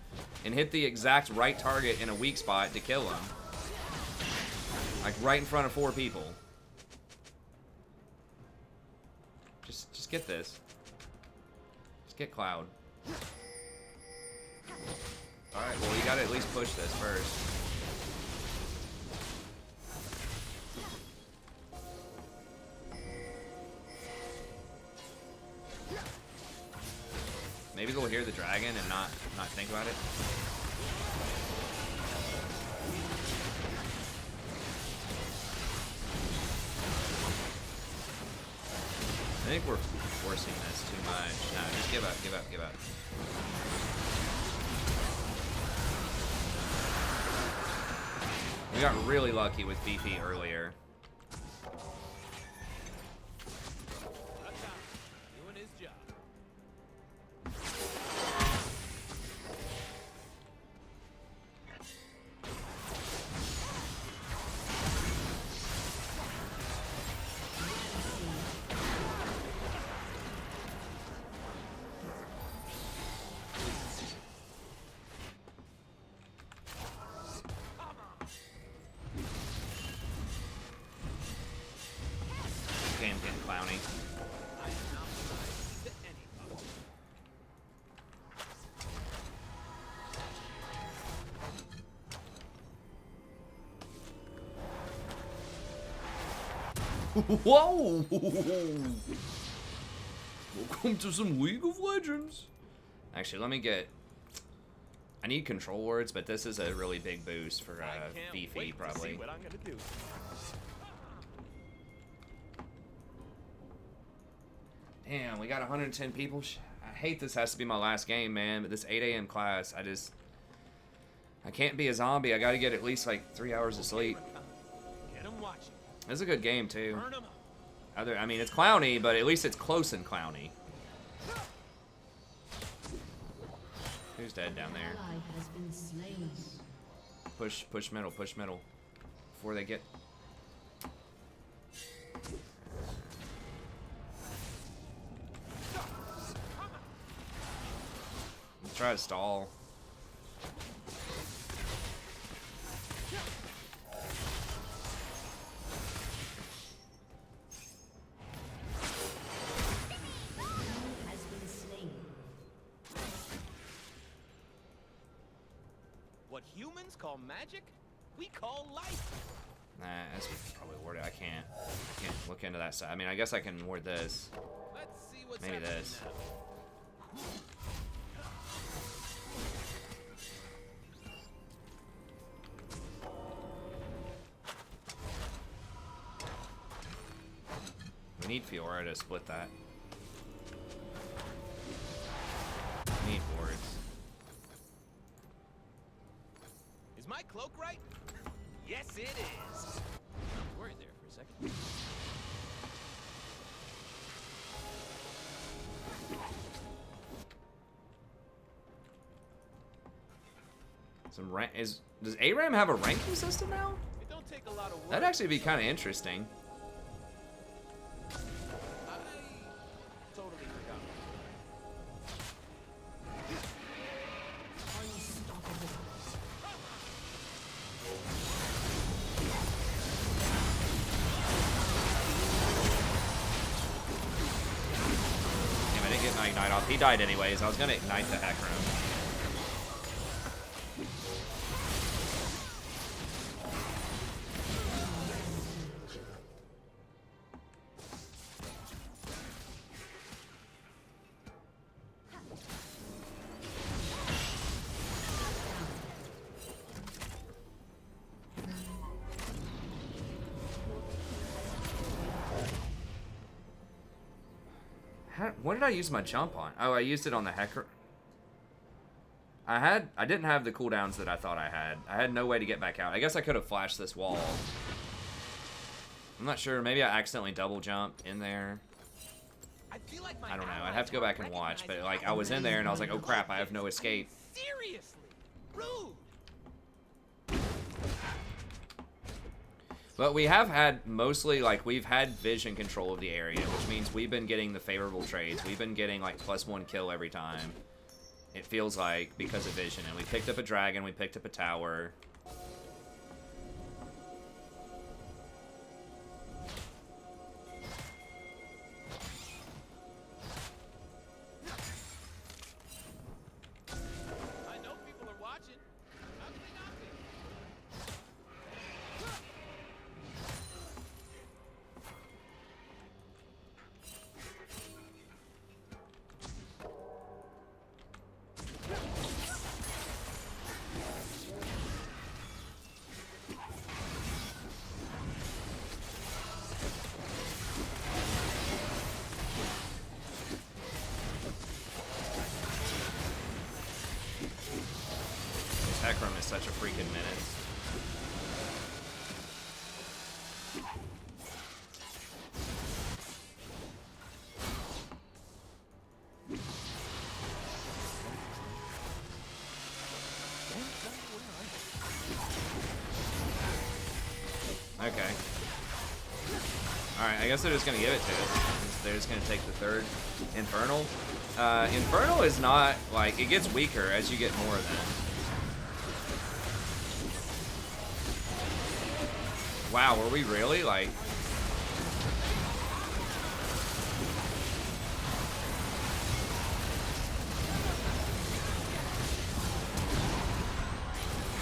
Speaker 1: and hit the exact right target in a weak spot to kill him. Like, right in front of 4 people. Just get this. Just get Cloud. Alright, well, you gotta at least push this first. Maybe they'll hear the dragon and not think about it. I think we're forcing this too much. No, just give up, give up, give up. We got really lucky with BP earlier.
Speaker 3: doing his job.
Speaker 1: Game's getting clowny.
Speaker 3: I am not blind to anything.
Speaker 1: Whoa! Welcome to some League of Legends. Actually, let me get. I need control words, but this is a really big boost for
Speaker 3: I can't
Speaker 1: Fifi,
Speaker 3: wait to see
Speaker 1: probably.
Speaker 3: what I'm gonna do.
Speaker 1: Damn, we got 110 people. I hate this has to be my last game, man. But this 8 a.m. class, I can't be a zombie. I got to get at least like 3 hours of sleep.
Speaker 3: Get 'em watching.
Speaker 1: It's a good game too.
Speaker 3: Burn 'em up.
Speaker 1: I mean, it's clowny, but at least it's close and clowny. Who's dead down there?
Speaker 7: Ally has been slain.
Speaker 1: Push middle, before they get. Let's try to stall.
Speaker 7: Has been slain.
Speaker 3: What humans call magic, we call life.
Speaker 1: Nah, that's probably worded. I can't look into that side. I mean, I guess I can word this.
Speaker 3: Let's see what's
Speaker 1: Maybe
Speaker 3: happening
Speaker 1: this.
Speaker 3: now.
Speaker 1: We need Fiora to split that. We need wards.
Speaker 3: Is my cloak right? Yes, it is. I was worried there for a second.
Speaker 1: Some rank does ARAM have a ranking system now?
Speaker 3: It don't take a lot of work.
Speaker 1: That'd actually be kind of interesting.
Speaker 3: I totally forgot.
Speaker 1: Damn, I didn't get my ignite off. He died anyways. I was gonna ignite the Hecarim. What did I use my jump on? Oh, I used it on the Hecarim. I didn't have the cooldowns that I thought I had. I had no way to get back out. I guess I could have flashed this wall. I'm not sure. Maybe I accidentally double jumped in there.
Speaker 3: I feel like my
Speaker 1: I don't know. I'd have to go back and watch. But like, I was in there and I was like, oh crap, I have no escape.
Speaker 3: Seriously, rude.
Speaker 1: But we have had mostly, like, we've had vision control of the area, which means we've been getting the favorable trades. We've been getting, like, +1 kill every time. It feels like, because of vision. And we picked up a dragon, we picked up a tower.
Speaker 3: I know people are watching. How can they not be?
Speaker 1: This Hecarim is such a freaking menace. Okay. Alright, I guess they're just gonna give it to us. They're just gonna take the third Infernal. Infernal is not, like, it gets weaker as you get more of them. Wow, were we really? Like...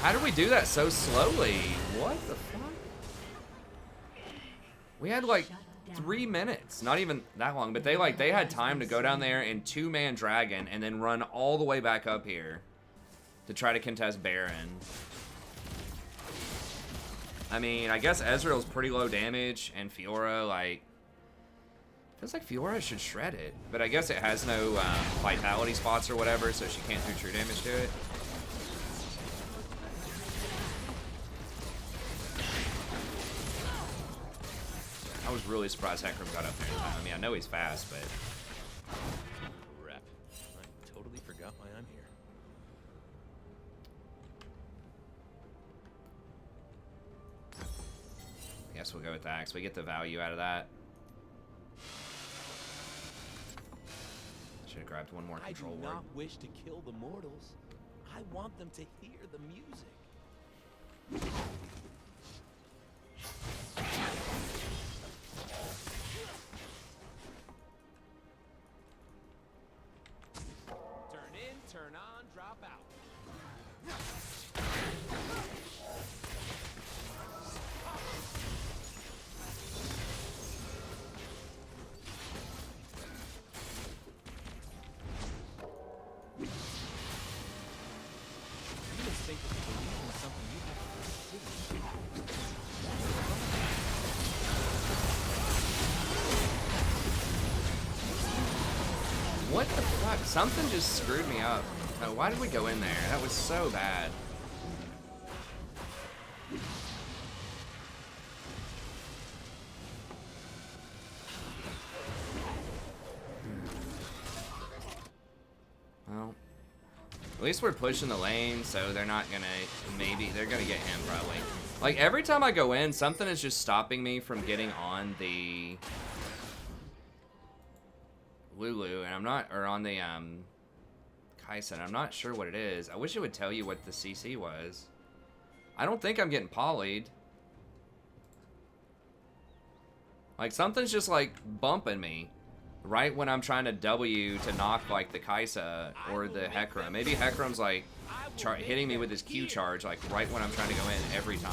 Speaker 1: How did we do that so slowly? What the fuck? We had like 3 minutes, not even that long, but they had time to go down there and 2-man dragon and then run all the way back up here to try to contest Baron. I mean, I guess Ezreal's pretty low damage and Fiora, like, feels like Fiora should shred it, but I guess it has no vitality spots or whatever, so she can't do true damage to it. I was really surprised Hecarim got up there in time. I mean, I know he's fast, but...
Speaker 3: Crap. I totally forgot why I'm here.
Speaker 1: Guess we'll go with that, 'cause we get the value out of that. Should have grabbed one more
Speaker 5: I do
Speaker 1: control ward.
Speaker 5: not wish to kill the mortals. I want them to hear the music. Turn in, turn on, drop out. You mistake that you believe in something you have to
Speaker 1: What the fuck? Something just screwed me up. Oh, why did we go in there? That was so bad. Well, at least we're pushing the lane, so they're not gonna, maybe, they're gonna get him probably. Like, every time I go in, something is just stopping me from getting on the Lulu, and I'm not, or on the, Kaisen, I'm not sure what it is. I wish it would tell you what the CC was. I don't think I'm getting polyed. Like, something's just, like, bumping me right when I'm trying to W to knock, like, the Kaisa or the Hecarim. Maybe Hecarim's, like, hitting me with his Q charge, like, right when I'm trying to go in every time.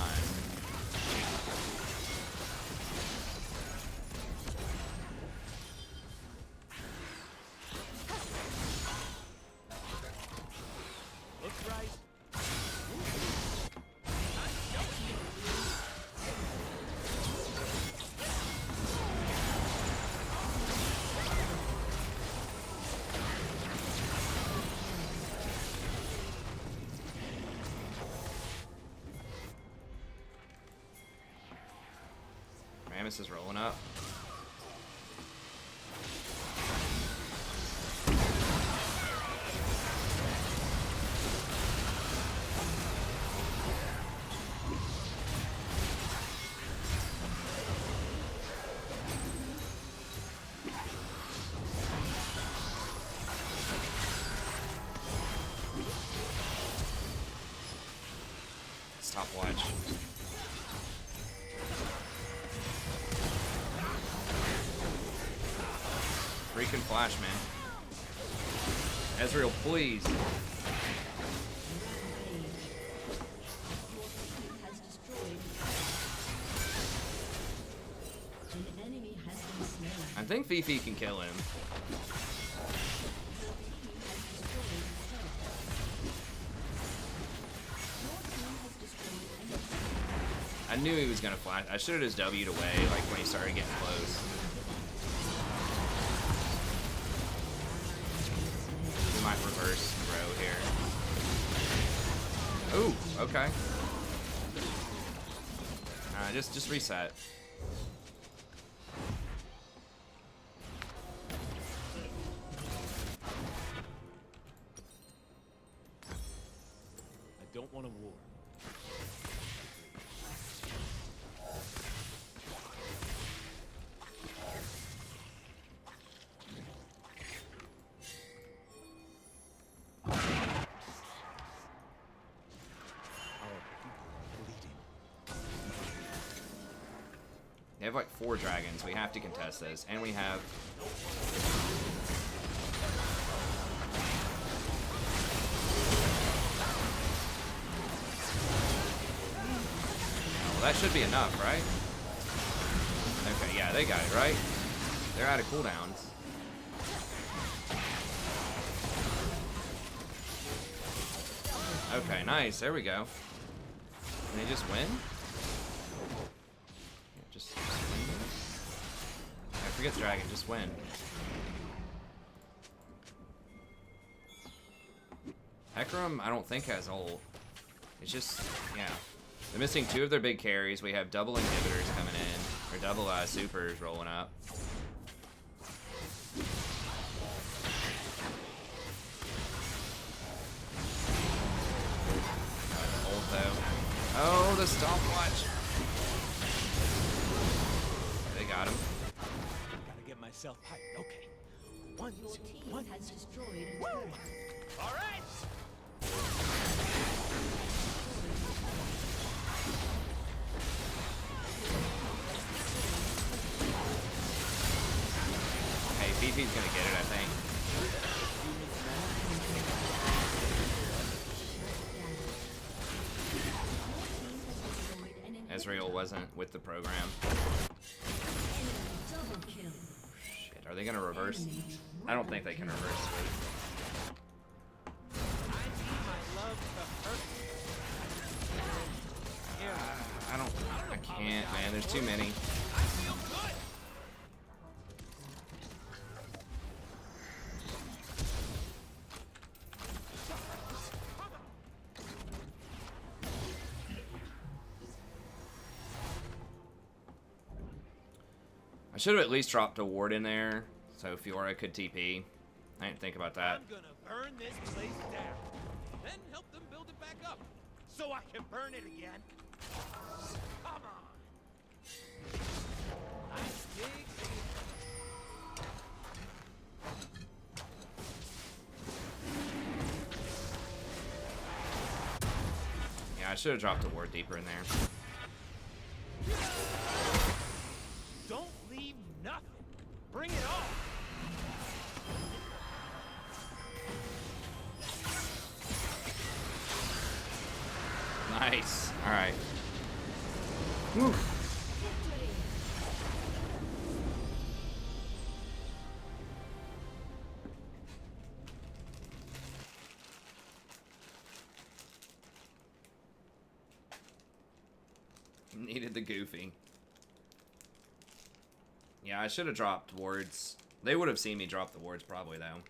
Speaker 5: Looks right.
Speaker 1: Rammus is rolling up. Stopwatch. Freaking flash, man. Ezreal, please.
Speaker 7: Has destroyed. An enemy has been slain.
Speaker 1: I think Fifi can kill him. I knew he was gonna flash. I should have just W'd away, like when he started getting close. We might reverse row here. Ooh, okay. Just reset.
Speaker 5: I don't want a war.
Speaker 1: They have like 4 dragons. We have to contest this. And we have... Well, that should be enough, right? Okay, yeah, they got it, right? They're out of cooldowns. Okay, nice. There we go. Can they just win? Yeah, just win. I forget the dragon. Just win. Hecarim, I don't think has ult. It's just, yeah. They're missing 2 of their big carries. We have double inhibitors coming in, or double supers rolling up. Ult though. Oh, the stopwatch.
Speaker 3: myself hyped. Okay. One,
Speaker 7: Your
Speaker 3: two,
Speaker 7: team
Speaker 3: one,
Speaker 7: has
Speaker 3: two.
Speaker 7: destroyed a
Speaker 3: Woo!
Speaker 7: turret.
Speaker 3: All right.
Speaker 1: Hey, PP's gonna get it, I think. Ezreal wasn't with the program.
Speaker 7: Double kill.
Speaker 1: Shit, are they gonna reverse? I don't think they can reverse sweep.
Speaker 3: I need my love to hurt.
Speaker 1: I can't, man. There's too many.
Speaker 3: I feel good.
Speaker 1: I should have at least dropped a ward in there so Fiora could TP. I didn't think about that.
Speaker 3: I'm gonna burn this place down, then help them build it back up, so I can burn it again. Come on. Nice big thing.
Speaker 1: Yeah, I should have dropped a ward deeper in there.
Speaker 3: Don't leave nothing. Bring it on.
Speaker 1: Nice. Alright. Woo. Needed the goofy. Yeah, I should have dropped wards. They would have seen me drop the wards probably, though.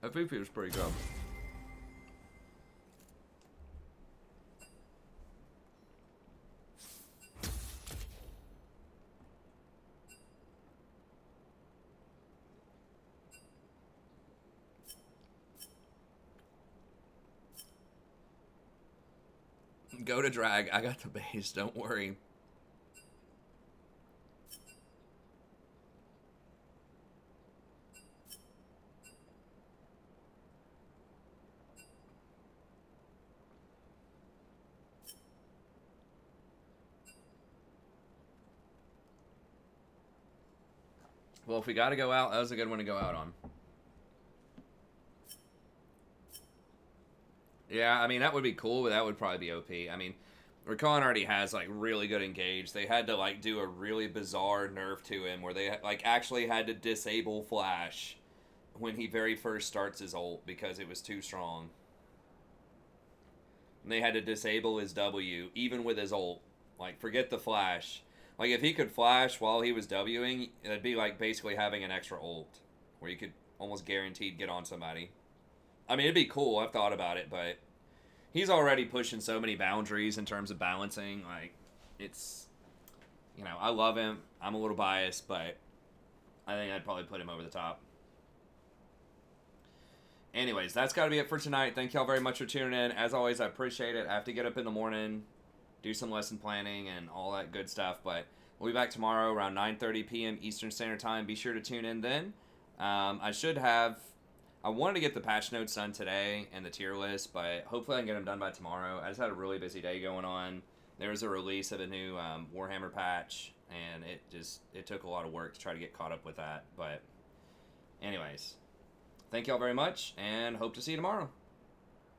Speaker 1: That VP was pretty good. Go to drag. I got the base. Don't worry. Well, if we got to go out, that was a good one to go out on. Yeah, I mean, that would be cool, but that would probably be OP. I mean, Rakan already has, like, really good engage. They had to, like, do a really bizarre nerf to him where they, like, actually had to disable Flash when he very first starts his ult because it was too strong. And they had to disable his W, even with his ult. Like, forget the Flash. Like, if he could Flash while he was Wing, it'd be like basically having an extra ult where you could almost guaranteed get on somebody. I mean, it'd be cool. I've thought about it, but he's already pushing so many boundaries in terms of balancing. Like, it's, you know, I love him. I'm a little biased, but I think I'd probably put him over the top. Anyways, that's got to be it for tonight. Thank y'all very much for tuning in. As always, I appreciate it. I have to get up in the morning, do some lesson planning and all that good stuff, but we'll be back tomorrow around 9:30 p.m. Eastern Standard Time. Be sure to tune in then. I wanted to get the patch notes done today and the tier list, but hopefully I can get them done by tomorrow. I just had a really busy day going on. There was a release of a new Warhammer patch, and it took a lot of work to try to get caught up with that. But anyways, thank y'all very much, and hope to see you tomorrow.